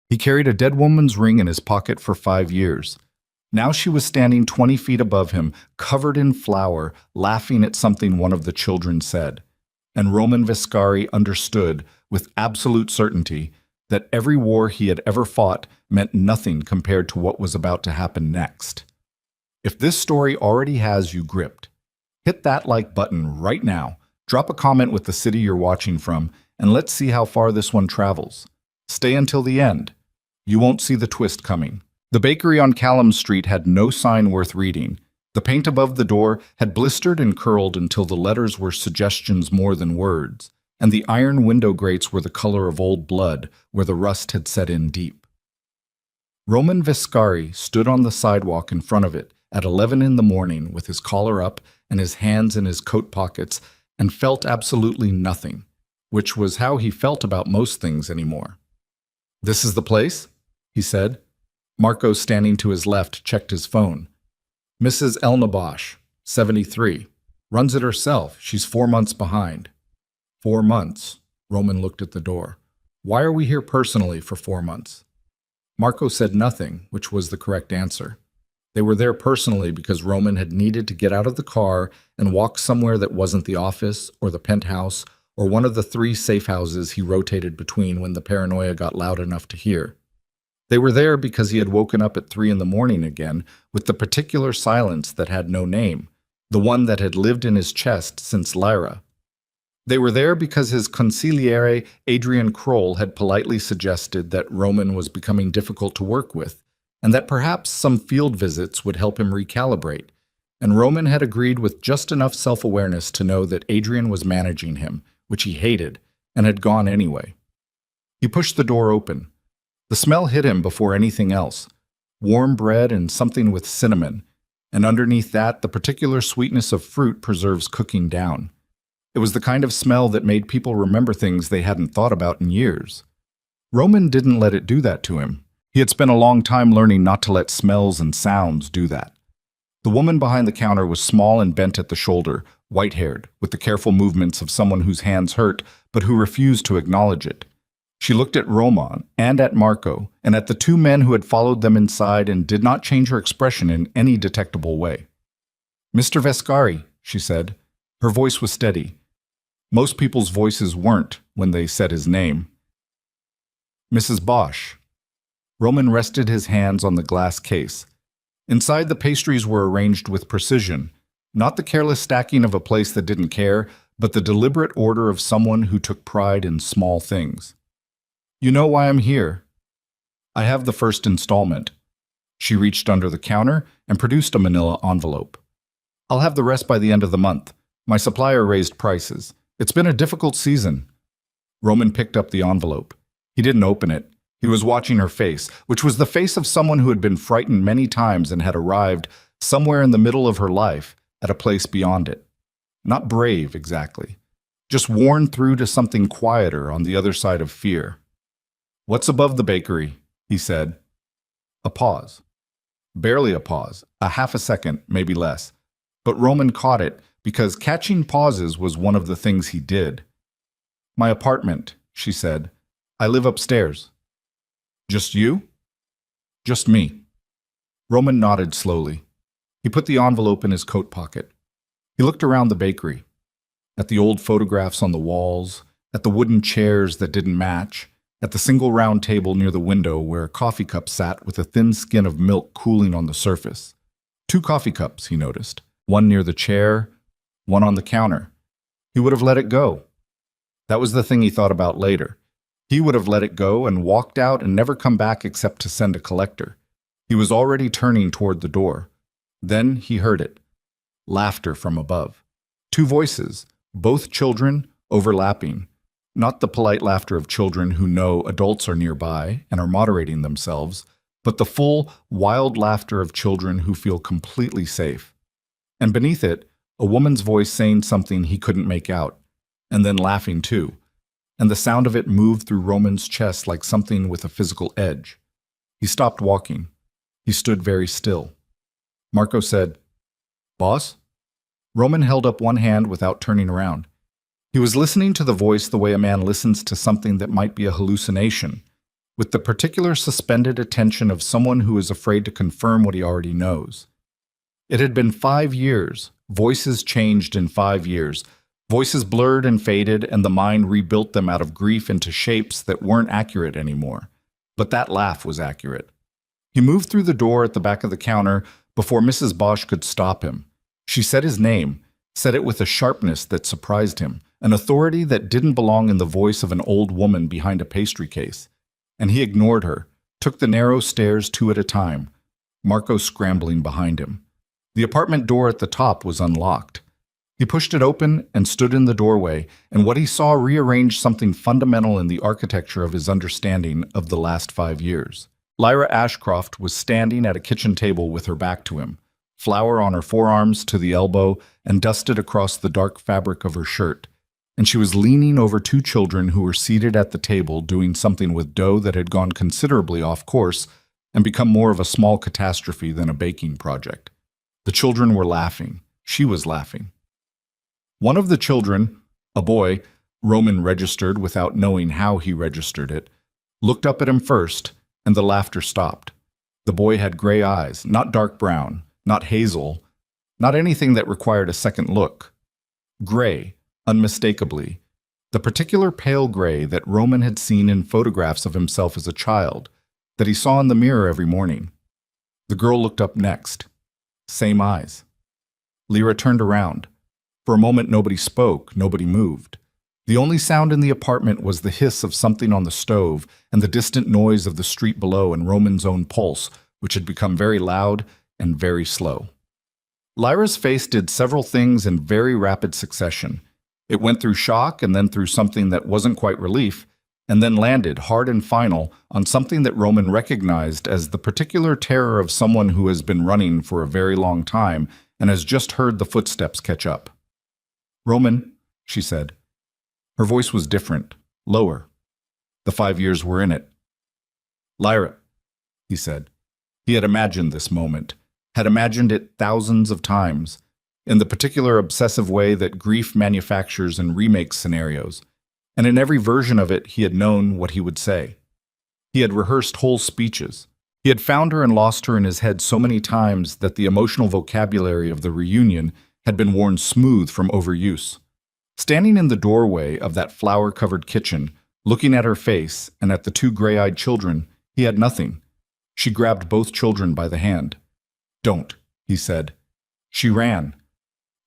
He carried a dead woman's ring in his pocket for 5 years. Now she was standing 20 feet above him, covered in flour, laughing at something one of the children said. And Roman Viscari understood, with absolute certainty, that every war he had ever fought meant nothing compared to what was about to happen next. If this story already has you gripped, hit that like button right now, drop a comment with the city you're watching from, and let's see how far this one travels. Stay until the end. You won't see the twist coming. The bakery on Callum Street had no sign worth reading. The paint above the door had blistered and curled until the letters were suggestions more than words, and the iron window grates were the color of old blood, where the rust had set in deep. Roman Viscari stood on the sidewalk in front of it at 11 in the morning with his collar up and his hands in his coat pockets and felt absolutely nothing, which was how he felt about most things anymore. "This is the place?" he said. Marco, standing to his left, checked his phone. "Mrs. Elnabosh, 73. Runs it herself. She's 4 months behind." 4 months. Roman looked at the door. "Why are we here personally for 4 months?" Marco said nothing, which was the correct answer. They were there personally because Roman had needed to get out of the car and walk somewhere that wasn't the office or the penthouse or one of the 3 safe houses he rotated between when the paranoia got loud enough to hear. They were there because he had woken up at 3 in the morning again with the particular silence that had no name, the one that had lived in his chest since Lyra. They were there because his consigliere, Adrian Kroll, had politely suggested that Roman was becoming difficult to work with, and that perhaps some field visits would help him recalibrate, and Roman had agreed with just enough self-awareness to know that Adrian was managing him, which he hated, and had gone anyway. He pushed the door open. The smell hit him before anything else. Warm bread and something with cinnamon, and underneath that the particular sweetness of fruit preserves cooking down. It was the kind of smell that made people remember things they hadn't thought about in years. Roman didn't let it do that to him. He had spent a long time learning not to let smells and sounds do that. The woman behind the counter was small and bent at the shoulder, white-haired, with the careful movements of someone whose hands hurt, but who refused to acknowledge it. She looked at Roman and at Marco and at the 2 men who had followed them inside and did not change her expression in any detectable way. "Mr. Vescari," she said. Her voice was steady. Most people's voices weren't when they said his name. "Mrs. Bosch." Roman rested his hands on the glass case. Inside, the pastries were arranged with precision, not the careless stacking of a place that didn't care, but the deliberate order of someone who took pride in small things. "You know why I'm here?" "I have the first installment." She reached under the counter and produced a manila envelope. "I'll have the rest by the end of the month. My supplier raised prices. It's been a difficult season." Roman picked up the envelope. He didn't open it. He was watching her face, which was the face of someone who had been frightened many times and had arrived, somewhere in the middle of her life, at a place beyond it. Not brave, exactly. Just worn through to something quieter on the other side of fear. "What's above the bakery?" he said. A pause. Barely a pause, a half a second, maybe less. But Roman caught it because catching pauses was one of the things he did. "My apartment," she said. "I live upstairs." "Just you?" "Just me." Roman nodded slowly. He put the envelope in his coat pocket. He looked around the bakery, at the old photographs on the walls, at the wooden chairs that didn't match, at the single round table near the window where a coffee cup sat with a thin skin of milk cooling on the surface. 2 coffee cups, he noticed, one near the chair, one on the counter. He would have let it go. That was the thing he thought about later. He would have let it go and walked out and never come back except to send a collector. He was already turning toward the door. Then he heard it. Laughter from above. 2 voices, both children, overlapping. Not the polite laughter of children who know adults are nearby and are moderating themselves, but the full, wild laughter of children who feel completely safe. And beneath it, a woman's voice saying something he couldn't make out, and then laughing too. And the sound of it moved through Roman's chest like something with a physical edge. He stopped walking. He stood very still. Marco said, "Boss?" Roman held up one hand without turning around. He was listening to the voice the way a man listens to something that might be a hallucination. with the particular suspended attention of someone who is afraid to confirm what he already knows. It had been 5 years. Voices changed in 5 years. Voices blurred and faded, and the mind rebuilt them out of grief into shapes that weren't accurate anymore. But that laugh was accurate. He moved through the door at the back of the counter before Mrs. Bosch could stop him. She said his name, said it with a sharpness that surprised him, an authority that didn't belong in the voice of an old woman behind a pastry case. And he ignored her, took the narrow stairs 2 at a time, Marco scrambling behind him. The apartment door at the top was unlocked. He pushed it open and stood in the doorway, and what he saw rearranged something fundamental in the architecture of his understanding of the last 5 years. Lyra Ashcroft was standing at a kitchen table with her back to him, flour on her forearms to the elbow and dusted across the dark fabric of her shirt, and she was leaning over 2 children who were seated at the table doing something with dough that had gone considerably off course and become more of a small catastrophe than a baking project. The children were laughing. She was laughing. One of the children, a boy, Roman registered without knowing how he registered it, looked up at him first, and the laughter stopped. The boy had gray eyes, not dark brown, not hazel, not anything that required a second look. Gray, unmistakably, the particular pale gray that Roman had seen in photographs of himself as a child, that he saw in the mirror every morning. The girl looked up next. Same eyes. Lyra turned around. For a moment nobody spoke, nobody moved. The only sound in the apartment was the hiss of something on the stove and the distant noise of the street below and Roman's own pulse, which had become very loud and very slow. Lyra's face did several things in very rapid succession. It went through shock and then through something that wasn't quite relief, and then landed, hard and final, on something that Roman recognized as the particular terror of someone who has been running for a very long time and has just heard the footsteps catch up. "Roman," she said. Her voice was different, lower. The 5 years were in it. "Lyra," he said. He had imagined this moment, had imagined it thousands of times, in the particular obsessive way that grief manufactures and remakes scenarios. And in every version of it, he had known what he would say. He had rehearsed whole speeches. He had found her and lost her in his head so many times that the emotional vocabulary of the reunion had been worn smooth from overuse. Standing in the doorway of that flour-covered kitchen, looking at her face and at the 2 gray-eyed children, he had nothing. She grabbed both children by the hand. "Don't," he said. She ran.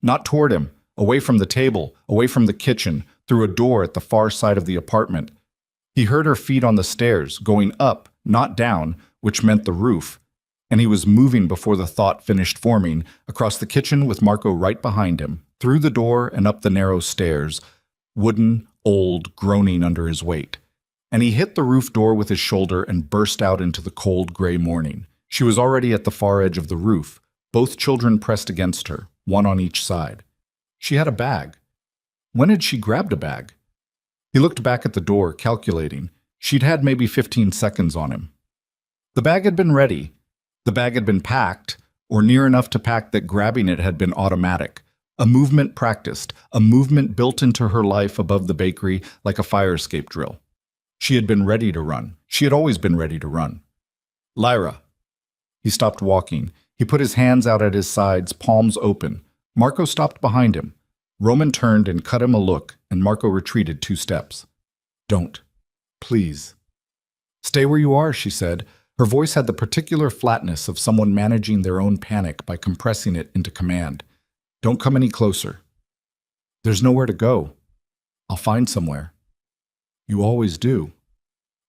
Not toward him, away from the table, away from the kitchen, through a door at the far side of the apartment. He heard her feet on the stairs, going up, not down, which meant the roof, and he was moving before the thought finished forming, across the kitchen with Marco right behind him, through the door and up the narrow stairs, wooden, old, groaning under his weight. And he hit the roof door with his shoulder and burst out into the cold gray morning. She was already at the far edge of the roof, both children pressed against her, one on each side. She had a bag. When had she grabbed a bag? He looked back at the door, calculating. She'd had maybe 15 seconds on him. The bag had been ready. The bag had been packed, or near enough to pack that grabbing it had been automatic. A movement practiced, a movement built into her life above the bakery like a fire escape drill. She had been ready to run. She had always been ready to run. "Lyra." He stopped walking. He put his hands out at his sides, palms open. Marco stopped behind him. Roman turned and cut him a look, and Marco retreated 2 steps. "Don't. Please." "Stay where you are," she said. Her voice had the particular flatness of someone managing their own panic by compressing it into command. "Don't come any closer." "There's nowhere to go. I'll find somewhere." "You always do."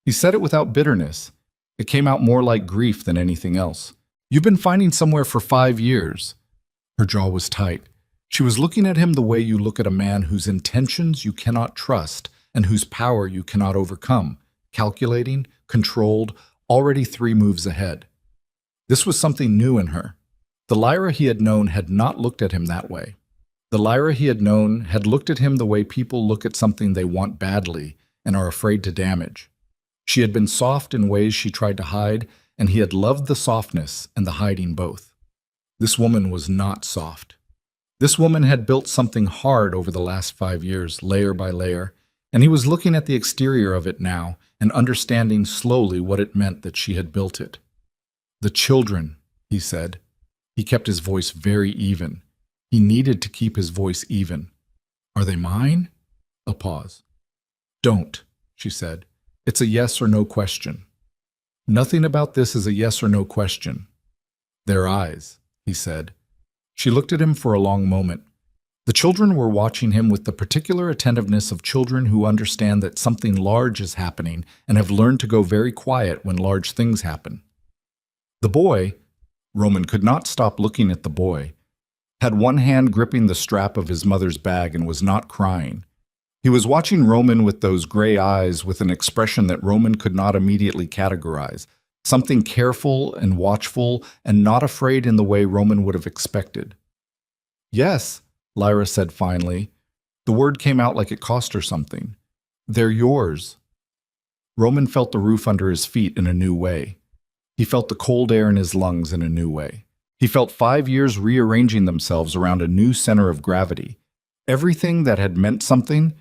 He said it without bitterness. It came out more like grief than anything else. "You've been finding somewhere for 5 years. Her jaw was tight. She was looking at him the way you look at a man whose intentions you cannot trust and whose power you cannot overcome, calculating, controlled, already 3 moves ahead. This was something new in her. The Lyra he had known had not looked at him that way. The Lyra he had known had looked at him the way people look at something they want badly and are afraid to damage. She had been soft in ways she tried to hide, and he had loved the softness and the hiding both. This woman was not soft. This woman had built something hard over the last 5 years, layer by layer, and he was looking at the exterior of it now, and understanding slowly what it meant that she had built it. "The children," he said. He kept his voice very even. He needed to keep his voice even. "Are they mine?" A pause. "Don't," she said. "It's a yes or no question." "Nothing about this is a yes or no question." "Their eyes," he said. She looked at him for a long moment. The children were watching him with the particular attentiveness of children who understand that something large is happening and have learned to go very quiet when large things happen. The boy, Roman could not stop looking at the boy, had one hand gripping the strap of his mother's bag and was not crying. He was watching Roman with those gray eyes with an expression that Roman could not immediately categorize, something careful and watchful and not afraid in the way Roman would have expected. "Yes," Lyra said finally. The word came out like it cost her something. "They're yours." Roman felt the roof under his feet in a new way. He felt the cold air in his lungs in a new way. He felt 5 years rearranging themselves around a new center of gravity. Everything that had meant something,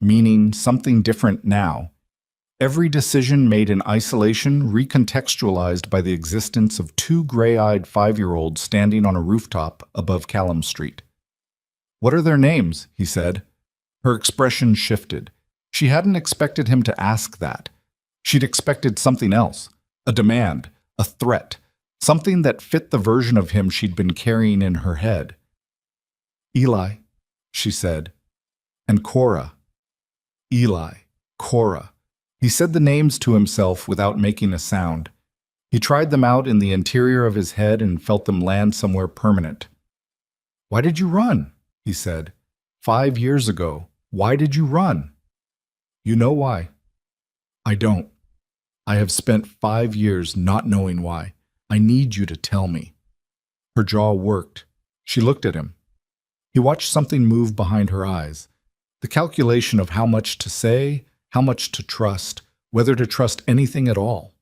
meaning something different now. Every decision made in isolation recontextualized by the existence of two gray-eyed 5-year-olds standing on a rooftop above Callum Street. "What are their names?" he said. Her expression shifted. She hadn't expected him to ask that. She'd expected something else, a demand, a threat, something that fit the version of him she'd been carrying in her head. "Eli," she said, "and Cora." Eli, Cora. He said the names to himself without making a sound. He tried them out in the interior of his head and felt them land somewhere permanent. "Why did you run?" he said. 5 years ago. Why did you run?" "You know why." "I don't. I have spent 5 years not knowing why. I need you to tell me." Her jaw worked. She looked at him. He watched something move behind her eyes. The calculation of how much to say, how much to trust, whether to trust anything at all.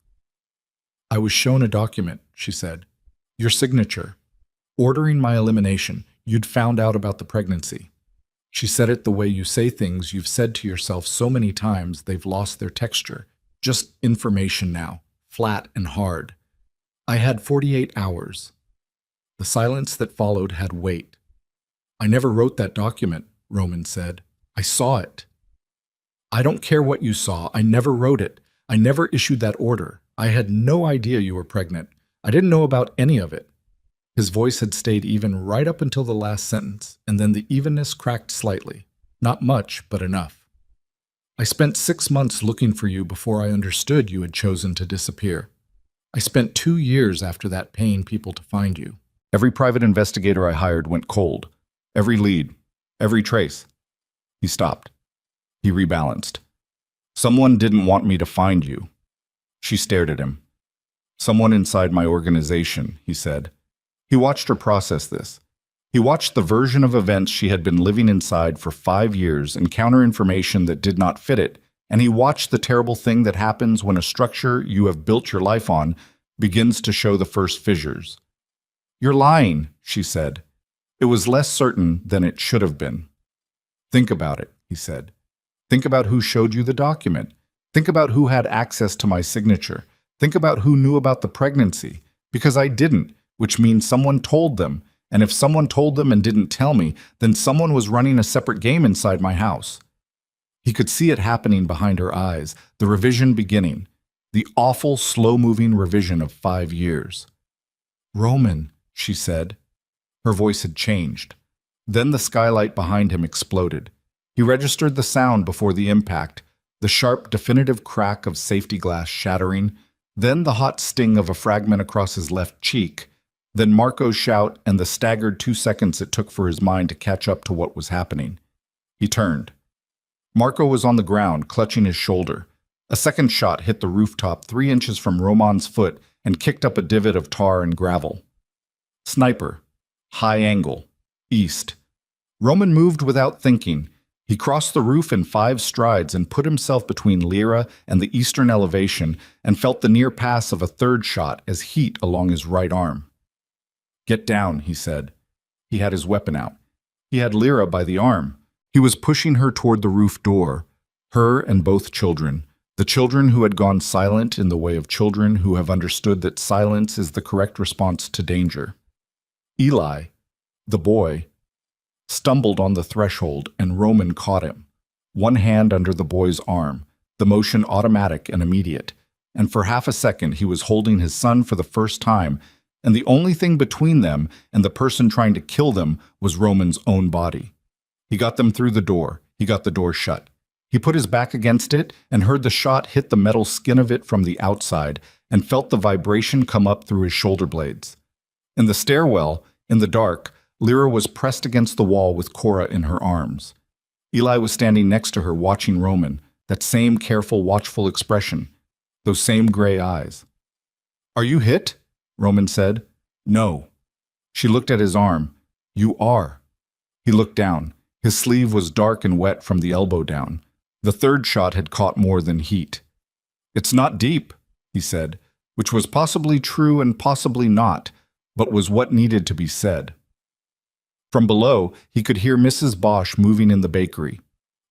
"I was shown a document," she said. "Your signature. Ordering my elimination. You'd found out about the pregnancy." She said it the way you say things you've said to yourself so many times they've lost their texture. Just information now, flat and hard. "I had 48 hours. The silence that followed had weight. "I never wrote that document," Roman said. "I saw it." "I don't care what you saw. I never wrote it. I never issued that order. I had no idea you were pregnant. I didn't know about any of it." His voice had stayed even right up until the last sentence, and then the evenness cracked slightly. Not much, but enough. "I spent 6 months looking for you before I understood you had chosen to disappear. I spent 2 years after that paying people to find you. Every private investigator I hired went cold. Every lead. Every trace." He stopped. He rebalanced. "Someone didn't want me to find you." She stared at him. "Someone inside my organization," he said. He watched her process this. He watched the version of events she had been living inside for 5 years encounter information that did not fit it, and he watched the terrible thing that happens when a structure you have built your life on begins to show the first fissures. "You're lying," she said. It was less certain than it should have been. "Think about it," he said. "Think about who showed you the document. Think about who had access to my signature. Think about who knew about the pregnancy. Because I didn't, which means someone told them. And if someone told them and didn't tell me, then someone was running a separate game inside my house." He could see it happening behind her eyes, the revision beginning, the awful, slow-moving revision of 5 years. "Roman," she said. Her voice had changed. Then the skylight behind him exploded. He registered the sound before the impact, the sharp, definitive crack of safety glass shattering, then the hot sting of a fragment across his left cheek, then Marco's shout and the staggered 2 seconds it took for his mind to catch up to what was happening. He turned. Marco was on the ground, clutching his shoulder. A second shot hit the rooftop 3 inches from Roman's foot and kicked up a divot of tar and gravel. Sniper. High angle. East. Roman moved without thinking. He crossed the roof in 5 strides and put himself between Lyra and the eastern elevation and felt the near pass of a third shot as heat along his right arm. "Get down," he said. He had his weapon out. He had Lyra by the arm. He was pushing her toward the roof door, her and both children, The children who had gone silent in the way of children who have understood that silence is the correct response to danger. Eli, the boy, stumbled on the threshold and Roman caught him, one hand under the boy's arm, the motion automatic and immediate, and for half a second he was holding his son for the first time, and the only thing between them and the person trying to kill them was Roman's own body. He got them through the door. He got the door shut. He put his back against it and heard the shot hit the metal skin of it from the outside and felt the vibration come up through his shoulder blades. In the stairwell, in the dark, Lyra was pressed against the wall with Cora in her arms. Eli was standing next to her watching Roman, that same careful, watchful expression, those same gray eyes. "Are you hit?" Roman said. "No." She looked at his arm. "You are." He looked down. His sleeve was dark and wet from the elbow down. The third shot had caught more than heat. "It's not deep," he said, which was possibly true and possibly not, but was what needed to be said. From below, he could hear Mrs. Bosch moving in the bakery.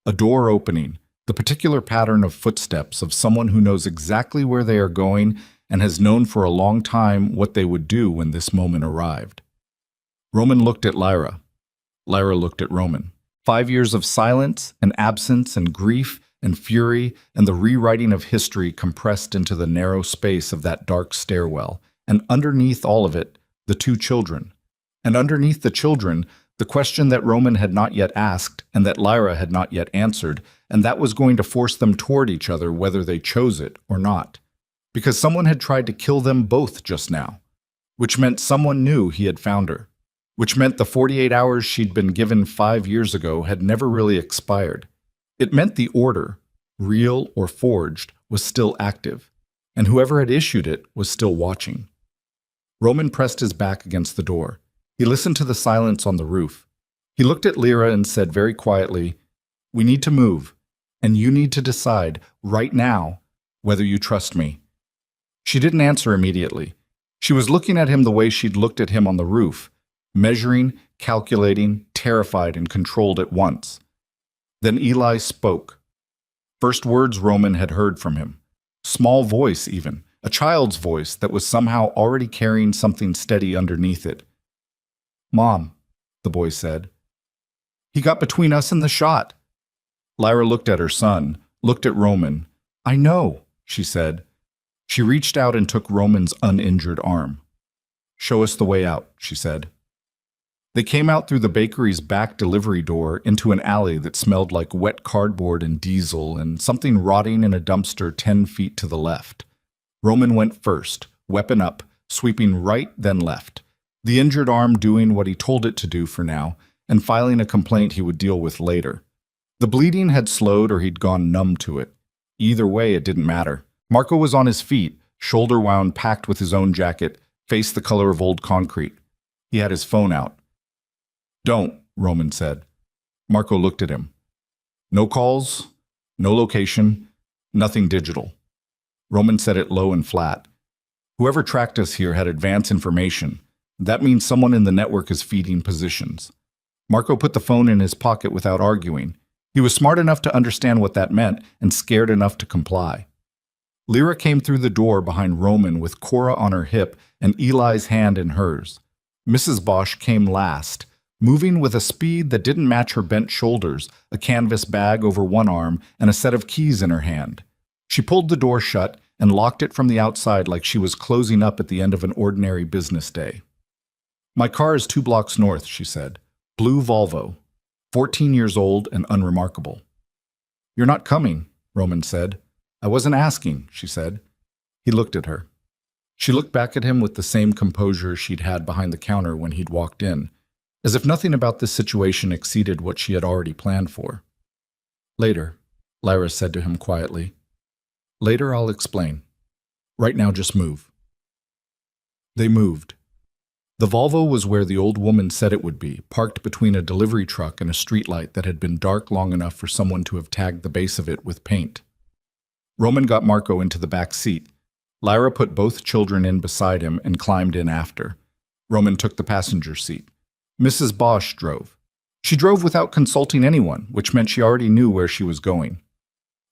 A door opening, the particular pattern of footsteps of someone who knows exactly where they are going and has known for a long time what they would do when this moment arrived. Roman looked at Lyra. Lyra looked at Roman. 5 years of silence and absence and grief and fury and the rewriting of history compressed into the narrow space of that dark stairwell, and underneath all of it, the two children. And underneath the children, the question that Roman had not yet asked and that Lyra had not yet answered, and that was going to force them toward each other whether they chose it or not. Because someone had tried to kill them both just now, which meant someone knew he had found her, which meant the 48 hours she'd been given 5 years ago had never really expired. It meant the order, real or forged, was still active, and whoever had issued it was still watching. Roman pressed his back against the door. He listened to the silence on the roof. He looked at Lyra and said very quietly, "We need to move, and you need to decide, right now, whether you trust me." She didn't answer immediately. She was looking at him the way she'd looked at him on the roof, measuring, calculating, terrified, and controlled at once. Then Eli spoke. First words Roman had heard from him. Small voice even, a child's voice that was somehow already carrying something steady underneath it. "Mom," the boy said. "He got between us and the shot." Lyra looked at her son, looked at Roman. "I know," she said. She reached out and took Roman's uninjured arm. "Show us the way out," she said. They came out through the bakery's back delivery door into an alley that smelled like wet cardboard and diesel and something rotting in a dumpster 10 feet to the left. Roman went first, weapon up, sweeping right then left, the injured arm doing what he told it to do for now, and filing a complaint he would deal with later. The bleeding had slowed or he'd gone numb to it. Either way, it didn't matter. Marco was on his feet, shoulder wound packed with his own jacket, face the color of old concrete. He had his phone out. "Don't," Roman said. Marco looked at him. "No calls, no location, nothing digital." Roman said it low and flat. "Whoever tracked us here had advance information. That means someone in the network is feeding positions." Marco put the phone in his pocket without arguing. He was smart enough to understand what that meant and scared enough to comply. Lyra came through the door behind Roman with Cora on her hip and Eli's hand in hers. Mrs. Bosch came last, moving with a speed that didn't match her bent shoulders, a canvas bag over one arm and a set of keys in her hand. She pulled the door shut and locked it from the outside like she was closing up at the end of an ordinary business day. "My car is 2 blocks north," she said. "Blue Volvo, 14 years old and unremarkable." "You're not coming," Roman said. "I wasn't asking," she said. He looked at her. She looked back at him with the same composure she'd had behind the counter when he'd walked in, as if nothing about this situation exceeded what she had already planned for. "Later," Lyra said to him quietly. "Later I'll explain. Right now just move." They moved. The Volvo was where the old woman said it would be, parked between a delivery truck and a streetlight that had been dark long enough for someone to have tagged the base of it with paint. Roman got Marco into the back seat. Lyra put both children in beside him and climbed in after. Roman took the passenger seat. Mrs. Bosch drove. She drove without consulting anyone, which meant she already knew where she was going.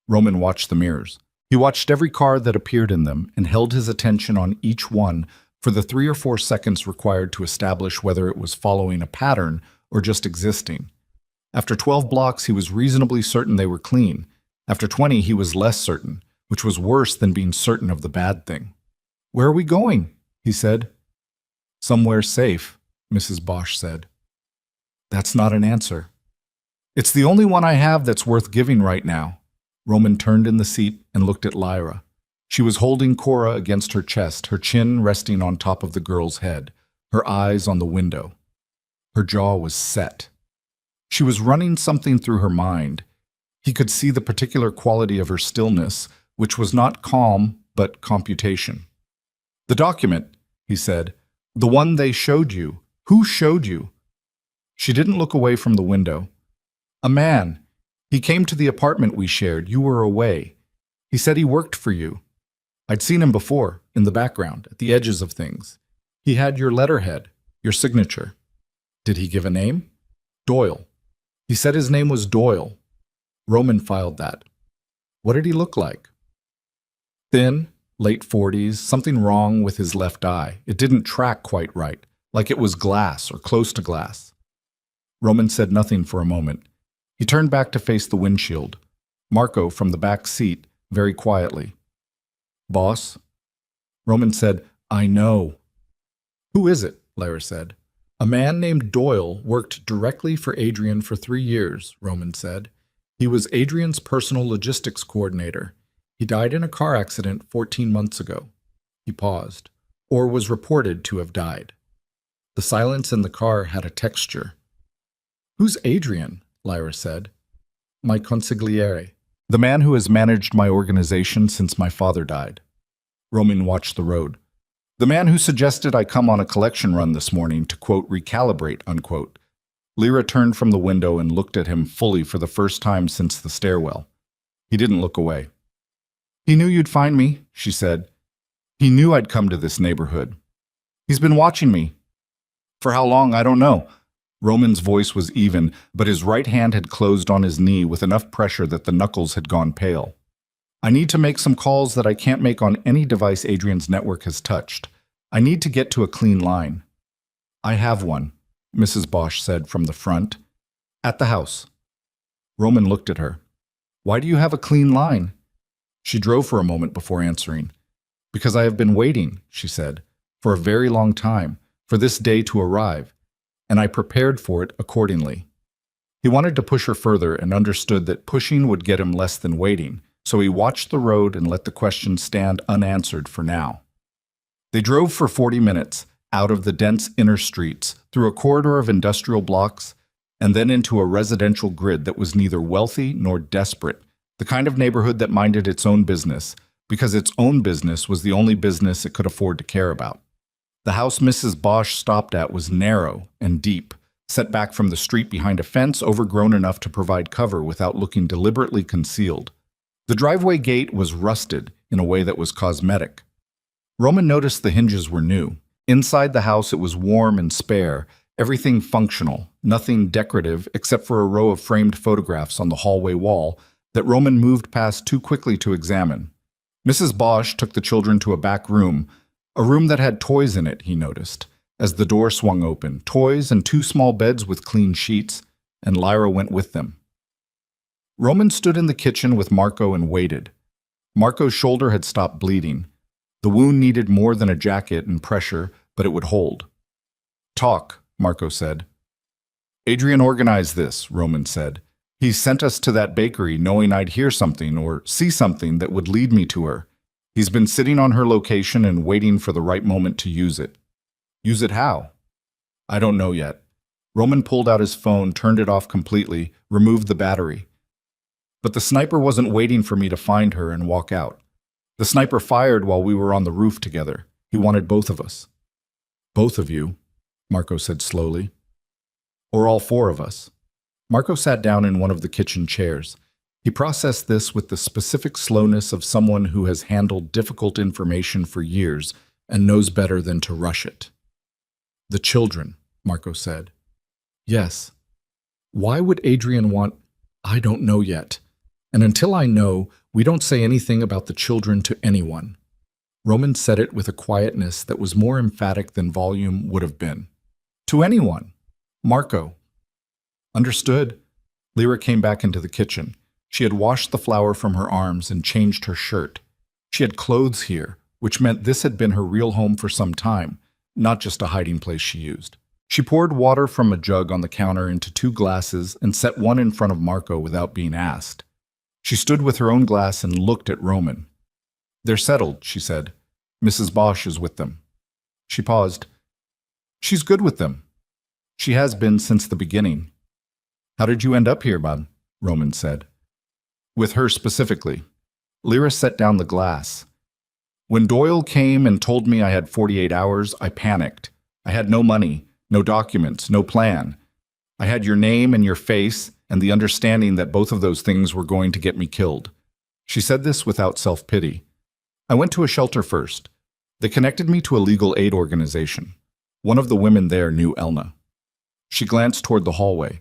Roman watched the mirrors. He watched every car that appeared in them and held his attention on each one for the 3 or 4 seconds required to establish whether it was following a pattern or just existing. After 12 blocks, he was reasonably certain they were clean. After 20, he was less certain, which was worse than being certain of the bad thing. "Where are we going?" he said. "Somewhere safe," Mrs. Bosch said. "That's not an answer." "It's the only one I have that's worth giving right now." Roman turned in the seat and looked at Lyra. She was holding Cora against her chest, her chin resting on top of the girl's head, her eyes on the window. Her jaw was set. She was running something through her mind. He could see the particular quality of her stillness, which was not calm, but computation. "The document," he said. "The one they showed you. Who showed you?" She didn't look away from the window. "A man. He came to the apartment we shared. You were away. He said he worked for you. I'd seen him before, in the background, at the edges of things. He had your letterhead, your signature." "Did he give a name?" "Doyle. He said his name was Doyle." Roman filed that. "What did he look like?" "Thin, late 40s, something wrong with his left eye. It didn't track quite right, like it was glass or close to glass." Roman said nothing for a moment. He turned back to face the windshield. Marco, from the back seat, very quietly. "Boss?" Roman said, "I know." "Who is it?" Lyra said. "A man named Doyle worked directly for Adrian for 3 years," Roman said. "He was Adrian's personal logistics coordinator. He died in a car accident 14 months ago." He paused. "Or was reported to have died." The silence in the car had a texture. "Who's Adrian?" Lyra said. "My consigliere. The man who has managed my organization since my father died." Roman watched the road. "The man who suggested I come on a collection run this morning to, quote, recalibrate, unquote." Lyra turned from the window and looked at him fully for the first time since the stairwell. He didn't look away. "He knew you'd find me," she said. "He knew I'd come to this neighborhood. He's been watching me. For how long, I don't know." Roman's voice was even, but his right hand had closed on his knee with enough pressure that the knuckles had gone pale. "I need to make some calls that I can't make on any device Adrian's network has touched. I need to get to a clean line." "I have one," Mrs. Bosch said from the front. "At the house." Roman looked at her. "Why do you have a clean line?" She drove for a moment before answering. "Because I have been waiting," she said, "for a very long time, for this day to arrive, and I prepared for it accordingly." He wanted to push her further and understood that pushing would get him less than waiting, so he watched the road and let the question stand unanswered for now. They drove for 40 minutes, out of the dense inner streets, through a corridor of industrial blocks, and then into a residential grid that was neither wealthy nor desperate, the kind of neighborhood that minded its own business, because its own business was the only business it could afford to care about. The house Mrs. Bosch stopped at was narrow and deep, set back from the street behind a fence overgrown enough to provide cover without looking deliberately concealed. The driveway gate was rusted in a way that was cosmetic. Roman noticed the hinges were new. Inside the house it was warm and spare, everything functional, nothing decorative except for a row of framed photographs on the hallway wall that Roman moved past too quickly to examine. Mrs. Bosch took the children to a back room, a room that had toys in it, he noticed, as the door swung open, toys and 2 small beds with clean sheets, and Lyra went with them. Roman stood in the kitchen with Marco and waited. Marco's shoulder had stopped bleeding. The wound needed more than a jacket and pressure, but it would hold. "Talk," Marco said. "Adrian organized this," Roman said. "He sent us to that bakery knowing I'd hear something or see something that would lead me to her. He's been sitting on her location and waiting for the right moment to use it." "Use it how?" "I don't know yet." Roman pulled out his phone, turned it off completely, removed the battery. "But the sniper wasn't waiting for me to find her and walk out. The sniper fired while we were on the roof together. He wanted both of us." "Both of you," Marco said slowly. "Or all 4 of us." Marco sat down in one of the kitchen chairs. He processed this with the specific slowness of someone who has handled difficult information for years and knows better than to rush it. "The children," Marco said. "Yes. Why would Adrian want? I don't know yet. And until I know, We don't say anything about the children to anyone. Roman said it with a quietness that was more emphatic than volume would have been. To anyone. Marco. Understood. Lyra came back into the kitchen. She had washed the flour from her arms and changed her shirt. She had clothes here, which meant this had been her real home for some time, not just a hiding place she used. She poured water from a jug on the counter into 2 glasses and set one in front of Marco without being asked. She stood with her own glass and looked at Roman. "They're settled," she said. "Mrs. Bosch is with them." She paused. "She's good with them. She has been since the beginning." "How did you end up here, Bob?" Roman said. "With her specifically." Lyra set down the glass. "When Doyle came and told me I had 48 hours, I panicked. I had no money, no documents, no plan. I had your name and your face and the understanding that both of those things were going to get me killed." She said this without self-pity. "I went to a shelter first. They connected me to a legal aid organization. One of the women there knew Elna." She glanced toward the hallway.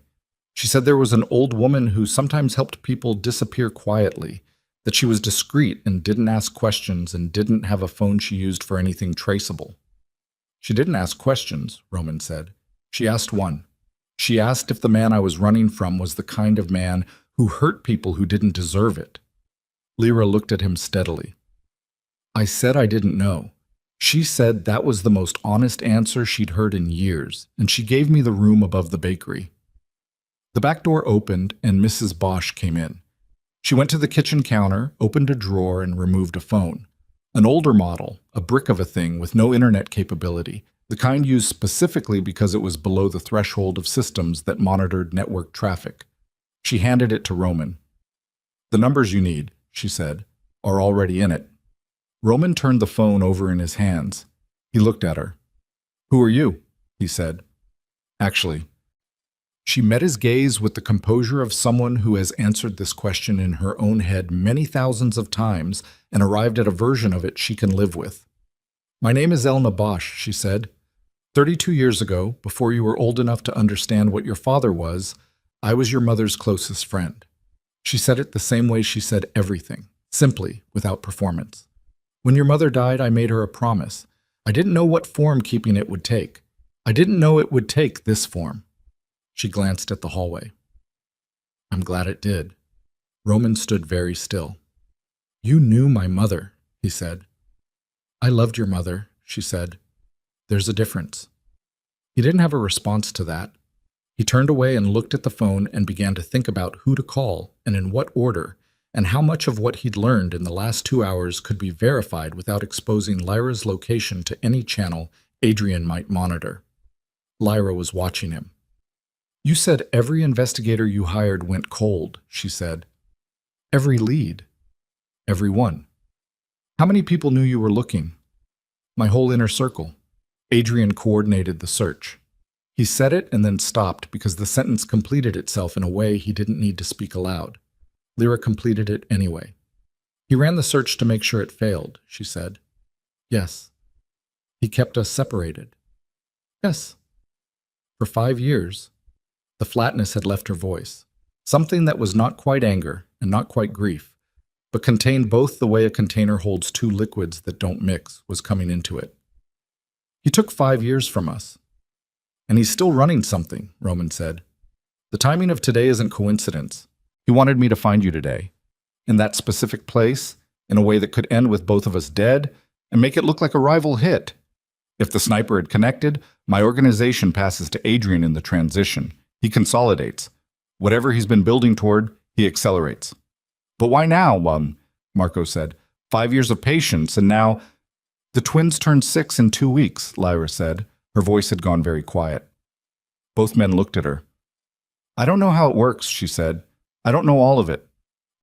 She said there was an old woman who sometimes helped people disappear quietly, that she was discreet and didn't ask questions and didn't have a phone she used for anything traceable. "She didn't ask questions," Roman said. "She asked one. She asked if the man I was running from was the kind of man who hurt people who didn't deserve it." Lyra looked at him steadily. "I said I didn't know. She said that was the most honest answer she'd heard in years, and she gave me the room above the bakery." The back door opened, and Mrs. Bosch came in. She went to the kitchen counter, opened a drawer, and removed a phone. An older model, a brick of a thing with no internet capability, the kind used specifically because it was below the threshold of systems that monitored network traffic. She handed it to Roman. "The numbers you need," she said, "are already in it." Roman turned the phone over in his hands. He looked at her. "Who are you?" he said. "Actually." She met his gaze with the composure of someone who has answered this question in her own head many thousands of times and arrived at a version of it she can live with. "My name is Elna Bosch," she said. 32 years ago, before you were old enough to understand what your father was, I was your mother's closest friend." She said it the same way she said everything, simply, without performance. "When your mother died, I made her a promise. I didn't know what form keeping it would take. I didn't know it would take this form." She glanced at the hallway. "I'm glad it did." Roman stood very still. "You knew my mother," he said. "I loved your mother," she said. "There's a difference." He didn't have a response to that. He turned away and looked at the phone and began to think about who to call and in what order, and how much of what he'd learned in the last 2 hours could be verified without exposing Lyra's location to any channel Adrian might monitor. Lyra was watching him. "You said every investigator you hired went cold," she said. "Every lead. Every one. How many people knew you were looking?" "My whole inner circle." Adrian coordinated the search. He said it and then stopped because the sentence completed itself in a way he didn't need to speak aloud. Lyra completed it anyway. "He ran the search to make sure it failed," she said. "Yes." "He kept us separated." "Yes." "For 5 years." The flatness had left her voice. Something that was not quite anger and not quite grief, but contained both the way a container holds 2 liquids that don't mix, was coming into it. "He took 5 years from us." "And he's still running something," Roman said. "The timing of today isn't coincidence. He wanted me to find you today, in that specific place, in a way that could end with both of us dead and make it look like a rival hit. If the sniper had connected, my organization passes to Adrian in the transition. He consolidates. Whatever he's been building toward, he accelerates." "But why now?" Marco said. 5 years of patience, and now—" "The twins turned 6 in 2 weeks, Lyra said. Her voice had gone very quiet. Both men looked at her. "I don't know how it works," she said. "I don't know all of it.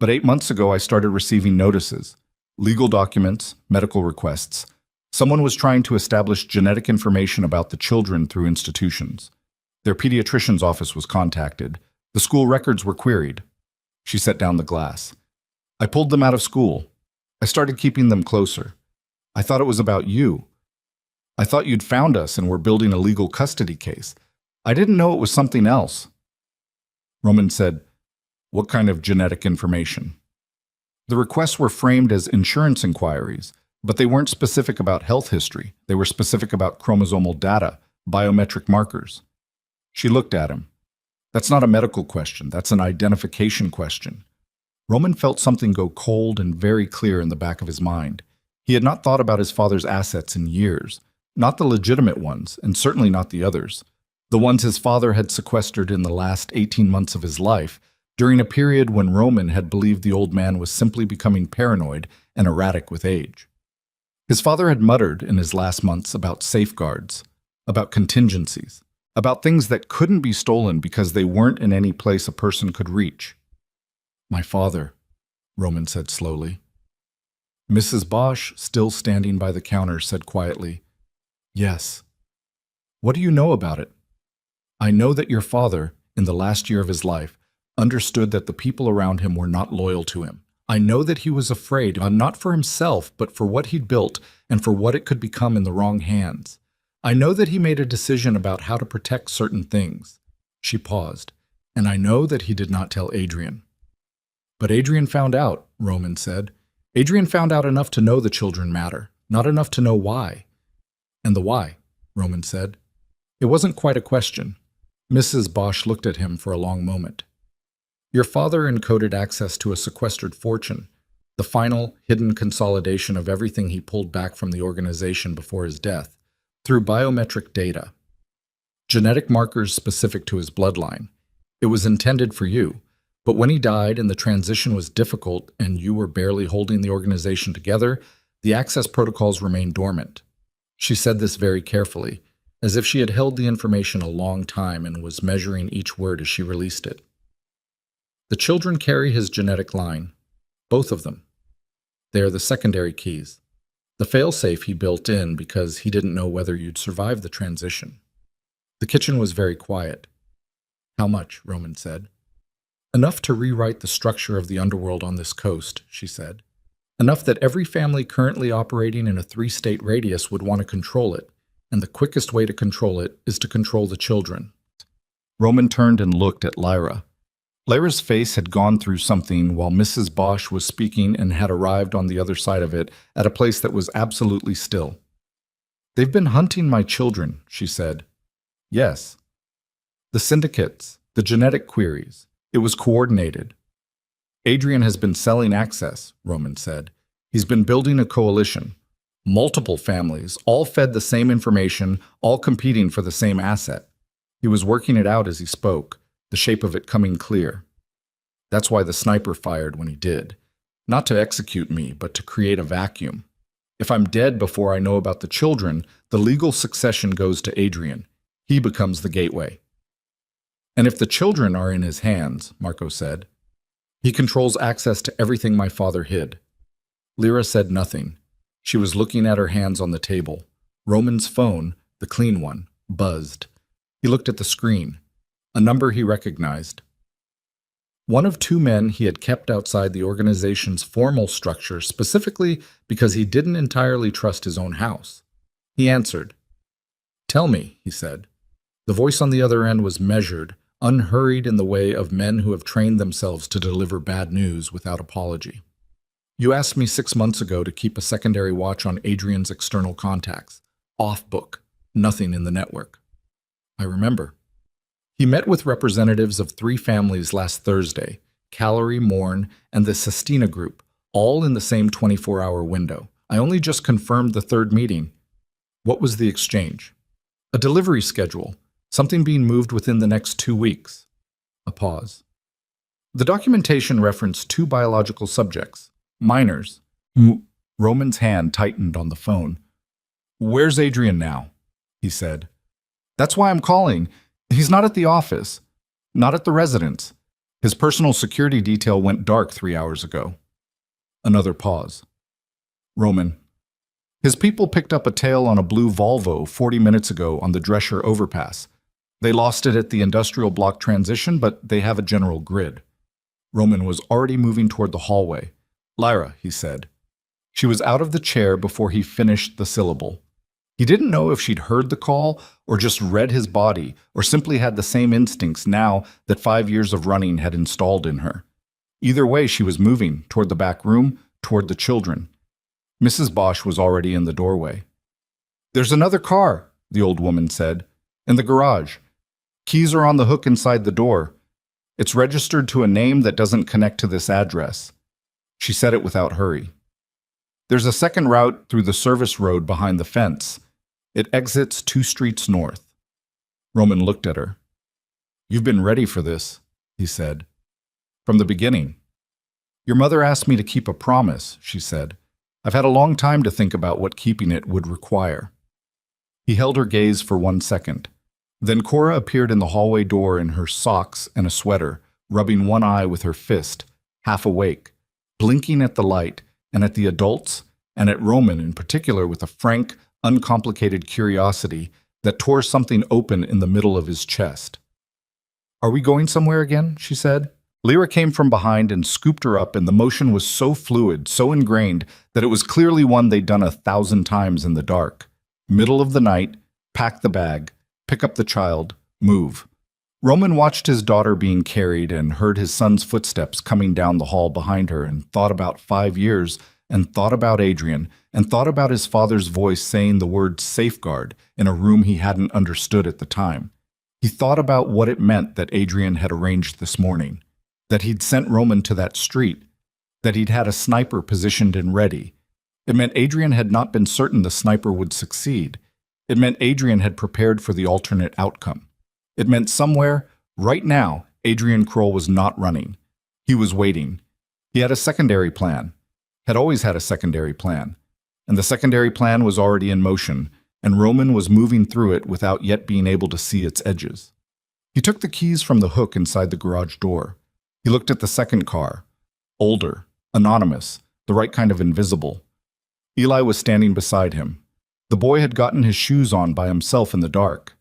But 8 months ago I started receiving notices. Legal documents, medical requests. Someone was trying to establish genetic information about the children through institutions. Their pediatrician's office was contacted. The school records were queried." She set down the glass. "I pulled them out of school. I started keeping them closer. I thought it was about you. I thought you'd found us and were building a legal custody case. I didn't know it was something else." Roman said, "What kind of genetic information?" The requests were framed as insurance inquiries, but they weren't specific about health history. They were specific about chromosomal data, biometric markers. She looked at him. That's not a medical question. That's an identification question. Roman felt something go cold and very clear in the back of his mind. He had not thought about his father's assets in years, not the legitimate ones, and certainly not the others. The ones his father had sequestered in the last 18 months of his life, during a period when Roman had believed the old man was simply becoming paranoid and erratic with age. His father had muttered in his last months about safeguards, about contingencies, about things that couldn't be stolen because they weren't in any place a person could reach. "My father," Roman said slowly. Mrs. Bosch, still standing by the counter, said quietly, "Yes." "What do you know about it?" "I know that your father, in the last year of his life, understood that the people around him were not loyal to him. I know that he was afraid, not for himself, but for what he'd built and for what it could become in the wrong hands. I know that he made a decision about how to protect certain things." She paused. "And I know that he did not tell Adrian." "But Adrian found out," Roman said. "Adrian found out enough to know the children matter, not enough to know why." "And the why," Roman said. It wasn't quite a question. Mrs. Bosch looked at him for a long moment. "Your father encoded access to a sequestered fortune, the final, hidden consolidation of everything he pulled back from the organization before his death, through biometric data. Genetic markers specific to his bloodline. It was intended for you, but when he died and the transition was difficult and you were barely holding the organization together, the access protocols remained dormant." She said this very carefully, as if she had held the information a long time and was measuring each word as she released it. "The children carry his genetic line, both of them. They are the secondary keys. The failsafe he built in because he didn't know whether you'd survive the transition." The kitchen was very quiet. "How much?" Roman said. "Enough to rewrite the structure of the underworld on this coast," she said. "Enough that every family currently operating in a 3-state radius would want to control it, and the quickest way to control it is to control the children." Roman turned and looked at Lyra. Lyra's face had gone through something while Mrs. Bosch was speaking and had arrived on the other side of it at a place that was absolutely still. "They've been hunting my children," she said. "Yes. The syndicates, the genetic queries. It was coordinated. Adrian has been selling access," Roman said. "He's been building a coalition. Multiple families, all fed the same information, all competing for the same asset. He was working it out as he spoke, the shape of it coming clear. That's why the sniper fired when he did. Not to execute me, but to create a vacuum. If I'm dead before I know about the children, the legal succession goes to Adrian. He becomes the gateway. And if the children are in his hands," Marco said, "he controls access to everything my father hid." Lyra said nothing. She was looking at her hands on the table. Roman's phone, the clean one, buzzed. He looked at the screen. A number he recognized. One of 2 men he had kept outside the organization's formal structure specifically because he didn't entirely trust his own house. He answered. "Tell me," he said. The voice on the other end was measured, unhurried in the way of men who have trained themselves to deliver bad news without apology. "You asked me 6 months ago to keep a secondary watch on Adrian's external contacts. Off book. Nothing in the network." "I remember." "He met with representatives of 3 families last Thursday, Calorie, Morn, and the Sestina group, all in the same 24-hour window. I only just confirmed the 3rd meeting." "What was the exchange?" "A delivery schedule. Something being moved within the next 2 weeks." A pause. "The documentation referenced 2 biological subjects. Minors." Roman's hand tightened on the phone. "Where's Adrian now?" he said. "That's why I'm calling. He's not at the office. Not at the residence. His personal security detail went dark 3 hours ago." Another pause. Roman. "His people picked up a tail on a blue Volvo 40 minutes ago on the Drescher overpass. They lost it at the industrial block transition, but they have a general grid." Roman was already moving toward the hallway. "Lyra," he said. She was out of the chair before he finished the syllable. He didn't know if she'd heard the call or just read his body or simply had the same instincts now that 5 years of running had installed in her. Either way, she was moving, toward the back room, toward the children. Mrs. Bosch was already in the doorway. "There's another car," the old woman said. "In the garage. Keys are on the hook inside the door. It's registered to a name that doesn't connect to this address." She said it without hurry. "There's a second route through the service road behind the fence. It exits 2 streets north." Roman looked at her. "You've been ready for this," he said. "From the beginning." "Your mother asked me to keep a promise," she said. "I've had a long time to think about what keeping it would require." He held her gaze for 1 second. Then Cora appeared in the hallway door in her socks and a sweater, rubbing one eye with her fist, half awake, blinking at the light and at the adults and at Roman in particular with a frank, uncomplicated curiosity that tore something open in the middle of his chest. "Are we going somewhere again?" she said. Lyra came from behind and scooped her up, and the motion was so fluid, so ingrained, that it was clearly one they'd done 1,000 times in the dark. Middle of the night, pack the bag, pick up the child, move. Roman watched his daughter being carried and heard his son's footsteps coming down the hall behind her and thought about 5 years and thought about Adrian and thought about his father's voice saying the word safeguard in a room he hadn't understood at the time. He thought about what it meant that Adrian had arranged this morning, that he'd sent Roman to that street, that he'd had a sniper positioned and ready. It meant Adrian had not been certain the sniper would succeed. It meant Adrian had prepared for the alternate outcome. It meant somewhere, right now, Adrian Kroll was not running. He was waiting. He had a secondary plan, had always had a secondary plan. And the secondary plan was already in motion, and Roman was moving through it without yet being able to see its edges. He took the keys from the hook inside the garage door. He looked at the second car. Older, anonymous, the right kind of invisible. Eli was standing beside him. The boy had gotten his shoes on by himself in the dark.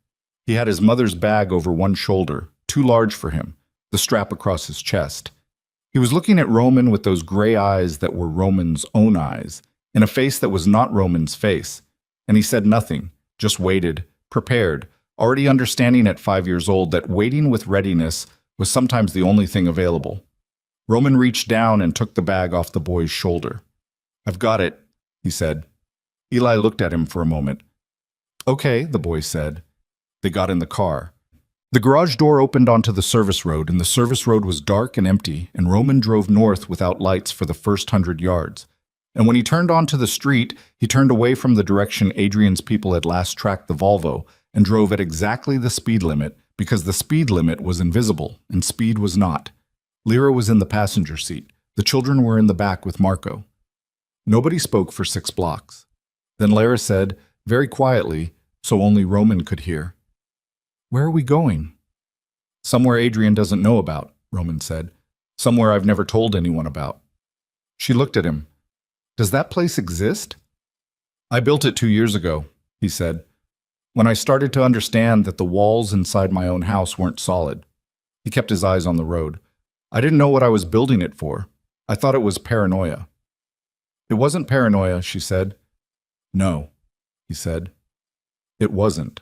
He had his mother's bag over one shoulder, too large for him, the strap across his chest. He was looking at Roman with those gray eyes that were Roman's own eyes, in a face that was not Roman's face. And he said nothing, just waited, prepared, already understanding at 5 years old that waiting with readiness was sometimes the only thing available. Roman reached down and took the bag off the boy's shoulder. "I've got it," he said. Eli looked at him for a moment. "Okay," the boy said. They got in the car. The garage door opened onto the service road, and the service road was dark and empty, and Roman drove north without lights for the first 100 yards. And when he turned onto the street, he turned away from the direction Adrian's people had last tracked the Volvo and drove at exactly the speed limit, because the speed limit was invisible and speed was not. Lyra was in the passenger seat. The children were in the back with Marco. Nobody spoke for 6 blocks. Then Lyra said, very quietly, so only Roman could hear, "Where are we going?" "Somewhere Adrian doesn't know about," Roman said. "Somewhere I've never told anyone about." She looked at him. "Does that place exist?" "I built it 2 years ago," he said, "when I started to understand that the walls inside my own house weren't solid." He kept his eyes on the road. "I didn't know what I was building it for. I thought it was paranoia." "It wasn't paranoia," she said. "No," he said. "It wasn't."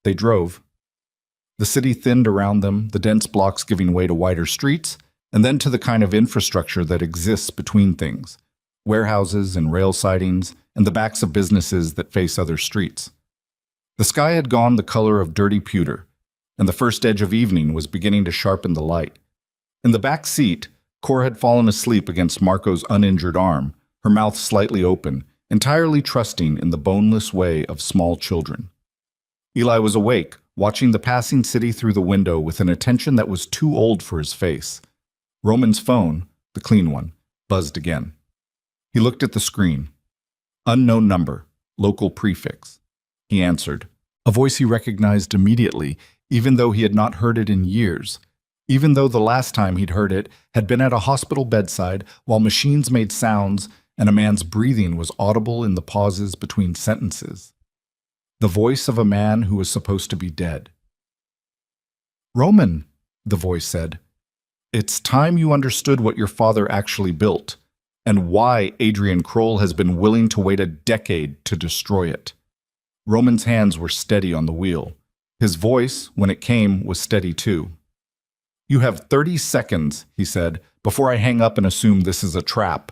They drove. The city thinned around them, the dense blocks giving way to wider streets, and then to the kind of infrastructure that exists between things, warehouses and rail sidings, and the backs of businesses that face other streets. The sky had gone the color of dirty pewter, and the first edge of evening was beginning to sharpen the light. In the back seat, Cora had fallen asleep against Marco's uninjured arm, her mouth slightly open, entirely trusting in the boneless way of small children. Eli was awake, watching the passing city through the window with an attention that was too old for his face. Roman's phone, the clean one, buzzed again. He looked at the screen. Unknown number, local prefix. He answered, a voice he recognized immediately, even though he had not heard it in years, even though the last time he'd heard it had been at a hospital bedside while machines made sounds and a man's breathing was audible in the pauses between sentences. The voice of a man who was supposed to be dead. "Roman," the voice said, "it's time you understood what your father actually built, and why Adrian Kroll has been willing to wait a decade to destroy it." Roman's hands were steady on the wheel. His voice, when it came, was steady too. "You have 30 seconds, he said, before I hang up and assume this is a trap."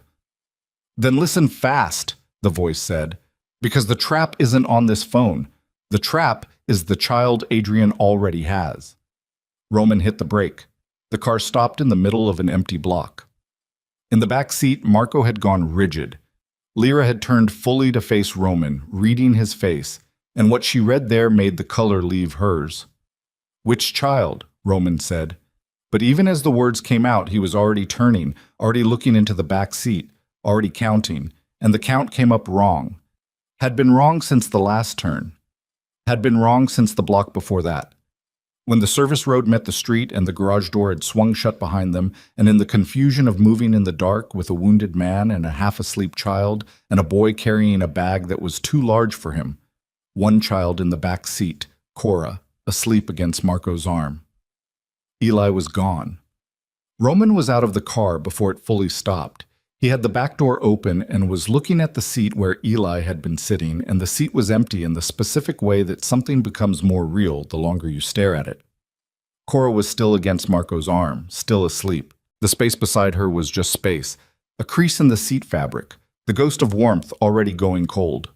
"Then listen fast," the voice said, "because the trap isn't on this phone. The trap is the child Adrian already has." Roman hit the brake. The car stopped in the middle of an empty block. In the back seat, Marco had gone rigid. Lyra had turned fully to face Roman, reading his face, and what she read there made the color leave hers. "Which child?" Roman said. But even as the words came out, he was already turning, already looking into the back seat, already counting, and the count came up wrong. Had been wrong since the last turn. Had been wrong since the block before that. When the service road met the street and the garage door had swung shut behind them, and in the confusion of moving in the dark with a wounded man and a half-asleep child and a boy carrying a bag that was too large for him, one child in the back seat, Cora, asleep against Marco's arm. Eli was gone. Roman was out of the car before it fully stopped. He had the back door open and was looking at the seat where Eli had been sitting, and the seat was empty in the specific way that something becomes more real the longer you stare at it. Cora was still against Marco's arm, still asleep. The space beside her was just space, a crease in the seat fabric, the ghost of warmth already going cold.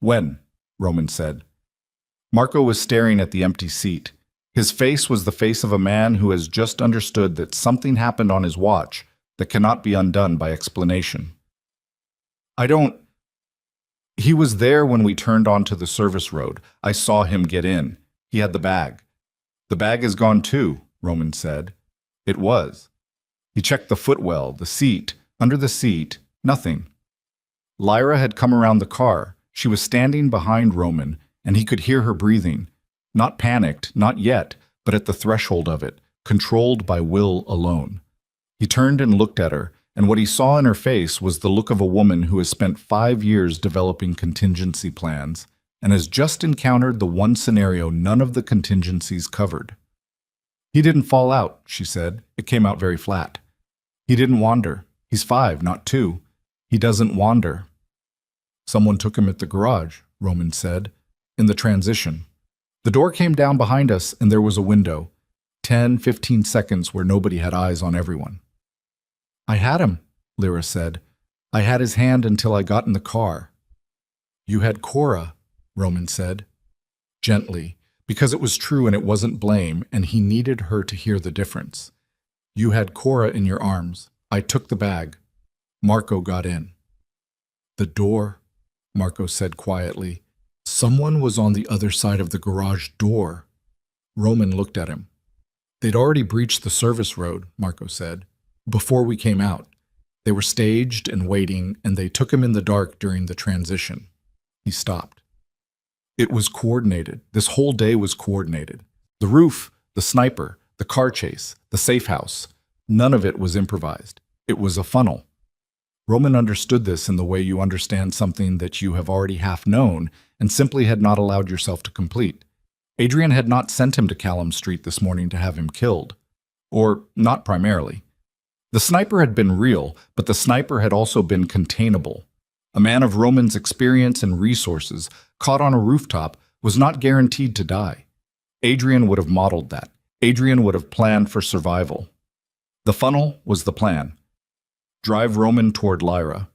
"When?" Roman said. Marco was staring at the empty seat. His face was the face of a man who has just understood that something happened on his watch that cannot be undone by explanation. He was there when we turned onto the service road. I saw him get in. He had the bag." "The bag is gone too," Roman said. It was. He checked the footwell, the seat, under the seat, nothing. Lyra had come around the car. She was standing behind Roman, and he could hear her breathing. Not panicked, not yet, but at the threshold of it, controlled by will alone. He turned and looked at her, and what he saw in her face was the look of a woman who has spent 5 years developing contingency plans and has just encountered the one scenario none of the contingencies covered. "He didn't fall out," she said. "It came out very flat. He didn't wander. He's 5, not 2. He doesn't wander." "Someone took him at the garage," Roman said, "in the transition. The door came down behind us and there was a window. 10, 15 seconds where nobody had eyes on everyone." "I had him," Lyra said. "I had his hand until I got in the car." "You had Cora," Roman said. Gently, because it was true and it wasn't blame, and he needed her to hear the difference. "You had Cora in your arms. I took the bag. Marco got in." "The door," Marco said quietly. "Someone was on the other side of the garage door." Roman looked at him. "They'd already breached the service road," Marco said, "before we came out. They were staged and waiting, and they took him in the dark during the transition." He stopped. "It was coordinated. This whole day was coordinated. The roof, the sniper, the car chase, the safe house. None of it was improvised. It was a funnel." Roman understood this in the way you understand something that you have already half known and simply had not allowed yourself to complete. Adrian had not sent him to Callum Street this morning to have him killed. Or not primarily. The sniper had been real, but the sniper had also been containable. A man of Roman's experience and resources, caught on a rooftop, was not guaranteed to die. Adrian would have modeled that. Adrian would have planned for survival. The funnel was the plan. Drive Roman toward Lyra.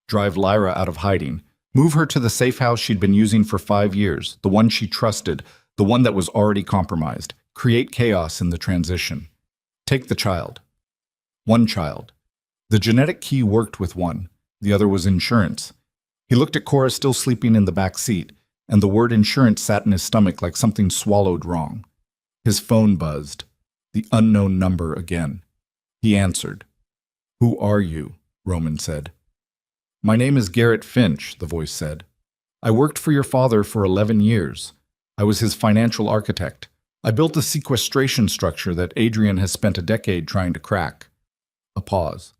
Drive Lyra out of hiding. Move her to the safe house she'd been using for 5 years, the one she trusted, the one that was already compromised. Create chaos in the transition. Take the child. One child. The genetic key worked with one. The other was insurance. He looked at Cora still sleeping in the back seat, and the word insurance sat in his stomach like something swallowed wrong. His phone buzzed. The unknown number again. He answered. "Who are you?" Roman said. "My name is Garrett Finch," the voice said. "I worked for your father for 11 years. I was his financial architect. I built the sequestration structure that Adrian has spent a decade trying to crack." A pause.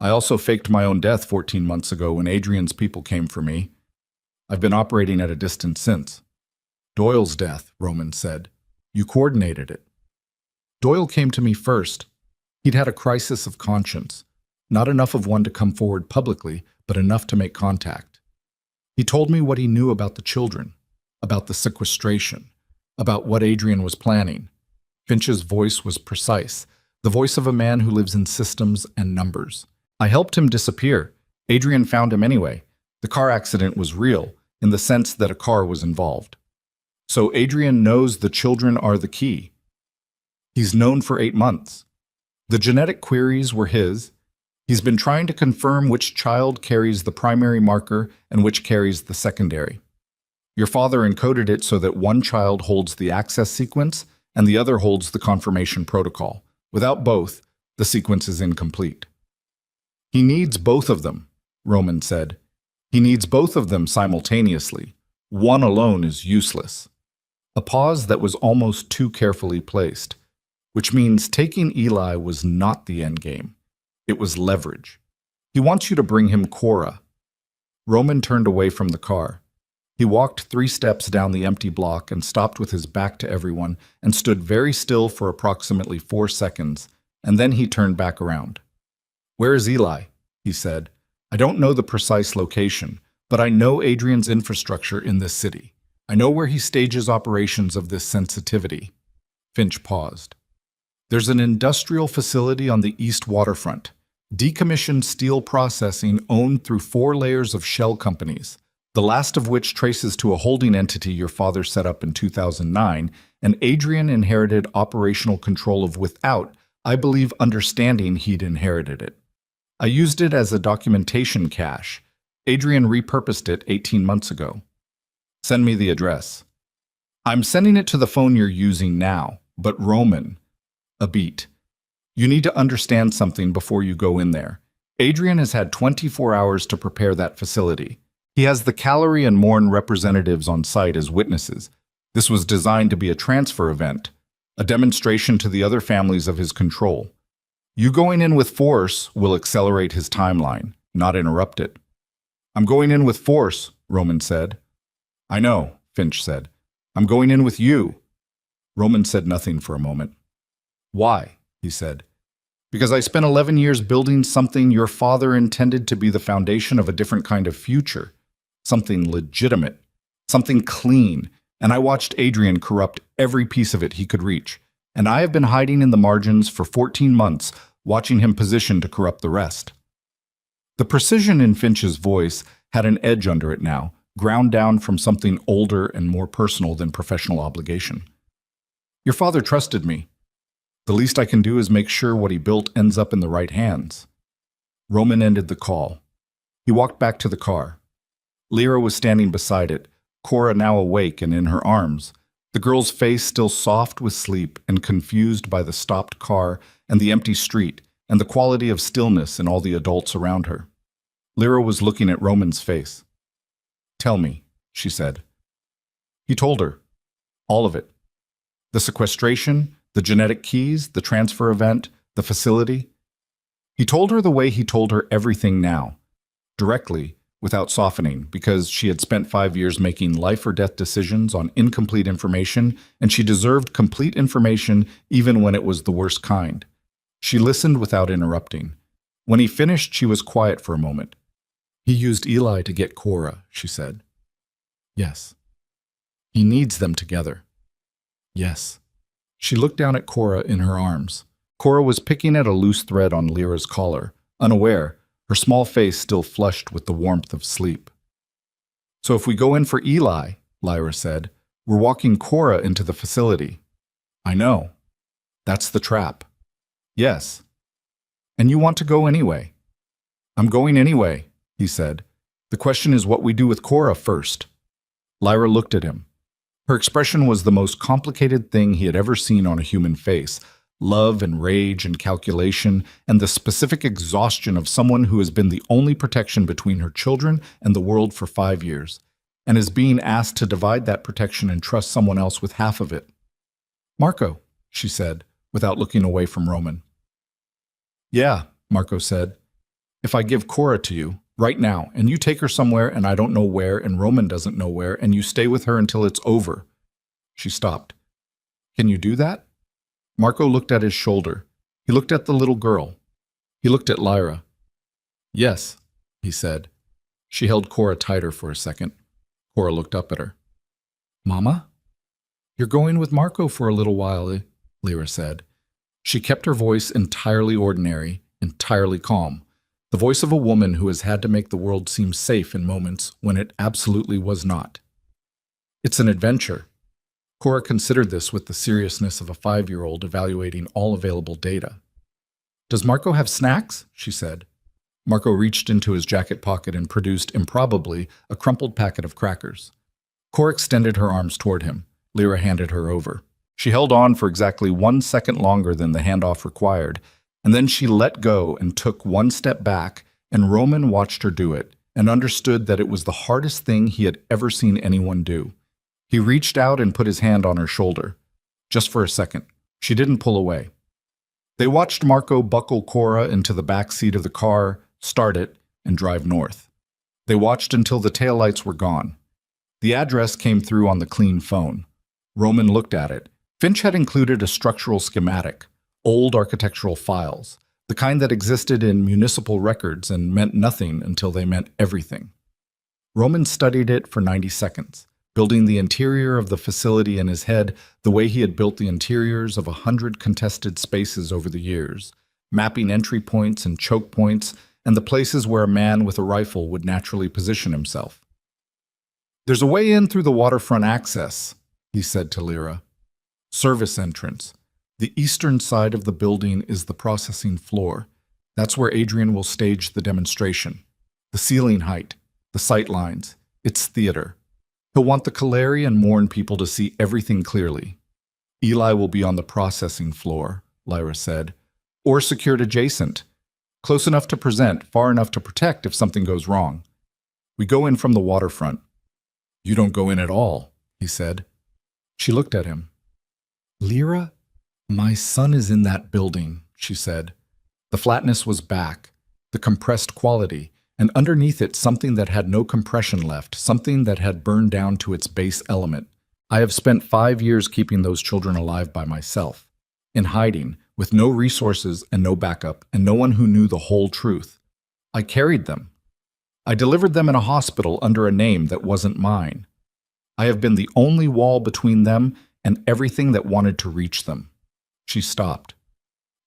"I also faked my own death 14 months ago when Adrian's people came for me. I've been operating at a distance since." "Doyle's death," Roman said. "You coordinated it." "Doyle came to me first. He'd had a crisis of conscience. Not enough of one to come forward publicly, but enough to make contact. He told me what he knew about the children, about the sequestration, about what Adrian was planning." Finch's voice was precise, the voice of a man who lives in systems and numbers. I helped him disappear. Adrian found him anyway. The car accident was real, in the sense that a car was involved. So Adrian knows the children are the key. He's known for 8 months. The genetic queries were his. He's been trying to confirm which child carries the primary marker and which carries the secondary. Your father encoded it so that one child holds the access sequence and the other holds the confirmation protocol. Without both, the sequence is incomplete. He needs both of them, Roman said. He needs both of them simultaneously. One alone is useless. A pause that was almost too carefully placed, which means taking Eli was not the endgame. It was leverage. He wants you to bring him Cora. Roman turned away from the car. He walked 3 steps down the empty block and stopped with his back to everyone and stood very still for approximately 4 seconds, and then he turned back around. "Where is Eli?" he said. "I don't know the precise location, but I know Adrian's infrastructure in this city. I know where he stages operations of this sensitivity." Finch paused. "There's an industrial facility on the east waterfront. Decommissioned steel processing owned through 4 layers of shell companies, the last of which traces to a holding entity your father set up in 2009, and Adrian inherited operational control of without, I believe, understanding he'd inherited it. I used it as a documentation cache. Adrian repurposed it 18 months ago. Send me the address." "I'm sending it to the phone you're using now, but Roman..." A beat. "You need to understand something before you go in there. Adrian has had 24 hours to prepare that facility. He has the Calorie and Morn representatives on site as witnesses. This was designed to be a transfer event, a demonstration to the other families of his control. You going in with force will accelerate his timeline, not interrupt it." "I'm going in with force," Roman said. "I know," Finch said. "I'm going in with you." Roman said nothing for a moment. "Why?" he said. "Because I spent 11 years building something your father intended to be the foundation of a different kind of future. Something legitimate. Something clean. And I watched Adrian corrupt every piece of it he could reach. And I have been hiding in the margins for 14 months, watching him position to corrupt the rest." The precision in Finch's voice had an edge under it now, ground down from something older and more personal than professional obligation. "Your father trusted me. The least I can do is make sure what he built ends up in the right hands." Roman ended the call. He walked back to the car. Lyra was standing beside it, Cora now awake and in her arms, the girl's face still soft with sleep and confused by the stopped car and the empty street and the quality of stillness in all the adults around her. Lyra was looking at Roman's face. "Tell me," she said. He told her. All of it. The sequestration, the genetic keys, the transfer event, the facility. He told her the way he told her everything now, directly, without softening, because she had spent 5 years making life-or-death decisions on incomplete information, and she deserved complete information even when it was the worst kind. She listened without interrupting. When he finished, she was quiet for a moment. "He used Eli to get Cora," she said. "Yes." "He needs them together." "Yes." She looked down at Cora in her arms. Cora was picking at a loose thread on Lyra's collar, unaware, her small face still flushed with the warmth of sleep. "So if we go in for Eli," Lyra said, "we're walking Cora into the facility." "I know. That's the trap." "Yes." "And you want to go anyway." "I'm going anyway," he said. "The question is what we do with Cora first." Lyra looked at him. Her expression was the most complicated thing he had ever seen on a human face. Love and rage and calculation, and the specific exhaustion of someone who has been the only protection between her children and the world for 5 years, and is being asked to divide that protection and trust someone else with half of it. "Marco," she said, without looking away from Roman. "Yeah," Marco said. "If I give Cora to you, right now, and you take her somewhere and I don't know where and Roman doesn't know where, and you stay with her until it's over." She stopped. "Can you do that?" Marco looked at his shoulder. He looked at the little girl. He looked at Lyra. "Yes," he said. She held Cora tighter for a second. Cora looked up at her. "Mama?" "You're going with Marco for a little while," Lyra said. She kept her voice entirely ordinary, entirely calm. The voice of a woman who has had to make the world seem safe in moments when it absolutely was not. It's an adventure. Cora considered this with the seriousness of a 5-year-old evaluating all available data. "Does Marco have snacks?" she said. Marco reached into his jacket pocket and produced, improbably, a crumpled packet of crackers. Cora extended her arms toward him. Lyra handed her over. She held on for exactly 1 second longer than the handoff required, and then she let go and took 1 step back, and Roman watched her do it and understood that it was the hardest thing he had ever seen anyone do. He reached out and put his hand on her shoulder. Just for a second. She didn't pull away. They watched Marco buckle Cora into the back seat of the car, start it, and drive north. They watched until the taillights were gone. The address came through on the clean phone. Roman looked at it. Finch had included a structural schematic, old architectural files, the kind that existed in municipal records and meant nothing until they meant everything. Roman studied it for 90 seconds, building the interior of the facility in his head the way he had built the interiors of 100 contested spaces over the years, mapping entry points and choke points and the places where a man with a rifle would naturally position himself. "There's a way in through the waterfront access," he said to Lyra. "Service entrance. The eastern side of the building is the processing floor. That's where Adrian will stage the demonstration. The ceiling height, the sight lines, it's theater. He'll want the Kaleri and Morn people to see everything clearly. Eli will be on the processing floor," Lyra said, "or secured adjacent. Close enough to present, far enough to protect if something goes wrong. We go in from the waterfront." "You don't go in at all," he said. She looked at him. "Lyra, my son is in that building," she said. The flatness was back, the compressed quality, and underneath it something that had no compression left, something that had burned down to its base element. "I have spent 5 years keeping those children alive by myself, in hiding, with no resources and no backup, and no one who knew the whole truth. I carried them. I delivered them in a hospital under a name that wasn't mine. I have been the only wall between them and everything that wanted to reach them." She stopped.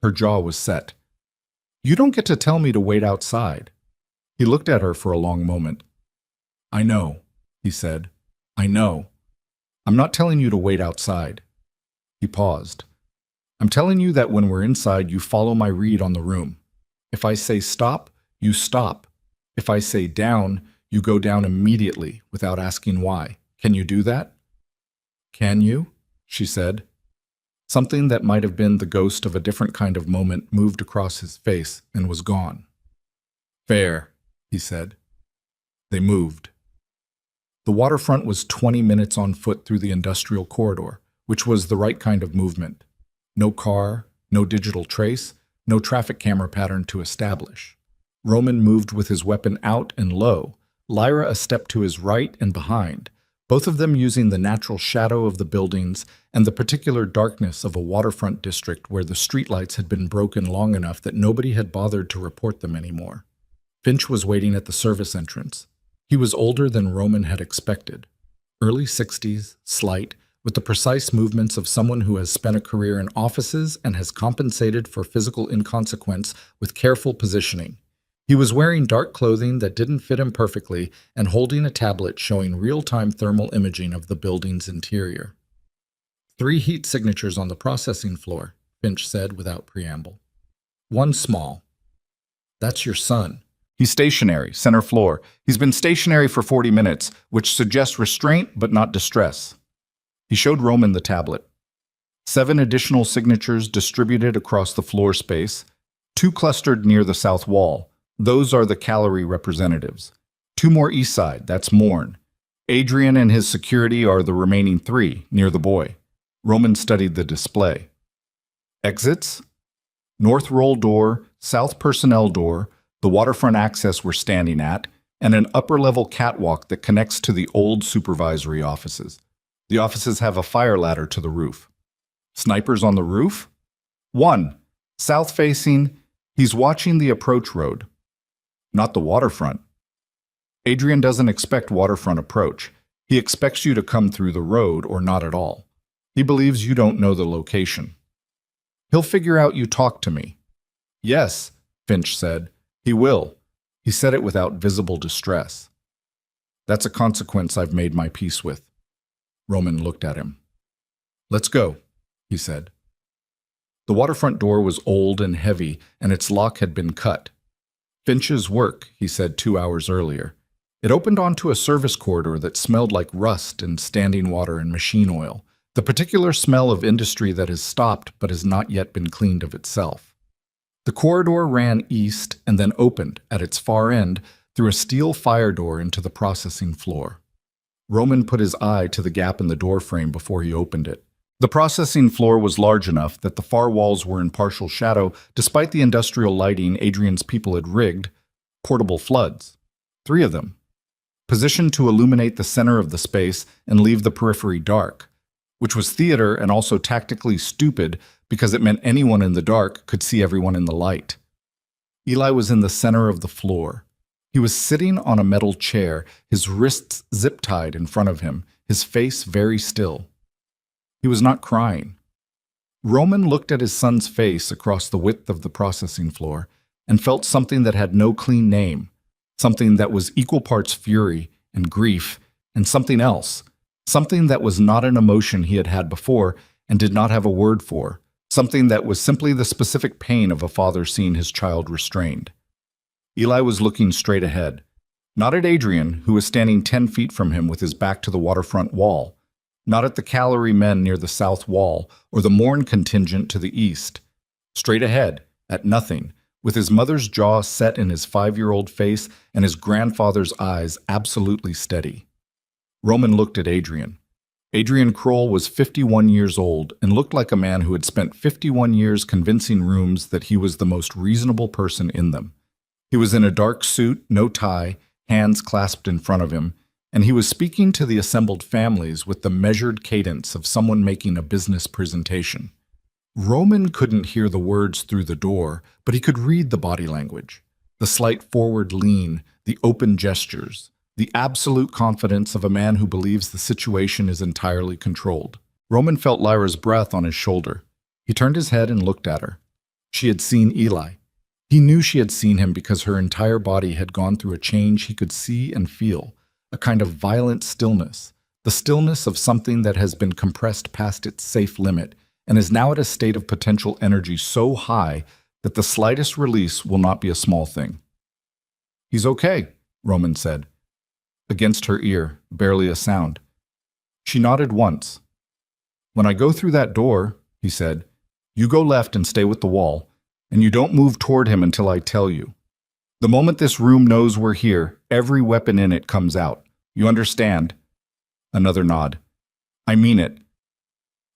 Her jaw was set. "You don't get to tell me to wait outside." He looked at her for a long moment. "I know," he said. "I know. I'm not telling you to wait outside." He paused. "I'm telling you that when we're inside, you follow my read on the room. If I say stop, you stop. If I say down, you go down immediately without asking why. Can you do that?" "Can you?" she said. Something that might have been the ghost of a different kind of moment moved across his face and was gone. "Fair," he said. They moved. The waterfront was 20 minutes on foot through the industrial corridor, which was the right kind of movement. No car, no digital trace, no traffic camera pattern to establish. Roman moved with his weapon out and low, Lyra a step to his right and behind, both of them using the natural shadow of the buildings and the particular darkness of a waterfront district where the streetlights had been broken long enough that nobody had bothered to report them anymore. Finch was waiting at the service entrance. He was older than Roman had expected. Early 60s, slight, with the precise movements of someone who has spent a career in offices and has compensated for physical inconsequence with careful positioning. He was wearing dark clothing that didn't fit him perfectly and holding a tablet showing real-time thermal imaging of the building's interior. 3 heat signatures on the processing floor, Finch said without preamble. 1 small. That's your son. He's stationary, center floor. He's been stationary for 40 minutes, which suggests restraint but not distress. He showed Roman the tablet. 7 additional signatures distributed across the floor space, 2 clustered near the south wall. Those are the Kaleri representatives. 2 more east side, that's Morn. Adrian and his security are the remaining 3, near the boy. Roman studied the display. Exits? North roll door, south personnel door, the waterfront access we're standing at, and an upper-level catwalk that connects to the old supervisory offices. The offices have a fire ladder to the roof. Snipers on the roof? 1. South-facing, he's watching the approach road. Not the waterfront. Adrian doesn't expect waterfront approach. He expects you to come through the road or not at all. He believes you don't know the location. He'll figure out you talk to me." "Yes," Finch said. "He will." He said it without visible distress. "That's a consequence I've made my peace with." Roman looked at him. "Let's go," he said. The waterfront door was old and heavy, and its lock had been cut. "Finch's work," he said 2 hours earlier. It opened onto a service corridor that smelled like rust and standing water and machine oil, the particular smell of industry that has stopped but has not yet been cleaned of itself. The corridor ran east and then opened, at its far end, through a steel fire door into the processing floor. Roman put his eye to the gap in the doorframe before he opened it. The processing floor was large enough that the far walls were in partial shadow despite the industrial lighting Adrian's people had rigged, portable floods. 3 of them, positioned to illuminate the center of the space and leave the periphery dark, which was theater and also tactically stupid because it meant anyone in the dark could see everyone in the light. Eli was in the center of the floor. He was sitting on a metal chair, his wrists zip-tied in front of him, his face very still. He was not crying. Roman looked at his son's face across the width of the processing floor and felt something that had no clean name, something that was equal parts fury and grief, and something else, something that was not an emotion he had had before and did not have a word for, something that was simply the specific pain of a father seeing his child restrained. Eli was looking straight ahead, not at Adrian, who was standing 10 feet from him with his back to the waterfront wall, not at the cavalry men near the south wall or the Morn contingent to the east. Straight ahead, at nothing, with his mother's jaw set in his 5-year-old face and his grandfather's eyes absolutely steady. Roman looked at Adrian. Adrian Kroll was 51 years old and looked like a man who had spent 51 years convincing rooms that he was the most reasonable person in them. He was in a dark suit, no tie, hands clasped in front of him, and he was speaking to the assembled families with the measured cadence of someone making a business presentation. Roman couldn't hear the words through the door, but he could read the body language, the slight forward lean, the open gestures, the absolute confidence of a man who believes the situation is entirely controlled. Roman felt Lyra's breath on his shoulder. He turned his head and looked at her. She had seen Eli. He knew she had seen him because her entire body had gone through a change he could see and feel. A kind of violent stillness, the stillness of something that has been compressed past its safe limit and is now at a state of potential energy so high that the slightest release will not be a small thing. "He's okay," Roman said. Against her ear, barely a sound. She nodded once. "When I go through that door," he said, "you go left and stay with the wall, and you don't move toward him until I tell you. The moment this room knows we're here, every weapon in it comes out. You understand?" Another nod. "I mean it."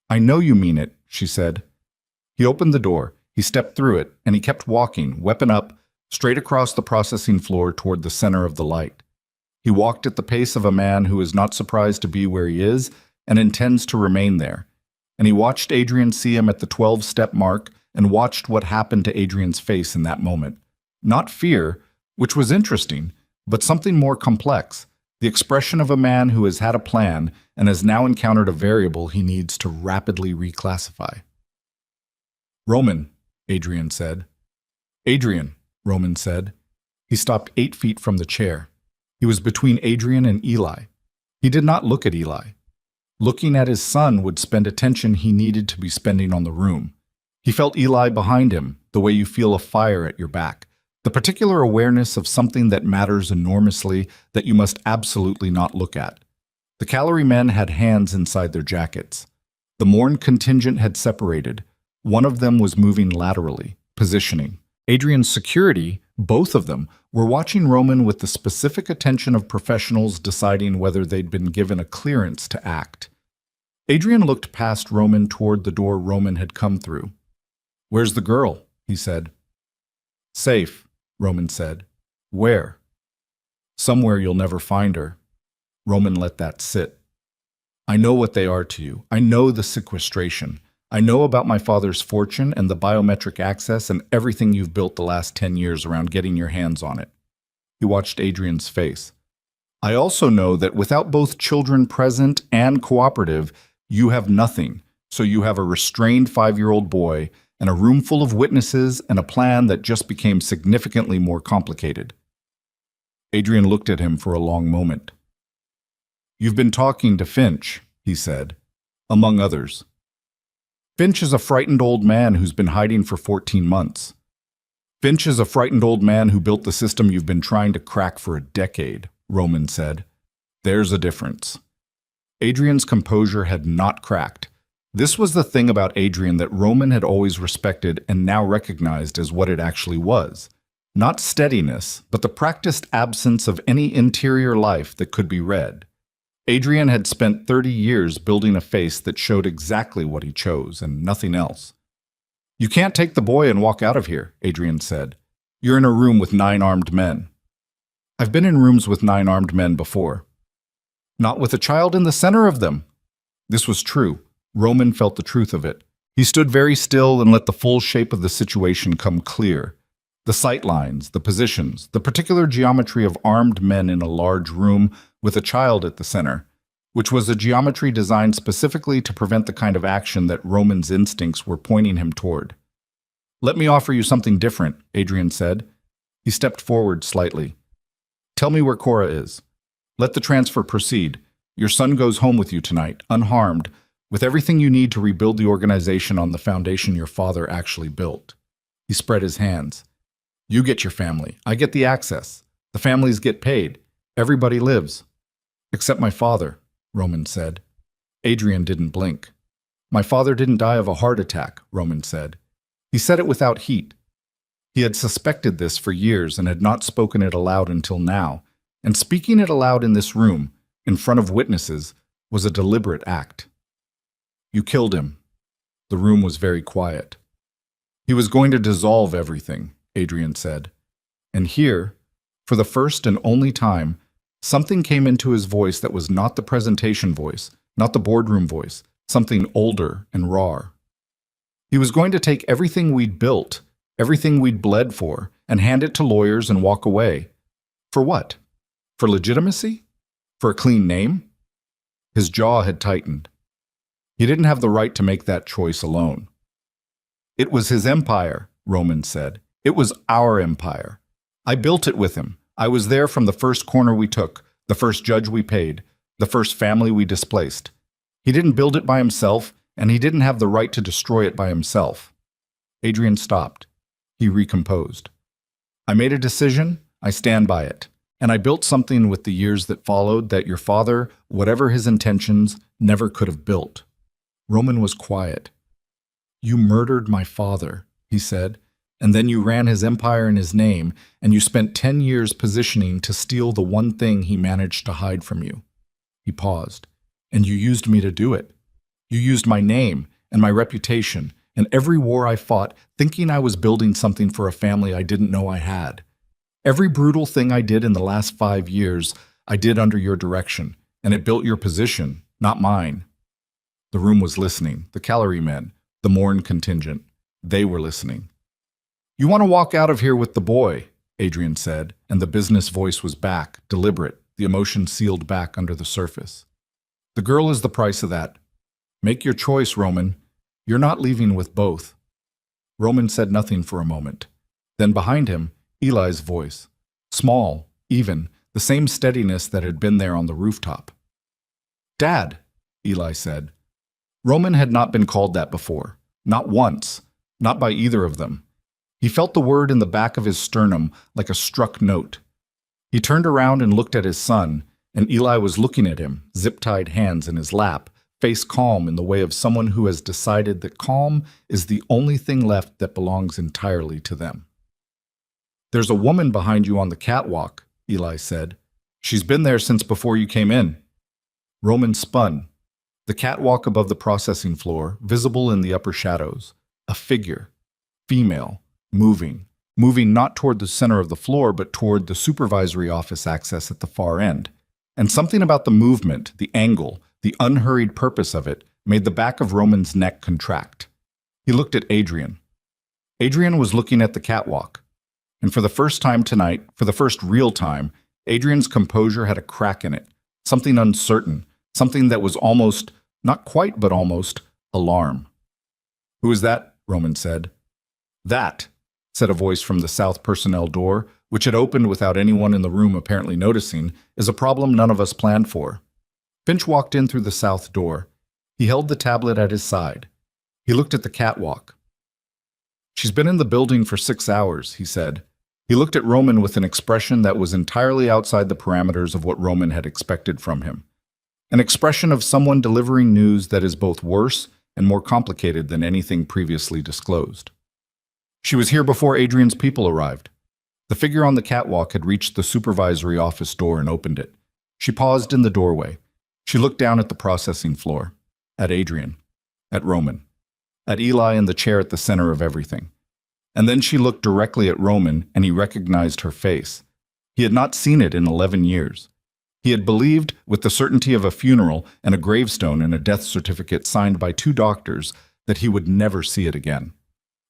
"I know you mean it," she said. He opened the door, he stepped through it, and he kept walking, weapon up, straight across the processing floor toward the center of the light. He walked at the pace of a man who is not surprised to be where he is and intends to remain there. And he watched Adrian see him at the 12-step mark and watched what happened to Adrian's face in that moment. Not fear, which was interesting, but something more complex, the expression of a man who has had a plan and has now encountered a variable he needs to rapidly reclassify. "Roman," Adrian said. "Adrian," Roman said. He stopped 8 feet from the chair. He was between Adrian and Eli. He did not look at Eli. Looking at his son would spend attention he needed to be spending on the room. He felt Eli behind him, the way you feel a fire at your back. The particular awareness of something that matters enormously that you must absolutely not look at. The cavalry men had hands inside their jackets. The Morn contingent had separated. One of them was moving laterally, positioning. Adrian's security, both of them, were watching Roman with the specific attention of professionals deciding whether they'd been given a clearance to act. Adrian looked past Roman toward the door Roman had come through. "Where's the girl?" he said. "Safe," Roman said. "Where?" "Somewhere you'll never find her." Roman let that sit. "I know what they are to you. I know the sequestration. I know about my father's fortune and the biometric access and everything you've built the last 10 years around getting your hands on it." He watched Adrian's face. "I also know that without both children present and cooperative, you have nothing. So you have a restrained 5-year-old boy, and a room full of witnesses and a plan that just became significantly more complicated. Adrian looked at him for a long moment. "You've been talking to Finch," he said, "among others. Finch is a frightened old man who's been hiding for 14 months. Finch is a frightened old man who built the system you've been trying to crack for a decade," Roman said. "There's a difference." Adrian's composure had not cracked. This was the thing about Adrian that Roman had always respected and now recognized as what it actually was. Not steadiness, but the practiced absence of any interior life that could be read. Adrian had spent 30 years building a face that showed exactly what he chose and nothing else. "You can't take the boy and walk out of here," Adrian said. "You're in a room with 9 armed men." "I've been in rooms with 9 armed men before." "Not with a child in the center of them." This was true. Roman felt the truth of it. He stood very still and let the full shape of the situation come clear. The sight lines, the positions, the particular geometry of armed men in a large room with a child at the center, which was a geometry designed specifically to prevent the kind of action that Roman's instincts were pointing him toward. "Let me offer you something different," Adrian said. He stepped forward slightly. "Tell me where Cora is. Let the transfer proceed. Your son goes home with you tonight, unharmed, with everything you need to rebuild the organization on the foundation your father actually built." He spread his hands. "You get your family. I get the access. The families get paid. Everybody lives." "Except my father," Roman said. Adrian didn't blink. "My father didn't die of a heart attack," Roman said. He said it without heat. He had suspected this for years and had not spoken it aloud until now, and speaking it aloud in this room, in front of witnesses, was a deliberate act. "You killed him." The room was very quiet. "He was going to dissolve everything," Adrian said. And here, for the first and only time, something came into his voice that was not the presentation voice, not the boardroom voice, something older and raw. He was going to take everything we'd built, everything we'd bled for, and hand it to lawyers and walk away. For what? For legitimacy? For a clean name? His jaw had tightened. He didn't have the right to make that choice alone. "It was his empire," Roman said. "It was our empire. I built it with him. I was there from the first corner we took, the first judge we paid, the first family we displaced. He didn't build it by himself, and he didn't have the right to destroy it by himself." Adrian stopped. He recomposed. "I made a decision, I stand by it, and I built something with the years that followed that your father, whatever his intentions, never could have built." Roman was quiet. "You murdered my father," he said. "And then you ran his empire in his name, and you spent 10 years positioning to steal the one thing he managed to hide from you." He paused. "And you used me to do it. You used my name and my reputation and every war I fought, thinking I was building something for a family I didn't know I had. Every brutal thing I did in the last 5 years, I did under your direction, and it built your position, not mine." The room was listening. The Calorie men, the Morn contingent, they were listening. "You want to walk out of here with the boy," Adrian said, and the business voice was back, deliberate, the emotion sealed back under the surface. "The girl is the price of that. Make your choice, Roman. You're not leaving with both." Roman said nothing for a moment. Then behind him, Eli's voice. Small, even, the same steadiness that had been there on the rooftop. "Dad," Eli said. Roman had not been called that before. Not once. Not by either of them. He felt the word in the back of his sternum like a struck note. He turned around and looked at his son, and Eli was looking at him, zip-tied hands in his lap, face calm in the way of someone who has decided that calm is the only thing left that belongs entirely to them. "There's a woman behind you on the catwalk," Eli said. "She's been there since before you came in." Roman spun. The catwalk above the processing floor, visible in the upper shadows. A figure. Female. Moving not toward the center of the floor, but toward the supervisory office access at the far end. And something about the movement, the angle, the unhurried purpose of it, made the back of Roman's neck contract. He looked at Adrian. Adrian was looking at the catwalk. And for the first time tonight, for the first real time, Adrian's composure had a crack in it, something uncertain, something that was almost, not quite but almost, alarm. "Who is that?" Roman said. "That," said a voice from the south personnel door, which had opened without anyone in the room apparently noticing, "is a problem none of us planned for." Finch walked in through the south door. He held the tablet at his side. He looked at the catwalk. "She's been in the building for 6 hours," he said. He looked at Roman with an expression that was entirely outside the parameters of what Roman had expected from him. An expression of someone delivering news that is both worse and more complicated than anything previously disclosed. "She was here before Adrian's people arrived." The figure on the catwalk had reached the supervisory office door and opened it. She paused in the doorway. She looked down at the processing floor, at Adrian, at Roman, at Eli in the chair at the center of everything. And then she looked directly at Roman, and he recognized her face. He had not seen it in 11 years. He had believed, with the certainty of a funeral and a gravestone and a death certificate signed by 2 doctors, that he would never see it again.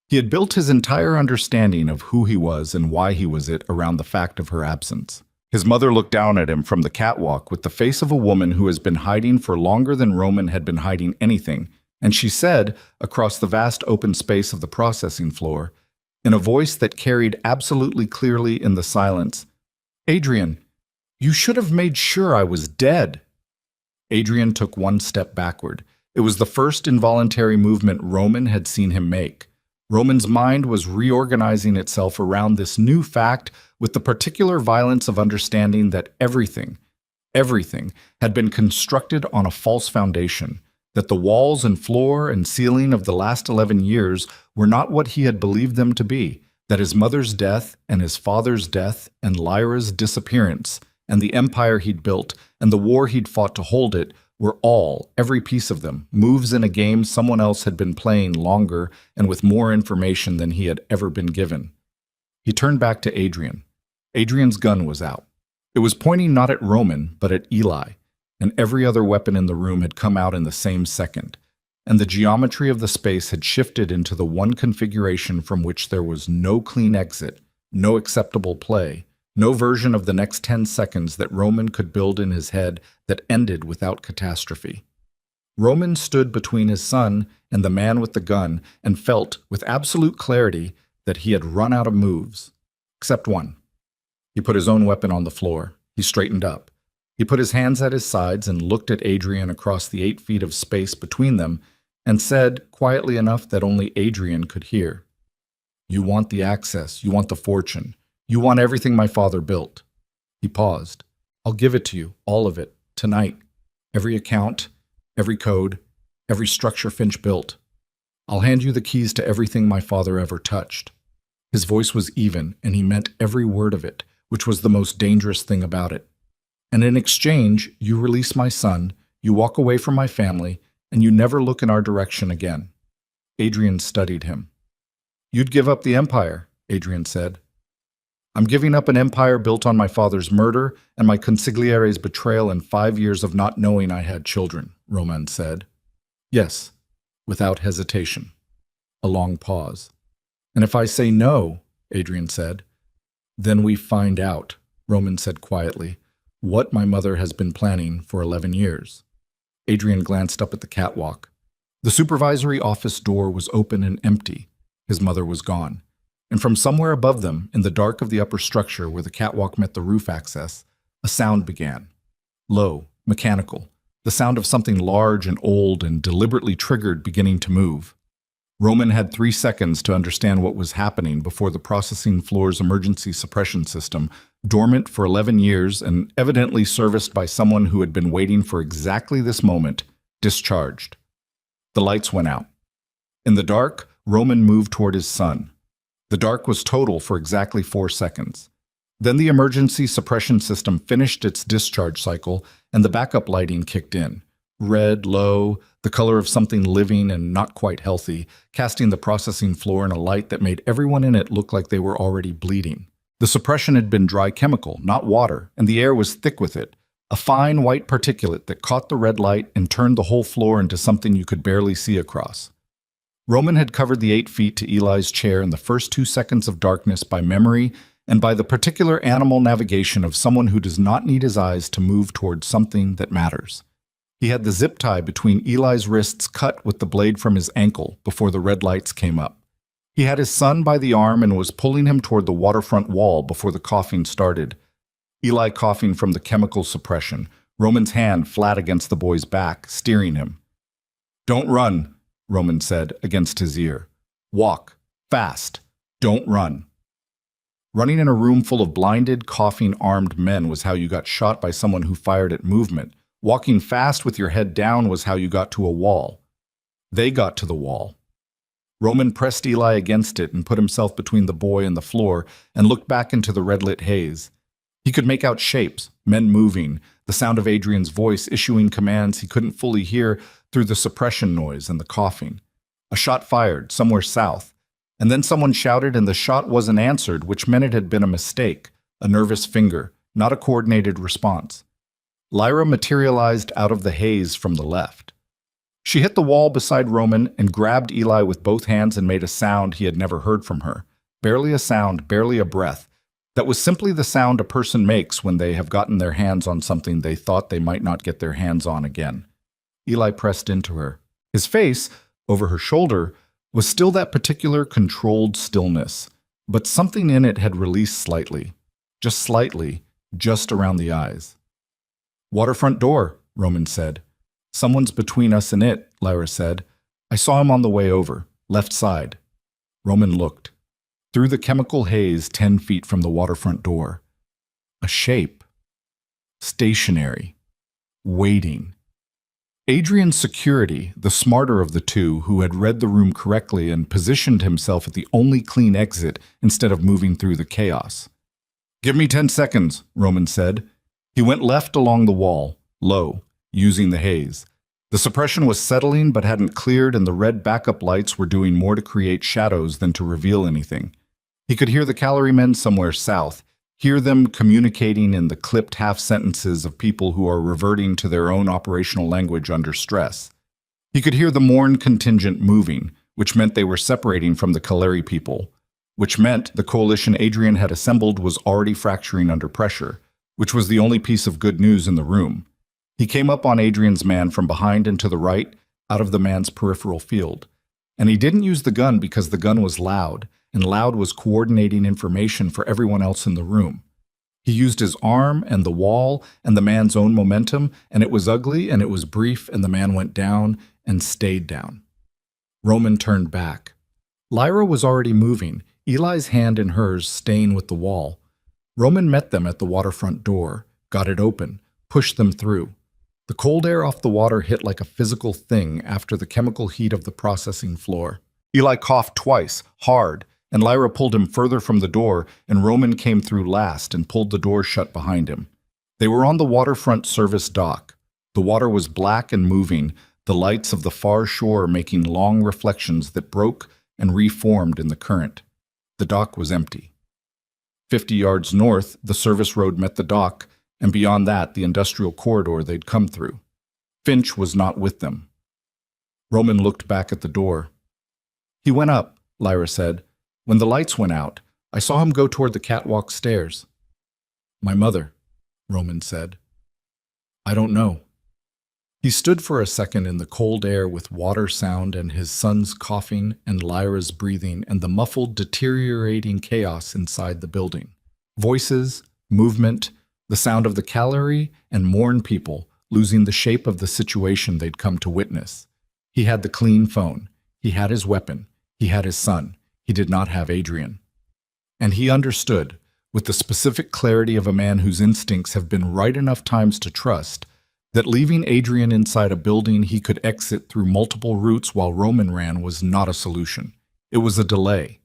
He had built his entire understanding of who he was and why he was it around the fact of her absence. His mother looked down at him from the catwalk with the face of a woman who has been hiding for longer than Roman had been hiding anything, and she said, across the vast open space of the processing floor, in a voice that carried absolutely clearly in the silence, "Adrian, you should have made sure I was dead." Adrian took 1 step backward. It was the first involuntary movement Roman had seen him make. Roman's mind was reorganizing itself around this new fact with the particular violence of understanding that everything had been constructed on a false foundation, that the walls and floor and ceiling of the last 11 years were not what he had believed them to be, that his mother's death and his father's death and Lyra's disappearance and the empire he'd built and the war he'd fought to hold it were all, every piece of them, moves in a game someone else had been playing longer and with more information than he had ever been given. He turned back to Adrian. Adrian's gun was out. It was pointing not at Roman, but at Eli, and every other weapon in the room had come out in the same second, and the geometry of the space had shifted into the one configuration from which there was no clean exit, no acceptable play, no version of the next 10 seconds that Roman could build in his head that ended without catastrophe. Roman stood between his son and the man with the gun and felt, with absolute clarity, that he had run out of moves, except one. He put his own weapon on the floor. He straightened up. He put his hands at his sides and looked at Adrian across the 8 feet of space between them and said, quietly enough that only Adrian could hear, "You want the access. You want the fortune. You want everything my father built." He paused. "I'll give it to you, all of it, tonight. Every account, every code, every structure Finch built. I'll hand you the keys to everything my father ever touched." His voice was even, and he meant every word of it, which was the most dangerous thing about it. "And in exchange, you release my son, you walk away from my family, and you never look in our direction again." Adrian studied him. "You'd give up the empire," Adrian said. "I'm giving up an empire built on my father's murder and my consigliere's betrayal and 5 years of not knowing I had children," Roman said. "Yes," without hesitation. A long pause. "And if I say no," Adrian said, "then we find out," Roman said quietly, "what my mother has been planning for 11 years. Adrian glanced up at the catwalk. The supervisory office door was open and empty. His mother was gone. And from somewhere above them, in the dark of the upper structure where the catwalk met the roof access, a sound began. Low, mechanical, the sound of something large and old and deliberately triggered beginning to move. Roman had 3 seconds to understand what was happening before the processing floor's emergency suppression system, dormant for 11 years and evidently serviced by someone who had been waiting for exactly this moment, discharged. The lights went out. In the dark, Roman moved toward his son. The dark was total for exactly 4 seconds. Then the emergency suppression system finished its discharge cycle and the backup lighting kicked in. Red, low, the color of something living and not quite healthy, casting the processing floor in a light that made everyone in it look like they were already bleeding. The suppression had been dry chemical, not water, and the air was thick with it, a fine white particulate that caught the red light and turned the whole floor into something you could barely see across. Roman had covered the 8 feet to Eli's chair in the first 2 seconds of darkness by memory and by the particular animal navigation of someone who does not need his eyes to move toward something that matters. He had the zip tie between Eli's wrists cut with the blade from his ankle before the red lights came up. He had his son by the arm and was pulling him toward the waterfront wall before the coughing started. Eli coughing from the chemical suppression, Roman's hand flat against the boy's back, steering him. "Don't run," Roman said against his ear. "Walk. Fast. Don't run." Running in a room full of blinded, coughing, armed men was how you got shot by someone who fired at movement. Walking fast with your head down was how you got to a wall. They got to the wall. Roman pressed Eli against it and put himself between the boy and the floor and looked back into the red-lit haze. He could make out shapes, men moving, the sound of Adrian's voice issuing commands he couldn't fully hear through the suppression noise and the coughing. A shot fired, somewhere south, and then someone shouted and the shot wasn't answered, which meant it had been a mistake, a nervous finger, not a coordinated response. Lyra materialized out of the haze from the left. She hit the wall beside Roman and grabbed Eli with both hands and made a sound he had never heard from her. Barely a sound, barely a breath. That was simply the sound a person makes when they have gotten their hands on something they thought they might not get their hands on again. Eli pressed into her. His face, over her shoulder, was still that particular controlled stillness, but something in it had released slightly, just around the eyes. "Waterfront door," Roman said. "Someone's between us and it," Lyra said. "I saw him on the way over, left side." Roman looked. Through the chemical haze 10 feet from the waterfront door. A shape. Stationary. Waiting. Adrian's security, the smarter of the two, who had read the room correctly and positioned himself at the only clean exit instead of moving through the chaos. "Give me 10 seconds, Roman said. He went left along the wall, low, using the haze. The suppression was settling but hadn't cleared, and the red backup lights were doing more to create shadows than to reveal anything. He could hear the cavalrymen somewhere south, hear them communicating in the clipped half-sentences of people who are reverting to their own operational language under stress. He could hear the Morn contingent moving, which meant they were separating from the Kaleri people, which meant the coalition Adrian had assembled was already fracturing under pressure, which was the only piece of good news in the room. He came up on Adrian's man from behind and to the right, out of the man's peripheral field. And he didn't use the gun because the gun was loud, and loud was coordinating information for everyone else in the room. He used his arm and the wall and the man's own momentum, and it was ugly and it was brief, and the man went down and stayed down. Roman turned back. Lyra was already moving, Eli's hand in hers staying with the wall. Roman met them at the waterfront door, got it open, pushed them through. The cold air off the water hit like a physical thing after the chemical heat of the processing floor. Eli coughed twice, hard, and Lyra pulled him further from the door, and Roman came through last and pulled the door shut behind him. They were on the waterfront service dock. The water was black and moving, the lights of the far shore making long reflections that broke and reformed in the current. The dock was empty. 50 yards north, the service road met the dock, and beyond that, the industrial corridor they'd come through. Finch was not with them. Roman looked back at the door. "He went up," Lyra said. "When the lights went out, I saw him go toward the catwalk stairs." "My mother," Roman said. "I don't know." He stood for a second in the cold air with water sound and his son's coughing and Lyra's breathing and the muffled, deteriorating chaos inside the building. Voices, movement, the sound of the Kaleri and Morn people losing the shape of the situation they'd come to witness. He had the clean phone. He had his weapon. He had his son. He did not have Adrian. And he understood, with the specific clarity of a man whose instincts have been right enough times to trust, that leaving Adrian inside a building he could exit through multiple routes while Roman ran was not a solution. It was a delay.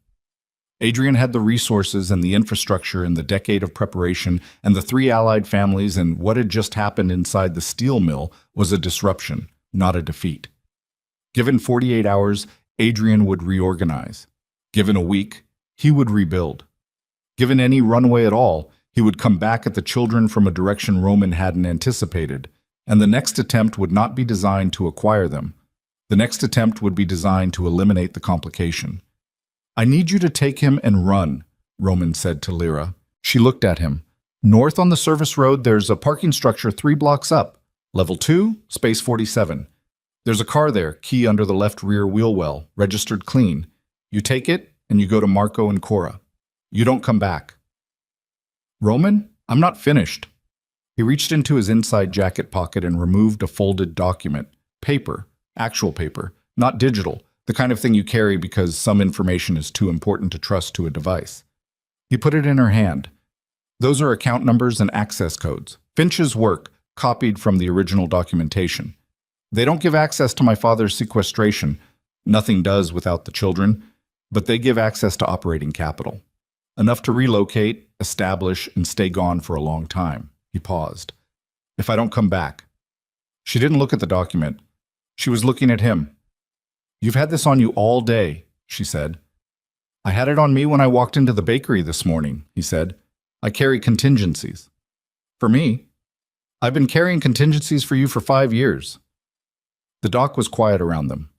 Adrian had the resources and the infrastructure and the decade of preparation, and the 3 allied families, and what had just happened inside the steel mill was a disruption, not a defeat. Given 48 hours, Adrian would reorganize. Given a week, he would rebuild. Given any runway at all, he would come back at the children from a direction Roman hadn't anticipated, and the next attempt would not be designed to acquire them. The next attempt would be designed to eliminate the complication. "I need you to take him and run," Roman said to Lyra. She looked at him. "North on the service road, there's a parking structure 3 blocks up. Level 2, space 47. There's a car there, key under the left rear wheel well, registered clean. You take it, and you go to Marco and Cora. You don't come back. Roman, I'm not finished. He reached into his inside jacket pocket and removed a folded document. Paper, actual paper, not digital, the kind of thing you carry because some information is too important to trust to a device. He put it in her hand. Those are account numbers and access codes. Finch's work, copied from the original documentation. They don't give access to my father's sequestration. Nothing does without the children, but they give access to operating capital. Enough to relocate, establish, and stay gone for a long time. He paused. If I don't come back. She didn't look at the document. She was looking at him. You've had this on you all day, she said. I had it on me when I walked into the bakery this morning, he said. I carry contingencies. For me? I've been carrying contingencies for you for 5 years. The dock was quiet around them.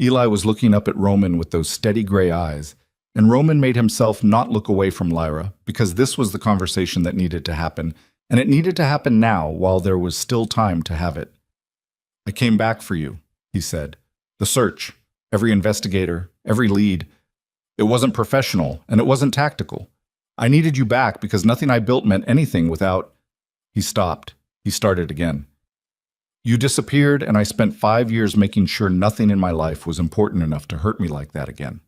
Eli was looking up at Roman with those steady gray eyes, and Roman made himself not look away from Lyra because this was the conversation that needed to happen, and it needed to happen now while there was still time to have it. I came back for you, he said. The search, every investigator, every lead. It wasn't professional, and it wasn't tactical. I needed you back because nothing I built meant anything without... He stopped. He started again. You disappeared, and I spent 5 years making sure nothing in my life was important enough to hurt me like that again.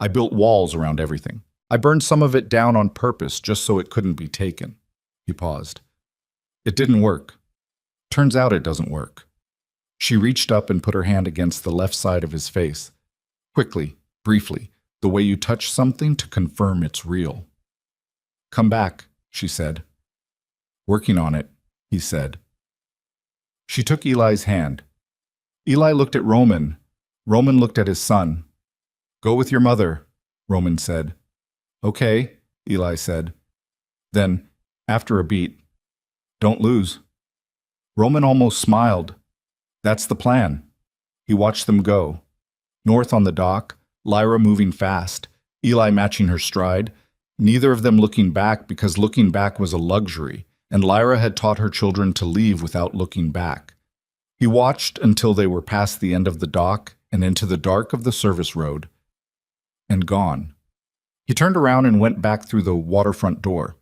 I built walls around everything. I burned some of it down on purpose just so it couldn't be taken. He paused. It didn't work. Turns out it doesn't work. She reached up and put her hand against the left side of his face. Quickly, briefly, the way you touch something to confirm it's real. Come back, she said. Working on it, he said. She took Eli's hand. Eli looked at Roman. Roman looked at his son. Go with your mother, Roman said. Okay, Eli said. Then, after a beat, don't lose. Roman almost smiled. That's the plan. He watched them go. North on the dock, Lyra moving fast, Eli matching her stride, neither of them looking back because looking back was a luxury, and Lyra had taught her children to leave without looking back. He watched until they were past the end of the dock and into the dark of the service road, and gone. He turned around and went back through the waterfront door.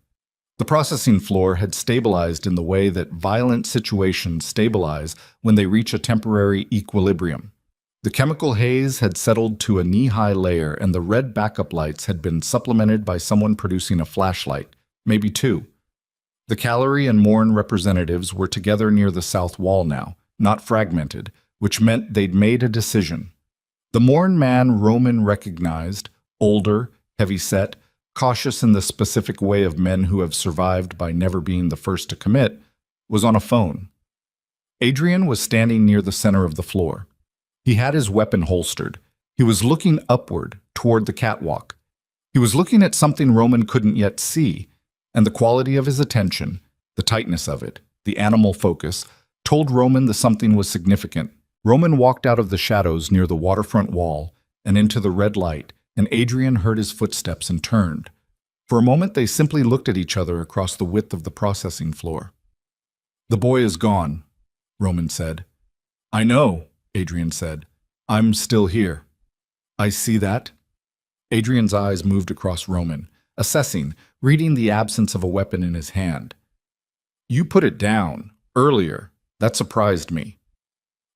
The processing floor had stabilized in the way that violent situations stabilize when they reach a temporary equilibrium. The chemical haze had settled to a knee-high layer, and the red backup lights had been supplemented by someone producing a flashlight, maybe two. The Calorie and Morn representatives were together near the south wall now, not fragmented, which meant they'd made a decision. The Morn man Roman recognized, older, heavy-set, cautious in the specific way of men who have survived by never being the first to commit, was on a phone. Adrian was standing near the center of the floor. He had his weapon holstered. He was looking upward, toward the catwalk. He was looking at something Roman couldn't yet see, and the quality of his attention, the tightness of it, the animal focus, told Roman the something was significant. Roman walked out of the shadows near the waterfront wall and into the red light, and Adrian heard his footsteps and turned. For a moment, they simply looked at each other across the width of the processing floor. The boy is gone, Roman said. I know, Adrian said. I'm still here. I see that. Adrian's eyes moved across Roman, assessing, reading the absence of a weapon in his hand. You put it down, earlier. That surprised me.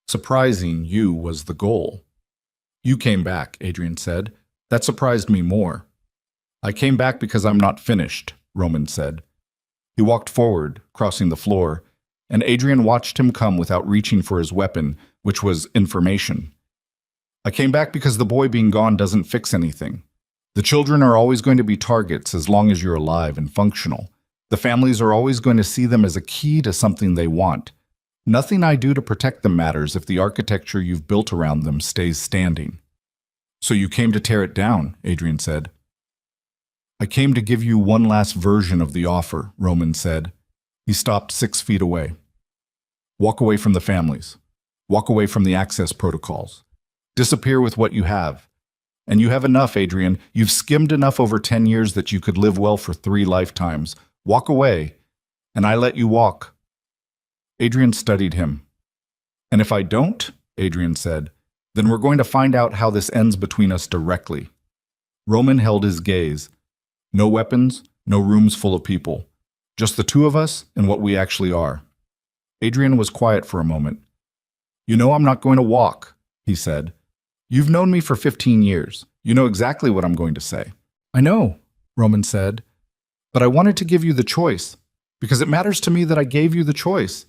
Surprising you was the goal. You came back, Adrian said. That surprised me more. I came back because I'm not finished, Roman said. He walked forward, crossing the floor, and Adrian watched him come without reaching for his weapon, which was information. I came back because the boy being gone doesn't fix anything. The children are always going to be targets as long as you're alive and functional. The families are always going to see them as a key to something they want. Nothing I do to protect them matters if the architecture you've built around them stays standing. So you came to tear it down, Adrian said. I came to give you one last version of the offer, Roman said. He stopped 6 feet away. Walk away from the families. Walk away from the access protocols. Disappear with what you have. And you have enough, Adrian. You've skimmed enough over 10 years that you could live well for 3 lifetimes. Walk away, and I let you walk. Adrian studied him. "And if I don't," Adrian said, "then we're going to find out how this ends between us directly." Roman held his gaze. No weapons, no rooms full of people. Just the two of us and what we actually are. Adrian was quiet for a moment. "You know I'm not going to walk," he said. "You've known me for 15 years. You know exactly what I'm going to say." "I know," Roman said. "But I wanted to give you the choice, because it matters to me that I gave you the choice."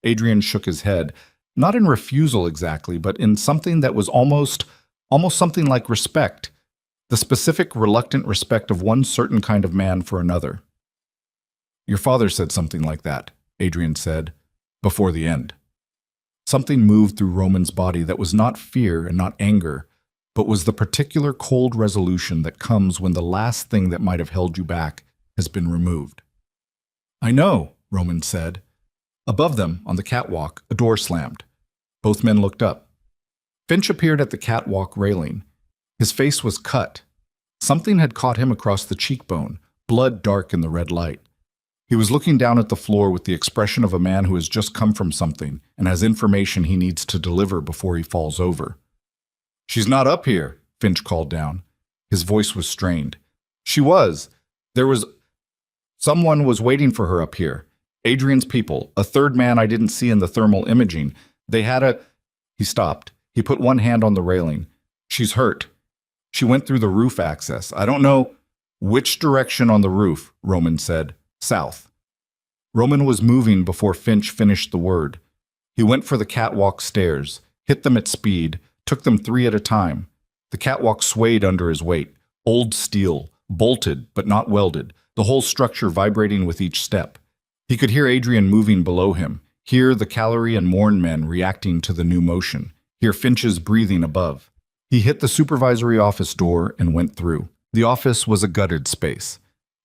Adrian shook his head, not in refusal exactly, but in something that was almost something like respect, the specific, reluctant respect of one certain kind of man for another. "Your father said something like that," Adrian said, "before the end." Something moved through Roman's body that was not fear and not anger, but was the particular cold resolution that comes when the last thing that might have held you back has been removed. "I know," Roman said. Above them, on the catwalk, a door slammed. Both men looked up. Finch appeared at the catwalk railing. His face was cut. Something had caught him across the cheekbone, blood dark in the red light. He was looking down at the floor with the expression of a man who has just come from something and has information he needs to deliver before he falls over. "She's not up here," Finch called down. His voice was strained. "She was. Someone was waiting for her up here. Adrian's people, a third man I didn't see in the thermal imaging. They had a—" He stopped. He put one hand on the railing. "She's hurt. She went through the roof access. I don't know—" "Which direction on the roof?" Roman said. "South." Roman was moving before Finch finished the word. He went for the catwalk stairs, hit them at speed, took them 3 at a time. The catwalk swayed under his weight. Old steel, bolted but not welded, the whole structure vibrating with each step. He could hear Adrian moving below him, hear the Calorie and Morn men reacting to the new motion, hear Finch's breathing above. He hit the supervisory office door and went through. The office was a gutted space.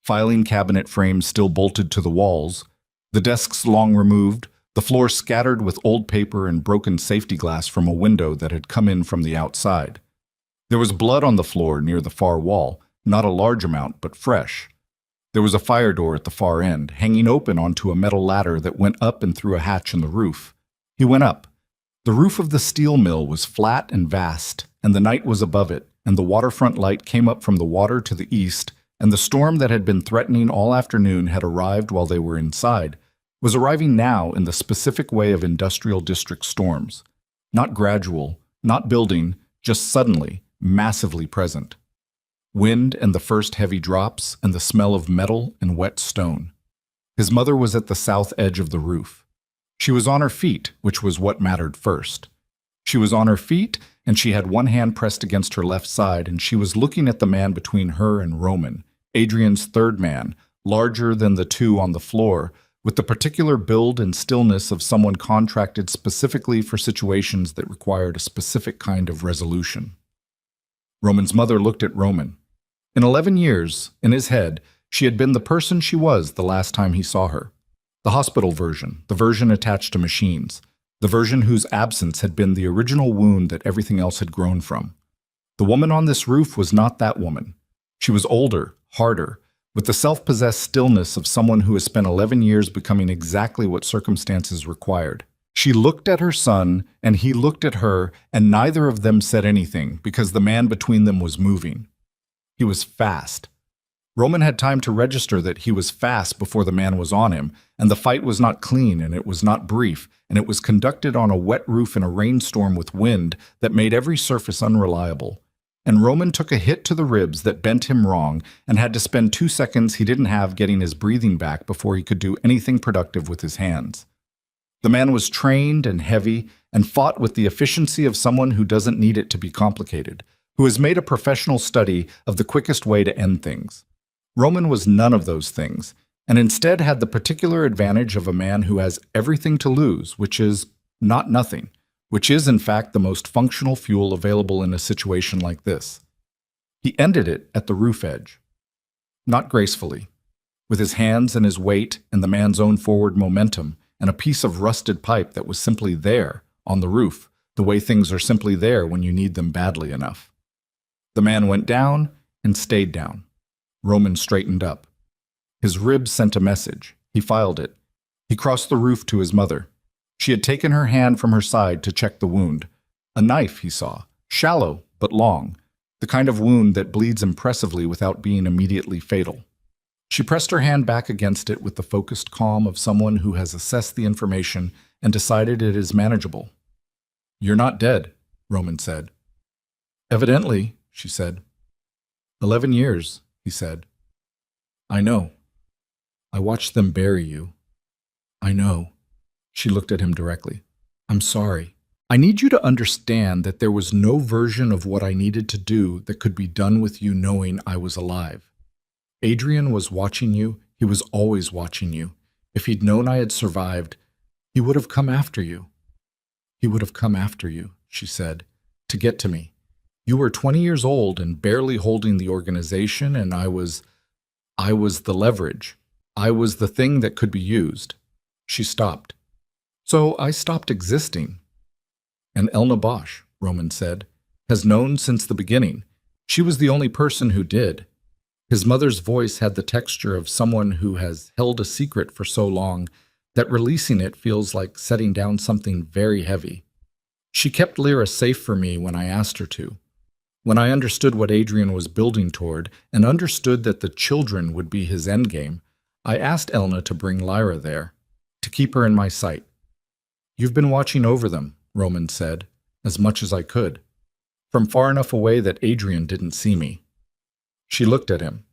Filing cabinet frames still bolted to the walls, the desks long removed, the floor scattered with old paper and broken safety glass from a window that had come in from the outside. There was blood on the floor near the far wall, not a large amount, but fresh. There was a fire door at the far end, hanging open onto a metal ladder that went up and through a hatch in the roof. He went up. The roof of the steel mill was flat and vast, and the night was above it, and the waterfront light came up from the water to the east, and the storm that had been threatening all afternoon had arrived while they were inside, was arriving now in the specific way of industrial district storms. Not gradual, not building, just suddenly, massively present. Wind and the first heavy drops and the smell of metal and wet stone. His mother was at the south edge of the roof. She was on her feet, which was what mattered first. She was on her feet, and she had one hand pressed against her left side, and she was looking at the man between her and Roman, Adrian's third man, larger than the two on the floor, with the particular build and stillness of someone contracted specifically for situations that required a specific kind of resolution. Roman's mother looked at Roman. In 11 years, in his head, she had been the person she was the last time he saw her. The hospital version, the version attached to machines, the version whose absence had been the original wound that everything else had grown from. The woman on this roof was not that woman. She was older, harder, with the self-possessed stillness of someone who has spent 11 years becoming exactly what circumstances required. She looked at her son, and he looked at her, and neither of them said anything because the man between them was moving. He was fast. Roman had time to register that he was fast before the man was on him, and the fight was not clean, and it was not brief, and it was conducted on a wet roof in a rainstorm with wind that made every surface unreliable. And Roman took a hit to the ribs that bent him wrong and had to spend 2 seconds he didn't have getting his breathing back before he could do anything productive with his hands. The man was trained and heavy and fought with the efficiency of someone who doesn't need it to be complicated, who has made a professional study of the quickest way to end things. Roman was none of those things, and instead had the particular advantage of a man who has everything to lose, which is not nothing, which is in fact the most functional fuel available in a situation like this. He ended it at the roof edge. Not gracefully. With his hands and his weight and the man's own forward momentum and a piece of rusted pipe that was simply there, on the roof, the way things are simply there when you need them badly enough. The man went down and stayed down. Roman straightened up. His ribs sent a message. He filed it. He crossed the roof to his mother. She had taken her hand from her side to check the wound. A knife, he saw, shallow but long, the kind of wound that bleeds impressively without being immediately fatal. She pressed her hand back against it with the focused calm of someone who has assessed the information and decided it is manageable. "You're not dead," Roman said. "Evidently," she said. 11 years, he said. "I know. I watched them bury you." "I know." She looked at him directly. "I'm sorry. I need you to understand that there was no version of what I needed to do that could be done with you knowing I was alive. Adrian was watching you. He was always watching you. If he'd known I had survived, he would have come after you." "He would have come after you," she said, "to get to me. You were 20 years old and barely holding the organization, and I was the leverage. I was the thing that could be used." She stopped. "So I stopped existing." "And Elna Bosch," Roman said, "has known since the beginning. She was the only person who did." His mother's voice had the texture of someone who has held a secret for so long that releasing it feels like setting down something very heavy. "She kept Lyra safe for me when I asked her to. When I understood what Adrian was building toward and understood that the children would be his endgame, I asked Elna to bring Lyra there, to keep her in my sight. You've been watching over them," Roman said, "as much as I could, from far enough away that Adrian didn't see me." She looked at him.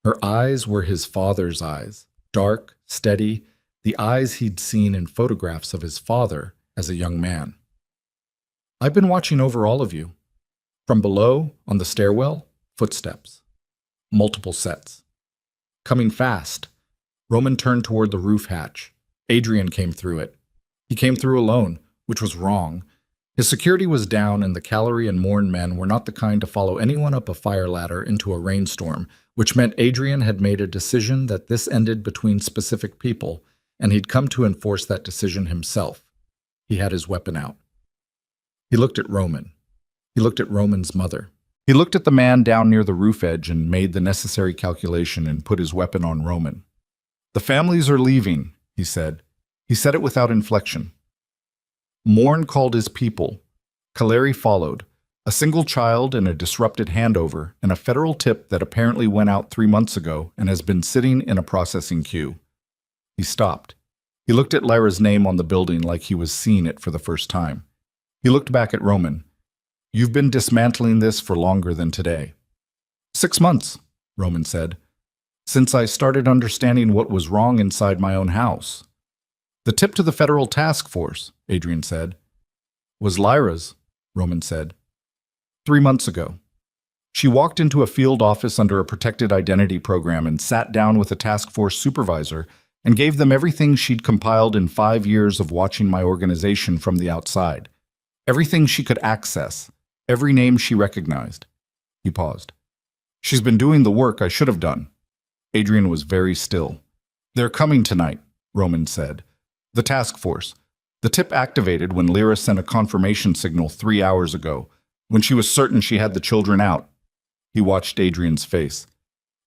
Her eyes were his father's eyes, dark, steady, the eyes he'd seen in photographs of his father as a young man. "I've been watching over all of you. From below, on the stairwell, footsteps. Multiple sets. Coming fast." Roman turned toward the roof hatch. Adrian came through it. He came through alone, which was wrong. His security was down, and the Calorie and Morn men were not the kind to follow anyone up a fire ladder into a rainstorm, which meant Adrian had made a decision that this ended between specific people, and he'd come to enforce that decision himself. He had his weapon out. He looked at Roman. He looked at Roman's mother. He looked at the man down near the roof edge and made the necessary calculation and put his weapon on Roman. "The families are leaving," he said. He said it without inflection. Morn called his people. Kaleri followed, a single child and a disrupted handover, and a federal tip that apparently went out 3 months ago and has been sitting in a processing queue. He stopped. He looked at Lyra's name on the building like he was seeing it for the first time. He looked back at Roman. "You've been dismantling this for longer than today." 6 months, Roman said, "since I started understanding what was wrong inside my own house." "The tip to the federal task force," Adrian said. "Was Lyra's," Roman said. 3 months ago. She walked into a field office under a protected identity program and sat down with a task force supervisor and gave them everything she'd compiled in 5 years of watching my organization from the outside. Everything she could access, every name she recognized. He paused. "She's been doing the work I should have done." Adrian was very still. "They're coming tonight," Roman said. "The task force. The tip activated when Lyra sent a confirmation signal 3 hours ago, when she was certain she had the children out." He watched Adrian's face.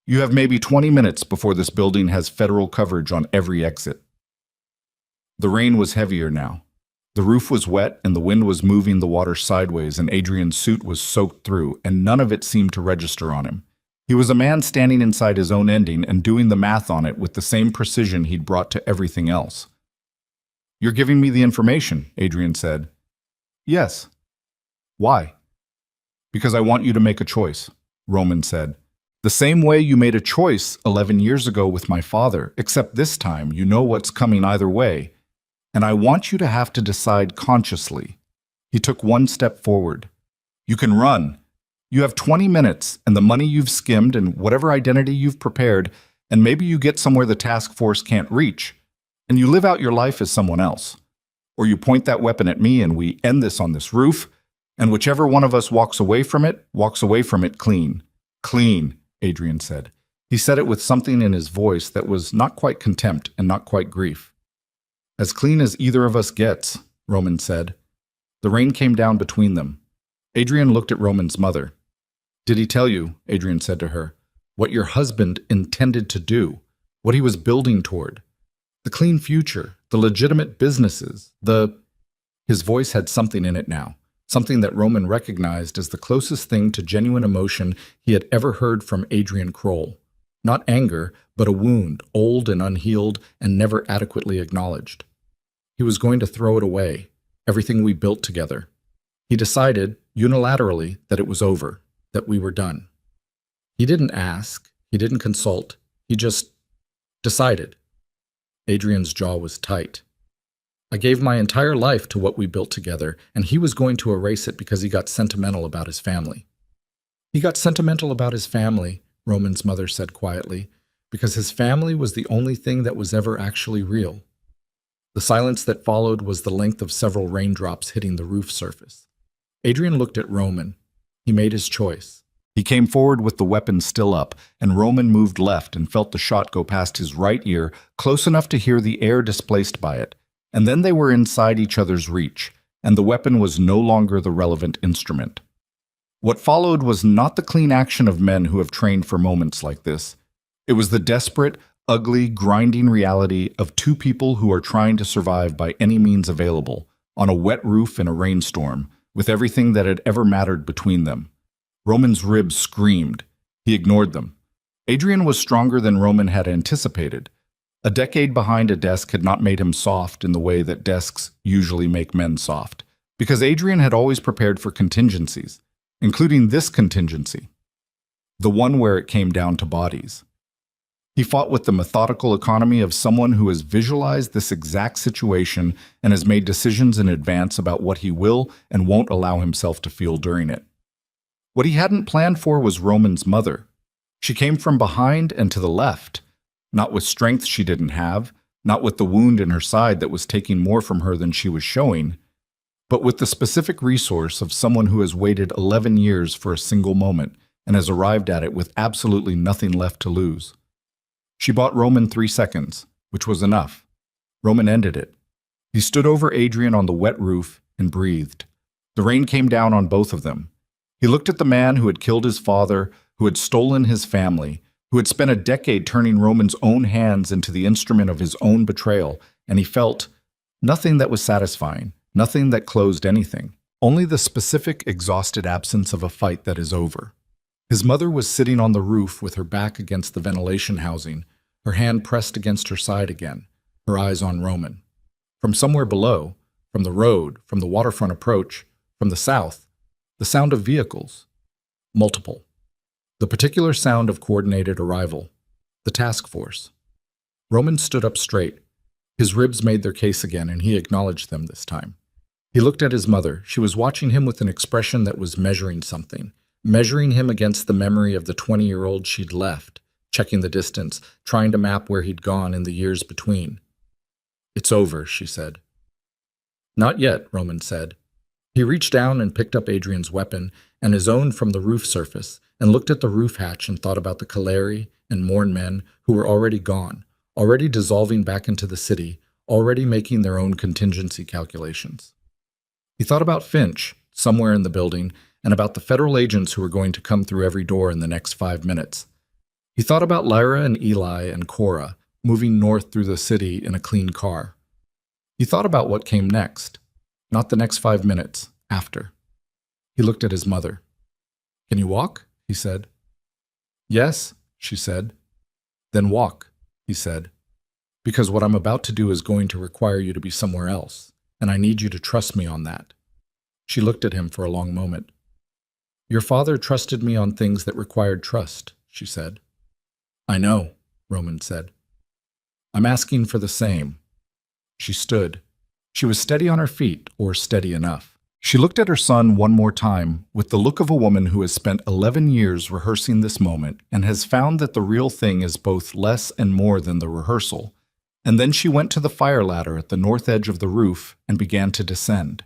"You have maybe 20 minutes before this building has federal coverage on every exit." The rain was heavier now. The roof was wet and the wind was moving the water sideways, and Adrian's suit was soaked through, and none of it seemed to register on him. He was a man standing inside his own ending and doing the math on it with the same precision he'd brought to everything else. "You're giving me the information," Adrian said. "Yes." "Why?" "Because I want you to make a choice," Roman said. "The same way you made a choice 11 years ago with my father, except this time you know what's coming either way. And I want you to have to decide consciously." He took one step forward. "You can run. You have 20 minutes and the money you've skimmed and whatever identity you've prepared, and maybe you get somewhere the task force can't reach, and you live out your life as someone else. Or you point that weapon at me and we end this on this roof, and whichever one of us walks away from it clean." "Clean," Adrian said. He said it with something in his voice that was not quite contempt and not quite grief. "As clean as either of us gets," Roman said. The rain came down between them. Adrian looked at Roman's mother. "Did he tell you," Adrian said to her, "what your husband intended to do, what he was building toward?" The clean future, the legitimate businesses, His voice had something in it now, something that Roman recognized as the closest thing to genuine emotion he had ever heard from Adrian Kroll. Not anger, but a wound, old and unhealed and never adequately acknowledged. He was going to throw it away, everything we built together. He decided, unilaterally, that it was over, that we were done. He didn't ask, he didn't consult, he just decided. Adrian's jaw was tight. I gave my entire life to what we built together, and he was going to erase it because he got sentimental about his family. He got sentimental about his family, Roman's mother said quietly, because his family was the only thing that was ever actually real. The silence that followed was the length of several raindrops hitting the roof surface. Adrian looked at Roman. He made his choice. He came forward with the weapon still up, and Roman moved left and felt the shot go past his right ear, close enough to hear the air displaced by it. And then they were inside each other's reach, and the weapon was no longer the relevant instrument. What followed was not the clean action of men who have trained for moments like this. It was the desperate, ugly, grinding reality of two people who are trying to survive by any means available, on a wet roof in a rainstorm, with everything that had ever mattered between them. Roman's ribs screamed. He ignored them. Adrian was stronger than Roman had anticipated. A decade behind a desk had not made him soft in the way that desks usually make men soft, because Adrian had always prepared for contingencies, including this contingency, the one where it came down to bodies. He fought with the methodical economy of someone who has visualized this exact situation and has made decisions in advance about what he will and won't allow himself to feel during it. What he hadn't planned for was Roman's mother. She came from behind and to the left, not with strength she didn't have, not with the wound in her side that was taking more from her than she was showing, but with the specific resource of someone who has waited 11 years for a single moment and has arrived at it with absolutely nothing left to lose. She bought Roman 3 seconds, which was enough. Roman ended it. He stood over Adrian on the wet roof and breathed. The rain came down on both of them. He looked at the man who had killed his father, who had stolen his family, who had spent a decade turning Roman's own hands into the instrument of his own betrayal, and he felt nothing that was satisfying, nothing that closed anything, only the specific, exhausted absence of a fight that is over. His mother was sitting on the roof with her back against the ventilation housing, her hand pressed against her side again, her eyes on Roman. From somewhere below, from the road, from the waterfront approach, from the south, the sound of vehicles. Multiple. The particular sound of coordinated arrival. The task force. Roman stood up straight. His ribs made their case again, and he acknowledged them this time. He looked at his mother. She was watching him with an expression that was measuring something, measuring him against the memory of the 20-year-old she'd left, checking the distance, trying to map where he'd gone in the years between. "It's over," she said. "Not yet," Roman said. He reached down and picked up Adrian's weapon and his own from the roof surface and looked at the roof hatch and thought about the Kaleri and Morn men who were already gone, already dissolving back into the city, already making their own contingency calculations. He thought about Finch, somewhere in the building, and about the federal agents who were going to come through every door in the next 5 minutes. He thought about Lyra and Eli and Cora, moving north through the city in a clean car. He thought about what came next, not the next 5 minutes, after. He looked at his mother. "Can you walk?" he said. "Yes," she said. "Then walk," he said, "because what I'm about to do is going to require you to be somewhere else, and I need you to trust me on that." She looked at him for a long moment. "Your father trusted me on things that required trust," she said. "I know," Roman said. "I'm asking for the same." She stood. She was steady on her feet, or steady enough. She looked at her son one more time with the look of a woman who has spent 11 years rehearsing this moment and has found that the real thing is both less and more than the rehearsal. And then she went to the fire ladder at the north edge of the roof and began to descend.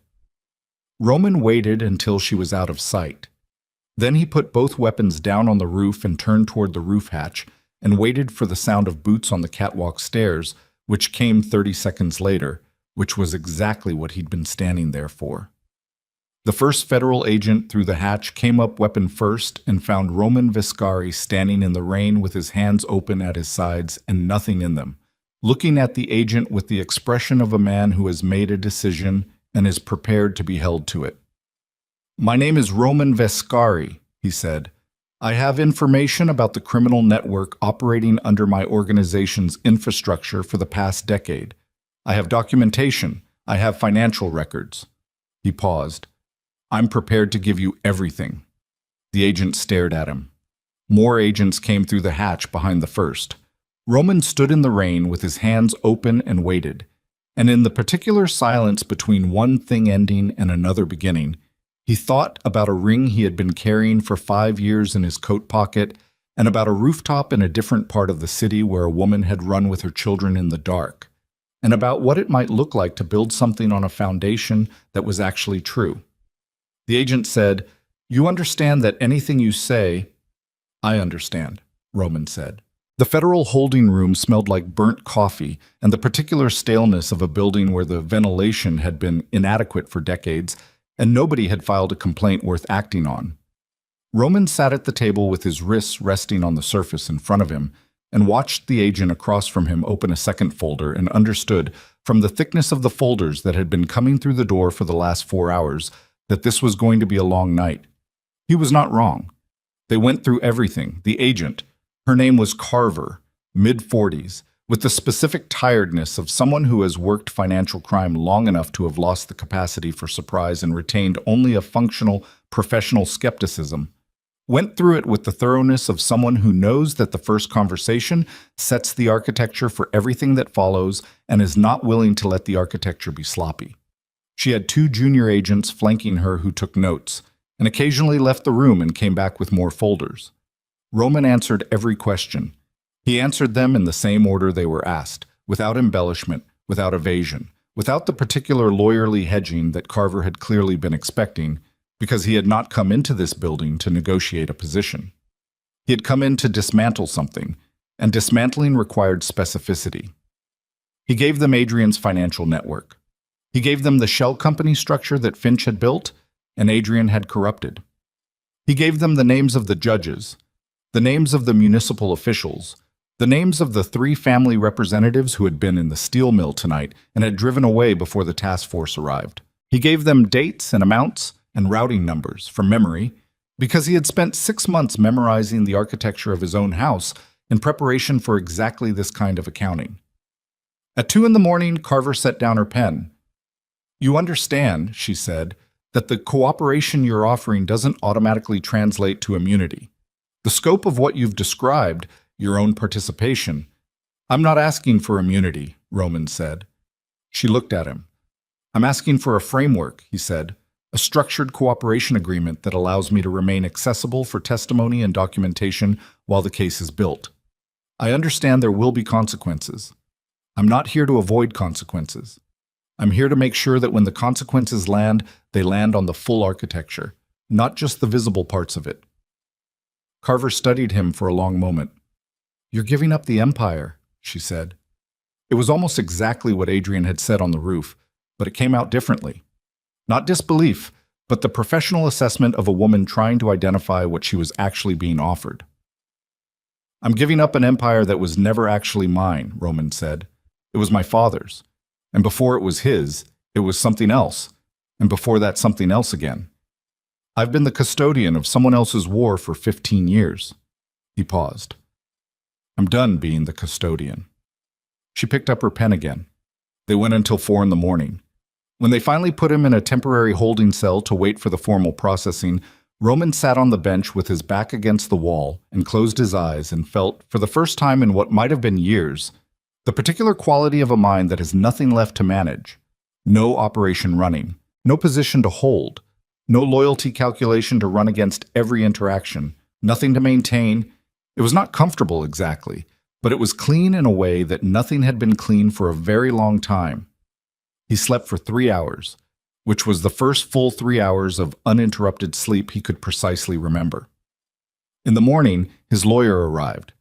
Roman waited until she was out of sight. Then he put both weapons down on the roof and turned toward the roof hatch and waited for the sound of boots on the catwalk stairs, which came 30 seconds later, which was exactly what he'd been standing there for. The first federal agent through the hatch came up weapon first and found Roman Viscari standing in the rain with his hands open at his sides and nothing in them, looking at the agent with the expression of a man who has made a decision and is prepared to be held to it. "My name is Roman Vescari," he said. "I have information about the criminal network operating under my organization's infrastructure for the past decade. I have documentation. I have financial records." He paused. "I'm prepared to give you everything." The agent stared at him. More agents came through the hatch behind the first. Roman stood in the rain with his hands open and waited. And in the particular silence between one thing ending and another beginning, he thought about a ring he had been carrying for 5 years in his coat pocket, and about a rooftop in a different part of the city where a woman had run with her children in the dark, and about what it might look like to build something on a foundation that was actually true. The agent said, "You understand that anything you say—" "I understand," Roman said. The federal holding room smelled like burnt coffee and the particular staleness of a building where the ventilation had been inadequate for decades, and nobody had filed a complaint worth acting on. Roman sat at the table with his wrists resting on the surface in front of him and watched the agent across from him open a second folder and understood, from the thickness of the folders that had been coming through the door for the last 4 hours, that this was going to be a long night. He was not wrong. They went through everything. The agent, her name was Carver, mid-40s, with the specific tiredness of someone who has worked financial crime long enough to have lost the capacity for surprise and retained only a functional, professional skepticism, went through it with the thoroughness of someone who knows that the first conversation sets the architecture for everything that follows and is not willing to let the architecture be sloppy. She had 2 junior agents flanking her who took notes, and occasionally left the room and came back with more folders. Roman answered every question. He answered them in the same order they were asked, without embellishment, without evasion, without the particular lawyerly hedging that Carver had clearly been expecting, because he had not come into this building to negotiate a position. He had come in to dismantle something, and dismantling required specificity. He gave them Adrian's financial network. He gave them the shell company structure that Finch had built and Adrian had corrupted. He gave them the names of the judges, the names of the municipal officials, the names of the 3 family representatives who had been in the steel mill tonight and had driven away before the task force arrived. He gave them dates and amounts and routing numbers from memory because he had spent 6 months memorizing the architecture of his own house in preparation for exactly this kind of accounting. At 2 in the morning, Carver set down her pen. "You understand," she said, "that the cooperation you're offering doesn't automatically translate to immunity. The scope of what you've described, your own participation—" "I'm not asking for immunity," Roman said. She looked at him. "I'm asking for a framework," he said, "a structured cooperation agreement that allows me to remain accessible for testimony and documentation while the case is built. I understand there will be consequences. I'm not here to avoid consequences. I'm here to make sure that when the consequences land, they land on the full architecture, not just the visible parts of it." Carver studied him for a long moment. "You're giving up the empire," she said. It was almost exactly what Adrian had said on the roof, but it came out differently. Not disbelief, but the professional assessment of a woman trying to identify what she was actually being offered. "I'm giving up an empire that was never actually mine," Roman said. "It was my father's. And before it was his, it was something else, and before that something else again. I've been the custodian of someone else's war for 15 years. He paused. "I'm done being the custodian." She picked up her pen again. They went until 4 in the morning. When they finally put him in a temporary holding cell to wait for the formal processing, Roman sat on the bench with his back against the wall and closed his eyes and felt, for the first time in what might have been years, the particular quality of a mind that has nothing left to manage. No operation running, no position to hold, no loyalty calculation to run against every interaction, nothing to maintain. It was not comfortable exactly, but it was clean in a way that nothing had been clean for a very long time. He slept for 3 hours, which was the first full 3 hours of uninterrupted sleep he could precisely remember. In the morning, his lawyer arrived.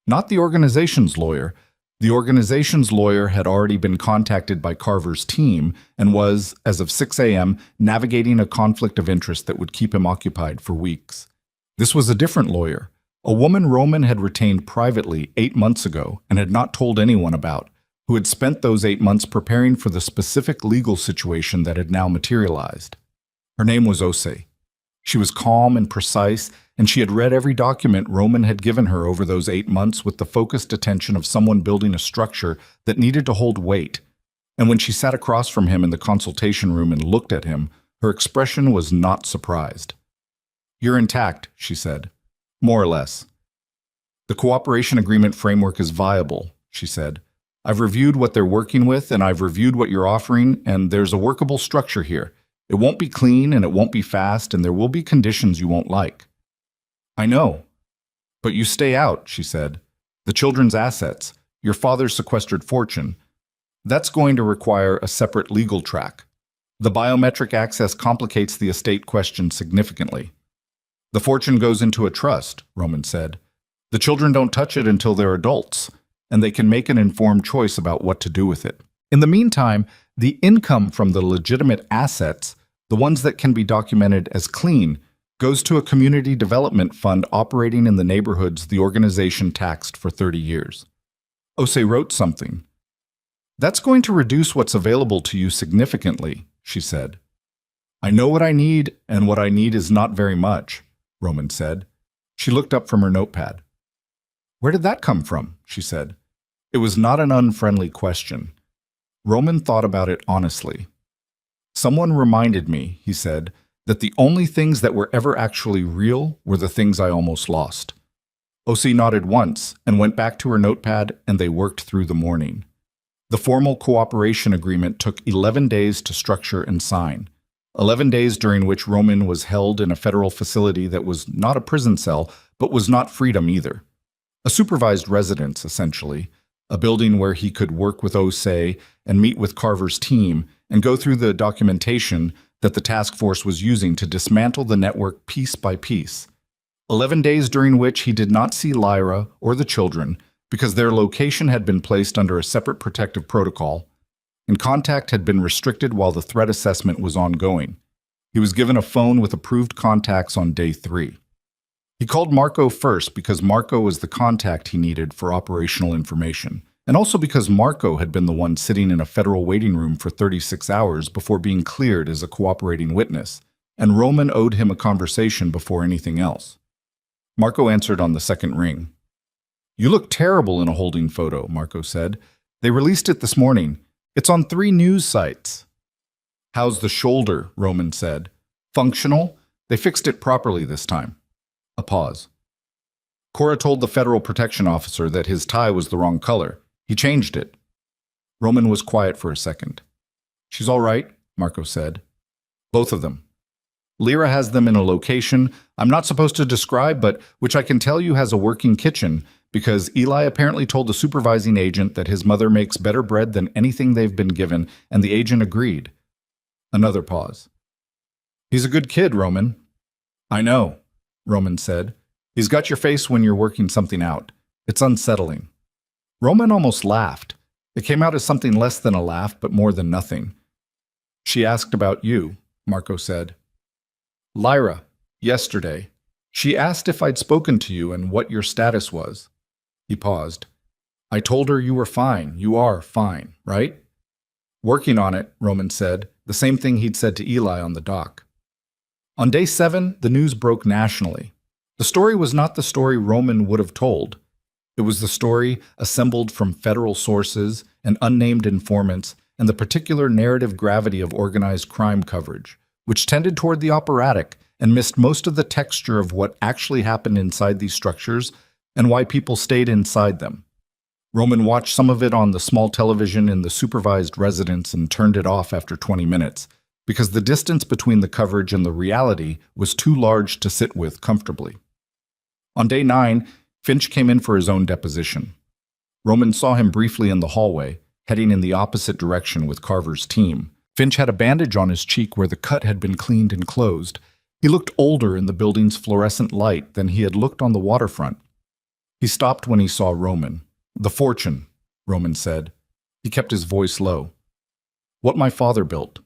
Not the organization's lawyer. The organization's lawyer had already been contacted by Carver's team and was, as of 6 a.m., navigating a conflict of interest that would keep him occupied for weeks. This was a different lawyer, a woman Roman had retained privately 8 months ago and had not told anyone about, who had spent those 8 months preparing for the specific legal situation that had now materialized. Her name was Ose. She was calm and precise, and she had read every document Roman had given her over those 8 months with the focused attention of someone building a structure that needed to hold weight. And when she sat across from him in the consultation room and looked at him, her expression was not surprised. "You're intact," she said. "More or less. The cooperation agreement framework is viable," she said. "I've reviewed what they're working with, and I've reviewed what you're offering, and there's a workable structure here. It won't be clean, and it won't be fast, and there will be conditions you won't like." "I know. But you stay out," she said. "The children's assets, your father's sequestered fortune, that's going to require a separate legal track. The biometric access complicates the estate question significantly." "The fortune goes into a trust," Roman said. "The children don't touch it until they're adults, and they can make an informed choice about what to do with it. In the meantime, the income from the legitimate assets, the ones that can be documented as clean, goes to a community development fund operating in the neighborhoods the organization taxed for 30 years. Ose wrote something. "That's going to reduce what's available to you significantly," she said. "I know what I need, and what I need is not very much," Roman said. She looked up from her notepad. "Where did that come from?" she said. It was not an unfriendly question. Roman thought about it honestly. "Someone reminded me," he said, "that the only things that were ever actually real were the things I almost lost." Ose nodded once and went back to her notepad, and they worked through the morning. The formal cooperation agreement took 11 days to structure and sign. 11 days during which Roman was held in a federal facility that was not a prison cell, but was not freedom either. A supervised residence, essentially, a building where he could work with Ose and meet with Carver's team and go through the documentation that the task force was using to dismantle the network piece by piece. 11 days during which he did not see Lyra or the children because their location had been placed under a separate protective protocol, and contact had been restricted while the threat assessment was ongoing. He was given a phone with approved contacts on day 3. He called Marco first because Marco was the contact he needed for operational information, and also because Marco had been the one sitting in a federal waiting room for 36 hours before being cleared as a cooperating witness, and Roman owed him a conversation before anything else. Marco answered on the second ring. "You look terrible in a holding photo," Marco said. "They released it this morning. It's on 3 news sites." "How's the shoulder?" Roman said. "Functional? They fixed it properly this time." A pause. "Cora told the federal protection officer that his tie was the wrong color. He changed it." Roman was quiet for a second. "She's all right," Marco said. "Both of them. Lyra has them in a location I'm not supposed to describe, but which I can tell you has a working kitchen, because Eli apparently told the supervising agent that his mother makes better bread than anything they've been given, and the agent agreed." Another pause. "He's a good kid, Roman." "I know," Roman said. "He's got your face when you're working something out. It's unsettling." Roman almost laughed. It came out as something less than a laugh, but more than nothing. "She asked about you," Marco said. "Lyra, yesterday. She asked if I'd spoken to you and what your status was." He paused. "I told her you were fine. You are fine, right?" "Working on it," Roman said, the same thing he'd said to Eli on the dock. On day 7, the news broke nationally. The story was not the story Roman would have told. It was the story assembled from federal sources and unnamed informants and the particular narrative gravity of organized crime coverage, which tended toward the operatic and missed most of the texture of what actually happened inside these structures and why people stayed inside them. Roman watched some of it on the small television in the supervised residence and turned it off after 20 minutes, because the distance between the coverage and the reality was too large to sit with comfortably. On day 9, Finch came in for his own deposition. Roman saw him briefly in the hallway, heading in the opposite direction with Carver's team. Finch had a bandage on his cheek where the cut had been cleaned and closed. He looked older in the building's fluorescent light than he had looked on the waterfront. He stopped when he saw Roman. "The fortune," Roman said. He kept his voice low. "What my father built.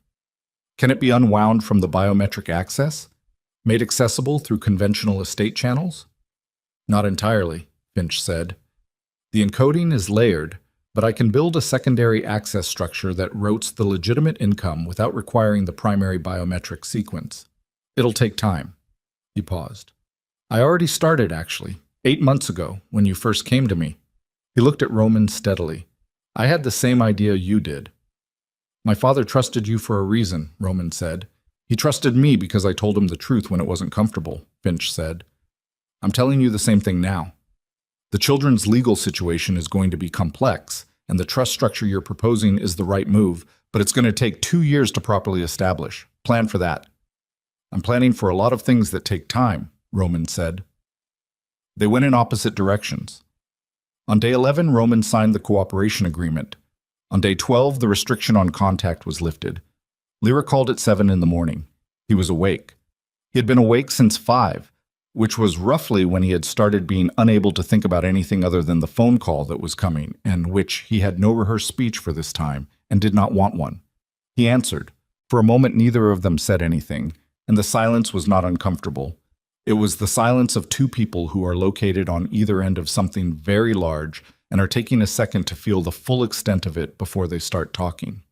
Can it be unwound from the biometric access? Made accessible through conventional estate channels?" "Not entirely," Finch said. "The encoding is layered. but I can build a secondary access structure that routes the legitimate income without requiring the primary biometric sequence. It'll take time. He paused. I already started, actually, 8 months ago, when you first came to me. He looked at Roman steadily. I had the same idea you did. My father trusted you for a reason, Roman said. He trusted me because I told him the truth when it wasn't comfortable, Finch said. I'm telling you the same thing now. The children's legal situation is going to be complex, and the trust structure you're proposing is the right move, but it's going to take 2 years to properly establish. Plan for that. I'm planning for a lot of things that take time, Roman said. They went in opposite directions. On day 11, Roman signed the cooperation agreement. On day 12, the restriction on contact was lifted. Lyra called at 7 in the morning. He was awake. He had been awake since 5, which was roughly when he had started being unable to think about anything other than the phone call that was coming, and which he had no rehearsed speech for this time and did not want one. He answered. For a moment, neither of them said anything, and the silence was not uncomfortable. It was the silence of two people who are located on either end of something very large and are taking a second to feel the full extent of it before they start talking.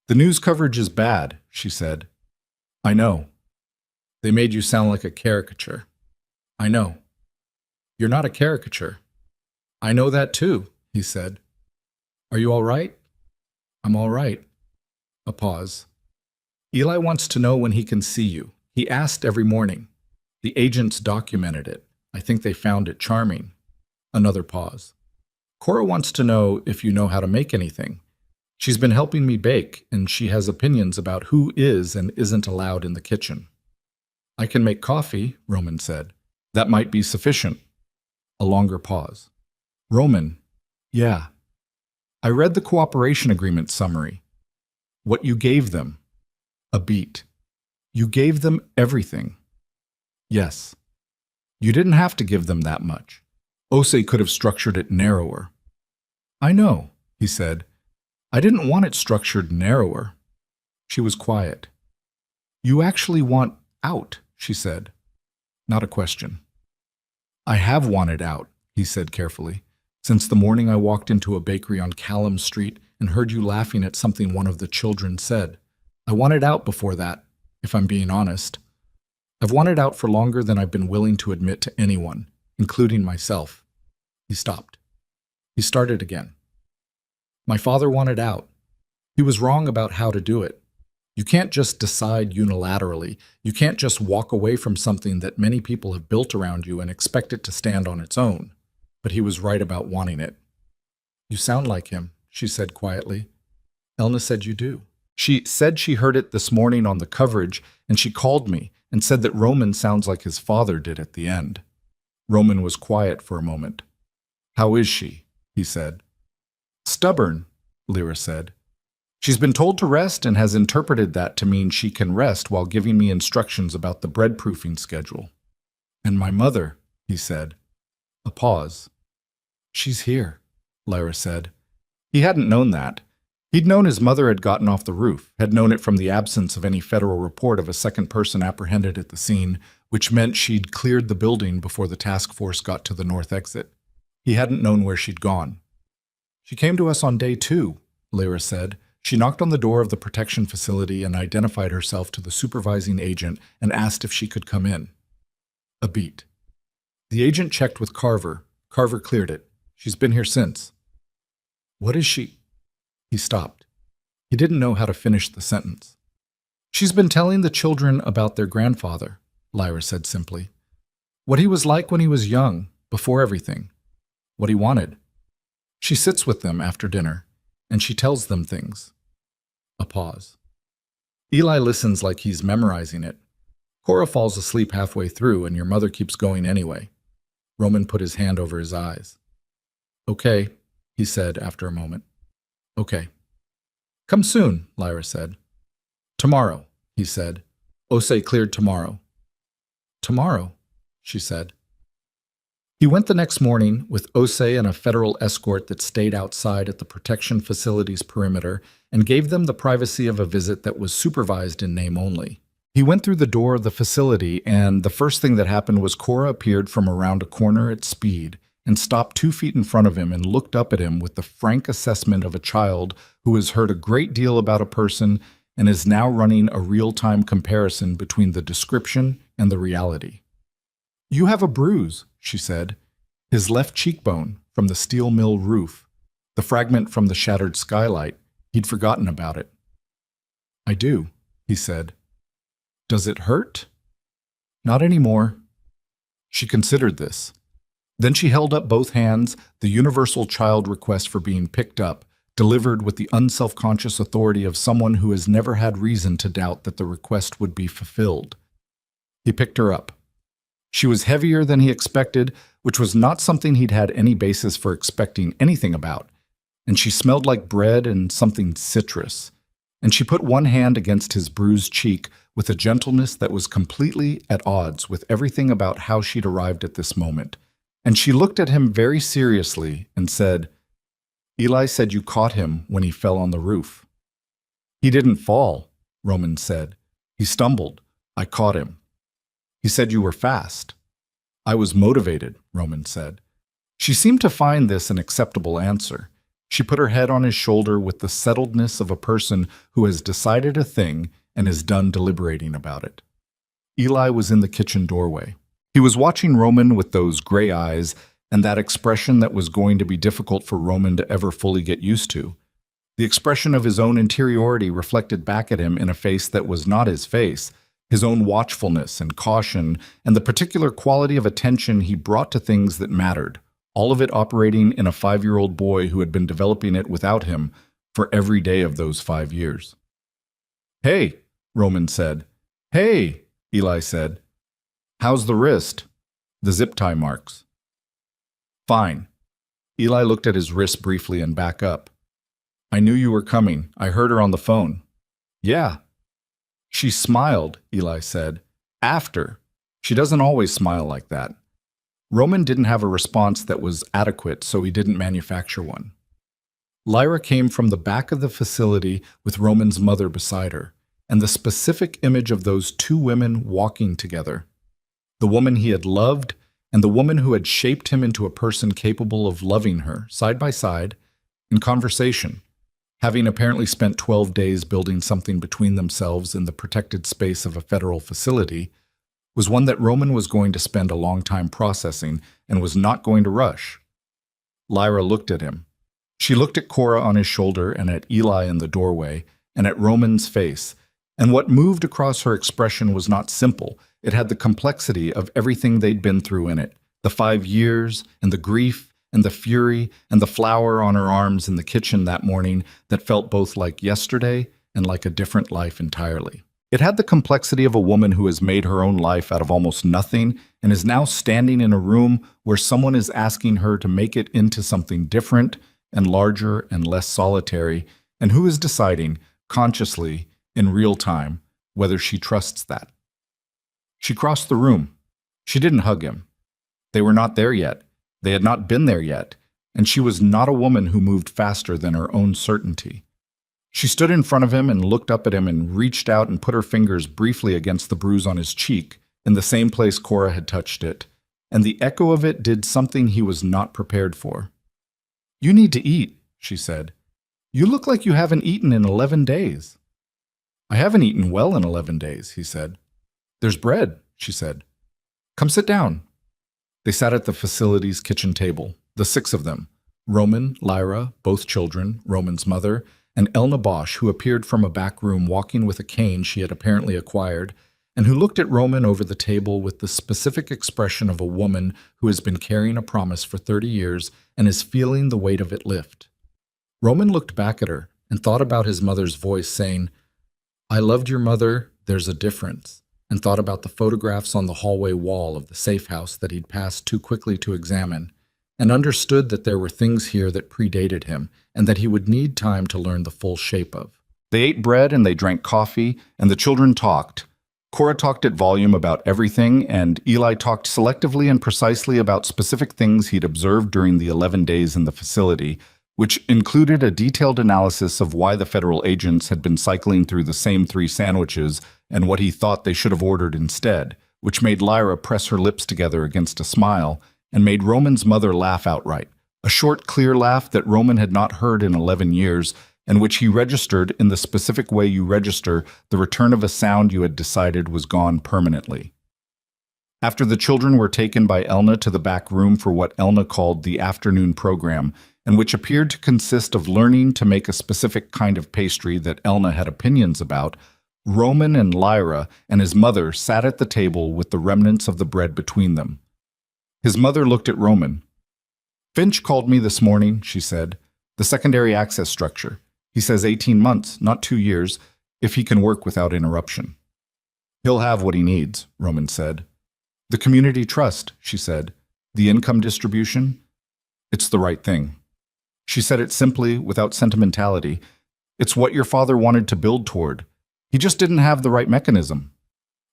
The news coverage is bad, she said. I know. They made you sound like a caricature. I know. You're not a caricature. I know that too, he said. Are you all right? I'm all right. A pause. Eli wants to know when he can see you. He asked every morning. The agents documented it. I think they found it charming. Another pause. Cora wants to know if you know how to make anything. She's been helping me bake, and she has opinions about who is and isn't allowed in the kitchen. I can make coffee, Roman said. That might be sufficient. A longer pause. Roman, yeah. I read the cooperation agreement summary. What you gave them. A beat. You gave them everything. Yes. You didn't have to give them that much. Osei could have structured it narrower. I know, he said. I didn't want it structured narrower. She was quiet. You actually want out, she said. Not a question. I have wanted out, he said carefully, since the morning I walked into a bakery on Callum Street and heard you laughing at something one of the children said. I wanted out before that, if I'm being honest. I've wanted out for longer than I've been willing to admit to anyone, including myself. He stopped. He started again. My father wanted out. He was wrong about how to do it. You can't just decide unilaterally. You can't just walk away from something that many people have built around you and expect it to stand on its own. But he was right about wanting it. You sound like him, she said quietly. Elna said you do. She said she heard it this morning on the coverage, and she called me and said that Roman sounds like his father did at the end. Roman was quiet for a moment. How is she? He said. Stubborn, Lyra said. She's been told to rest and has interpreted that to mean she can rest while giving me instructions about the bread-proofing schedule. And my mother, he said. A pause. She's here, Lyra said. He hadn't known that. He'd known his mother had gotten off the roof, had known it from the absence of any federal report of a second person apprehended at the scene, which meant she'd cleared the building before the task force got to the north exit. He hadn't known where she'd gone. She came to us on day 2, Lyra said. She knocked on the door of the protection facility and identified herself to the supervising agent and asked if she could come in. A beat. The agent checked with Carver. Carver cleared it. She's been here since. What is she? He stopped. He didn't know how to finish the sentence. She's been telling the children about their grandfather, Lyra said simply. What he was like when he was young, before everything. What he wanted. She sits with them after dinner, and she tells them things. A pause. Eli listens like he's memorizing it. Cora falls asleep halfway through, and your mother keeps going anyway. Roman put his hand over his eyes. Okay, he said after a moment. Okay. Come soon, Lyra said. Tomorrow, he said. Osei cleared tomorrow. Tomorrow, she said. He went the next morning with Osei and a federal escort that stayed outside at the protection facility's perimeter and gave them the privacy of a visit that was supervised in name only. He went through the door of the facility, and the first thing that happened was Cora appeared from around a corner at speed, and stopped 2 feet in front of him and looked up at him with the frank assessment of a child who has heard a great deal about a person and is now running a real-time comparison between the description and the reality. "You have a bruise," she said. His left cheekbone from the steel mill roof, the fragment from the shattered skylight. He'd forgotten about it. "I do," he said. "Does it hurt?" "Not anymore." She considered this. Then she held up both hands, the universal child request for being picked up, delivered with the unself-conscious authority of someone who has never had reason to doubt that the request would be fulfilled. He picked her up. She was heavier than he expected, which was not something he'd had any basis for expecting anything about, and she smelled like bread and something citrus. And she put one hand against his bruised cheek with a gentleness that was completely at odds with everything about how she'd arrived at this moment. And she looked at him very seriously and said, "Eli said you caught him when he fell on the roof." "He didn't fall," Roman said. "He stumbled. I caught him." "He said you were fast." "I was motivated," Roman said. She seemed to find this an acceptable answer. She put her head on his shoulder with the settledness of a person who has decided a thing and is done deliberating about it. Eli was in the kitchen doorway. He was watching Roman with those gray eyes and that expression that was going to be difficult for Roman to ever fully get used to. The expression of his own interiority reflected back at him in a face that was not his face, his own watchfulness and caution, and the particular quality of attention he brought to things that mattered, all of it operating in a 5-year-old boy who had been developing it without him for every day of those 5 years. "Hey," Roman said. "Hey," Eli said. "How's the wrist?" "The zip tie marks." "Fine." Eli looked at his wrist briefly and back up. "I knew you were coming. I heard her on the phone." "Yeah." "She smiled," Eli said. "After. She doesn't always smile like that." Roman didn't have a response that was adequate, so he didn't manufacture one. Lyra came from the back of the facility with Roman's mother beside her, and the specific image of those two women walking together. The woman he had loved, and the woman who had shaped him into a person capable of loving her, side by side, in conversation, having apparently spent 12 days building something between themselves in the protected space of a federal facility, was one that Roman was going to spend a long time processing and was not going to rush. Lyra looked at him. She looked at Cora on his shoulder and at Eli in the doorway and at Roman's face, and what moved across her expression was not simple. It had the complexity of everything they'd been through in it, the 5 years and the grief and the fury and the flower on her arms in the kitchen that morning that felt both like yesterday and like a different life entirely. It had the complexity of a woman who has made her own life out of almost nothing and is now standing in a room where someone is asking her to make it into something different and larger and less solitary, and who is deciding, consciously, in real time, whether she trusts that. She crossed the room. She didn't hug him. They were not there yet. They had not been there yet, and she was not a woman who moved faster than her own certainty. She stood in front of him and looked up at him and reached out and put her fingers briefly against the bruise on his cheek, in the same place Cora had touched it, and the echo of it did something he was not prepared for. "You need to eat," she said. "You look like you haven't eaten in 11 days." "I haven't eaten well in 11 days, he said. "There's bread," she said. "Come sit down." They sat at the facility's kitchen table, the 6 of them, Roman, Lyra, both children, Roman's mother, and Elna Bosch, who appeared from a back room walking with a cane she had apparently acquired, and who looked at Roman over the table with the specific expression of a woman who has been carrying a promise for 30 years and is feeling the weight of it lift. Roman looked back at her and thought about his mother's voice saying, "I loved your mother, there's a difference," and thought about the photographs on the hallway wall of the safe house that he'd passed too quickly to examine, and understood that there were things here that predated him and that he would need time to learn the full shape of. They ate bread and they drank coffee, and the children talked. Cora talked at volume about everything, and Eli talked selectively and precisely about specific things he'd observed during the 11 days in the facility, which included a detailed analysis of why the federal agents had been cycling through the same 3 sandwiches and what he thought they should have ordered instead, which made Lyra press her lips together against a smile and made Roman's mother laugh outright. A short, clear laugh that Roman had not heard in 11 years, and which he registered in the specific way you register the return of a sound you had decided was gone permanently. After the children were taken by Elna to the back room for what Elna called the afternoon program, and which appeared to consist of learning to make a specific kind of pastry that Elna had opinions about, Roman and Lyra and his mother sat at the table with the remnants of the bread between them. His mother looked at Roman. "Finch called me this morning," she said. "The secondary access structure. He says 18 months, not 2 years, if he can work without interruption." "He'll have what he needs," Roman said. "The community trust," she said. "The income distribution. It's the right thing." She said it simply, without sentimentality. "It's what your father wanted to build toward. He just didn't have the right mechanism."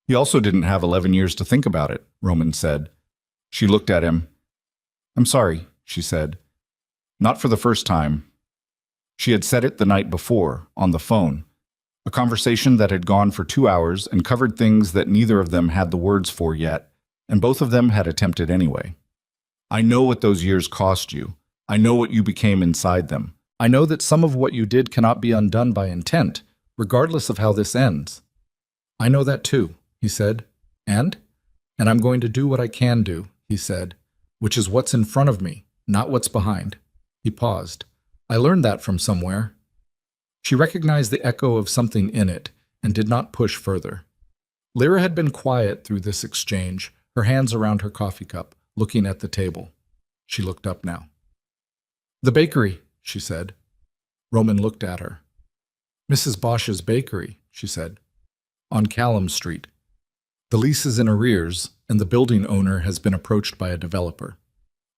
"He also didn't have 11 years to think about it," Roman said. She looked at him. "I'm sorry," she said. Not for the first time. She had said it the night before, on the phone. A conversation that had gone for 2 hours and covered things that neither of them had the words for yet, and both of them had attempted anyway. "I know what those years cost you. I know what you became inside them. I know that some of what you did cannot be undone by intent, regardless of how this ends." "I know that too," he said. And I'm going to do what I can do," he said, "which is what's in front of me, not what's behind." He paused. "I learned that from somewhere." She recognized the echo of something in it and did not push further. Lyra had been quiet through this exchange, her hands around her coffee cup, looking at the table. She looked up now. "The bakery," she said. Roman looked at her. "Mrs. Bosch's bakery," she said. "On Callum Street. The lease is in arrears, and the building owner has been approached by a developer."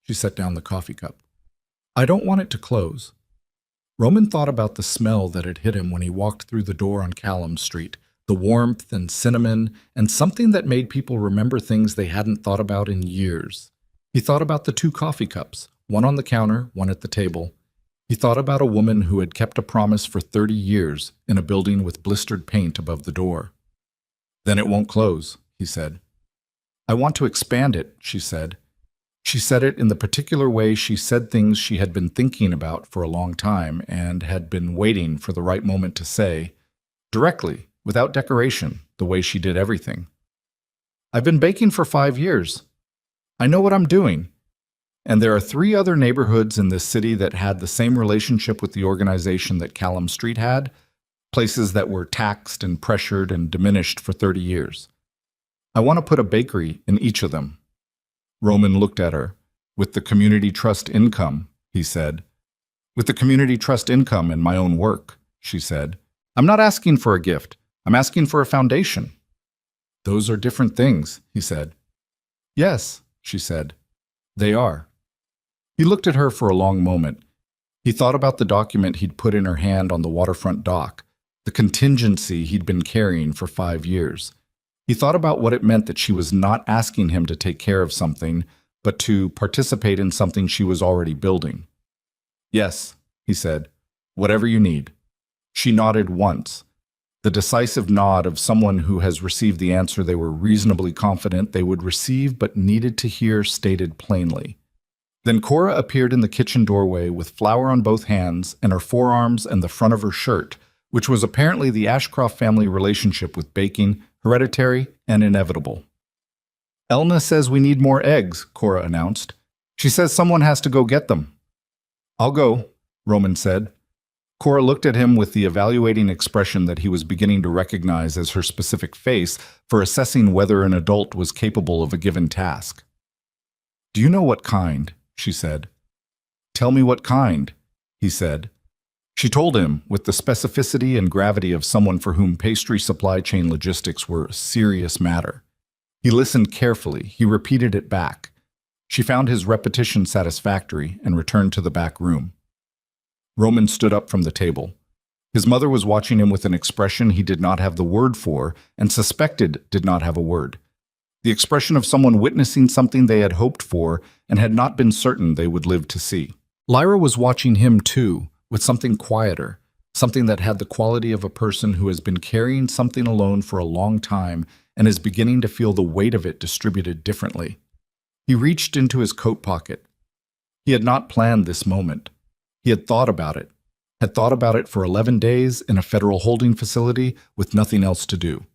She set down the coffee cup. "I don't want it to close." Roman thought about the smell that had hit him when he walked through the door on Callum Street, the warmth and cinnamon, and something that made people remember things they hadn't thought about in years. He thought about the 2 coffee cups, one on the counter, one at the table. He thought about a woman who had kept a promise for 30 years in a building with blistered paint above the door. "Then it won't close," he said. "I want to expand it," she said. She said it in the particular way she said things she had been thinking about for a long time and had been waiting for the right moment to say, directly, without decoration, the way she did everything. "I've been baking for 5 years. I know what I'm doing. And there are 3 other neighborhoods in this city that had the same relationship with the organization that Callum Street had, places that were taxed and pressured and diminished for 30 years. I want to put a bakery in each of them." Roman looked at her. "With the community trust income," he said. "With the community trust income and my own work," she said. "I'm not asking for a gift. I'm asking for a foundation." "Those are different things," he said. "Yes," she said. "They are." He looked at her for a long moment. He thought about the document he'd put in her hand on the waterfront dock, the contingency he'd been carrying for 5 years. He thought about what it meant that she was not asking him to take care of something, but to participate in something she was already building. "Yes," he said, "whatever you need." She nodded once, the decisive nod of someone who has received the answer they were reasonably confident they would receive but needed to hear stated plainly. Then Cora appeared in the kitchen doorway with flour on both hands and her forearms and the front of her shirt, which was apparently the Ashcroft family relationship with baking, hereditary and inevitable. "Elna says we need more eggs," Cora announced. "She says someone has to go get them." "I'll go," Roman said. Cora looked at him with the evaluating expression that he was beginning to recognize as her specific face for assessing whether an adult was capable of a given task. "Do you know what kind?" she said. "Tell me what kind," he said. She told him, with the specificity and gravity of someone for whom pastry supply chain logistics were a serious matter. He listened carefully. He repeated it back. She found his repetition satisfactory and returned to the back room. Roman stood up from the table. His mother was watching him with an expression he did not have the word for and suspected did not have a word. The expression of someone witnessing something they had hoped for and had not been certain they would live to see. Lyra was watching him too, with something quieter, something that had the quality of a person who has been carrying something alone for a long time and is beginning to feel the weight of it distributed differently. He reached into his coat pocket. He had not planned this moment. He had thought about it, for 11 days in a federal holding facility with nothing else to do,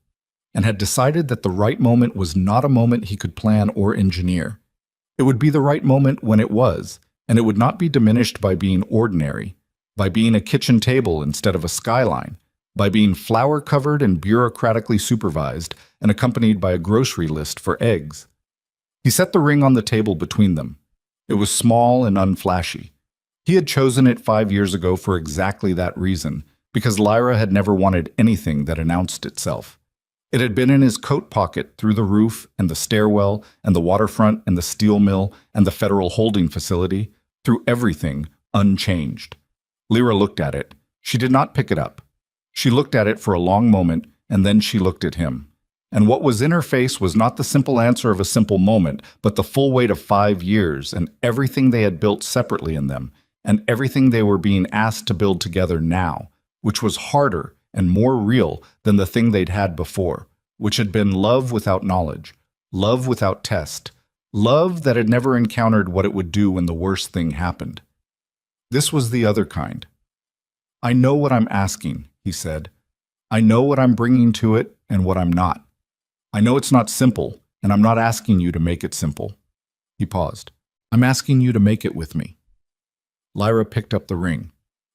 and had decided that the right moment was not a moment he could plan or engineer. It would be the right moment when it was, and it would not be diminished by being ordinary, by being a kitchen table instead of a skyline, by being flour-covered and bureaucratically supervised and accompanied by a grocery list for eggs. He set the ring on the table between them. It was small and unflashy. He had chosen it 5 years ago for exactly that reason, because Lyra had never wanted anything that announced itself. It had been in his coat pocket through the roof and the stairwell and the waterfront and the steel mill and the federal holding facility, through everything, unchanged. Lyra looked at it. She did not pick it up. She looked at it for a long moment, and then she looked at him. And what was in her face was not the simple answer of a simple moment, but the full weight of 5 years and everything they had built separately in them, and everything they were being asked to build together now, which was harder and more real than the thing they'd had before, which had been love without knowledge, love without test, love that had never encountered what it would do when the worst thing happened. This was the other kind. "I know what I'm asking," he said. "I know what I'm bringing to it and what I'm not. I know it's not simple, and I'm not asking you to make it simple." He paused. "I'm asking you to make it with me." Lyra picked up the ring.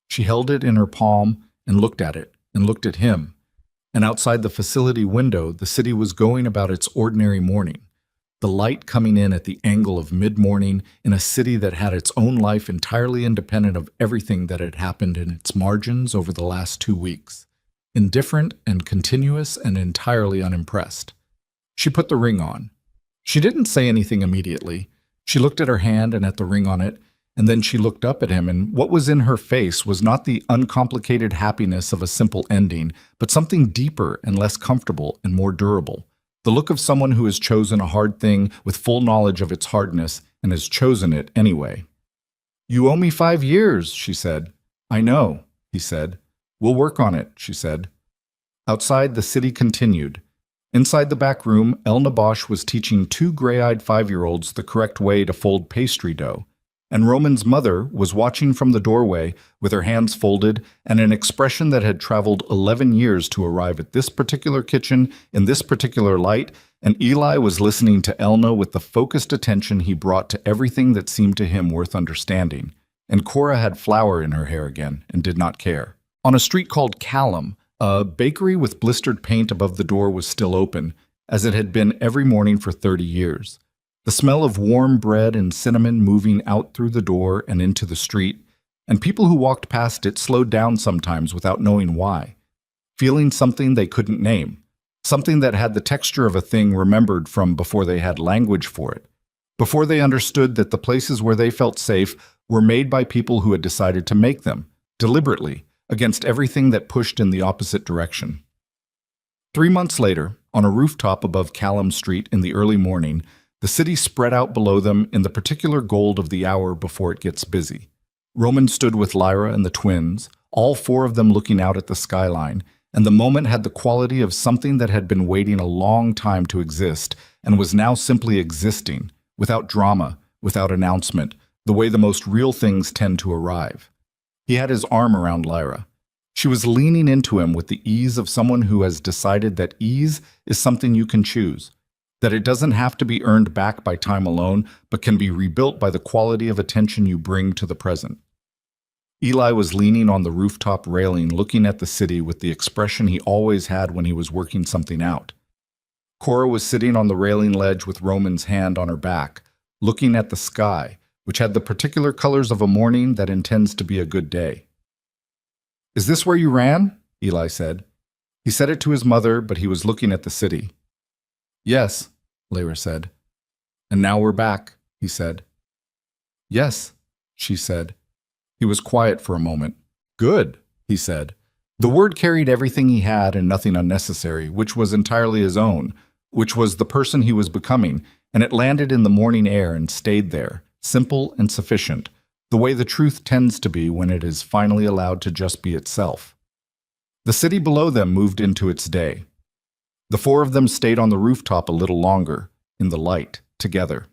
She held it in her palm and looked at it, and looked at him. And outside the facility window, the city was going about its ordinary morning. The light coming in at the angle of mid-morning in a city that had its own life entirely independent of everything that had happened in its margins over the last 2 weeks. Indifferent and continuous and entirely unimpressed. She put the ring on. She didn't say anything immediately. She looked at her hand and at the ring on it, and then she looked up at him, and what was in her face was not the uncomplicated happiness of a simple ending, but something deeper and less comfortable and more durable. The look of someone who has chosen a hard thing with full knowledge of its hardness and has chosen it anyway. "You owe me 5 years, she said. "I know," he said. "We'll work on it," she said. Outside, the city continued. Inside the back room, Elna Bosch was teaching 2 gray-eyed 5-year-olds the correct way to fold pastry dough, and Roman's mother was watching from the doorway with her hands folded and an expression that had traveled 11 years to arrive at this particular kitchen in this particular light, and Eli was listening to Elna with the focused attention he brought to everything that seemed to him worth understanding, and Cora had flour in her hair again and did not care. On a street called Callum, a bakery with blistered paint above the door was still open, as it had been every morning for 30 years. The smell of warm bread and cinnamon moving out through the door and into the street, and people who walked past it slowed down sometimes without knowing why, feeling something they couldn't name, something that had the texture of a thing remembered from before they had language for it, before they understood that the places where they felt safe were made by people who had decided to make them, deliberately, against everything that pushed in the opposite direction. 3 months later, on a rooftop above Callum Street in the early morning, the city spread out below them in the particular gold of the hour before it gets busy. Roman stood with Lyra and the twins, all 4 of them looking out at the skyline, and the moment had the quality of something that had been waiting a long time to exist and was now simply existing, without drama, without announcement, the way the most real things tend to arrive. He had his arm around Lyra. She was leaning into him with the ease of someone who has decided that ease is something you can choose, that it doesn't have to be earned back by time alone, but can be rebuilt by the quality of attention you bring to the present. Eli was leaning on the rooftop railing, looking at the city with the expression he always had when he was working something out. Cora was sitting on the railing ledge with Roman's hand on her back, looking at the sky, which had the particular colors of a morning that intends to be a good day. "Is this where you ran?" Eli said. He said it to his mother, but he was looking at the city. "Yes," Lyra said. "And now we're back," he said. "Yes," she said. He was quiet for a moment. "Good," he said. The word carried everything he had and nothing unnecessary, which was entirely his own, which was the person he was becoming, and it landed in the morning air and stayed there, simple and sufficient, the way the truth tends to be when it is finally allowed to just be itself. The city below them moved into its day. The 4 of them stayed on the rooftop a little longer, in the light, together.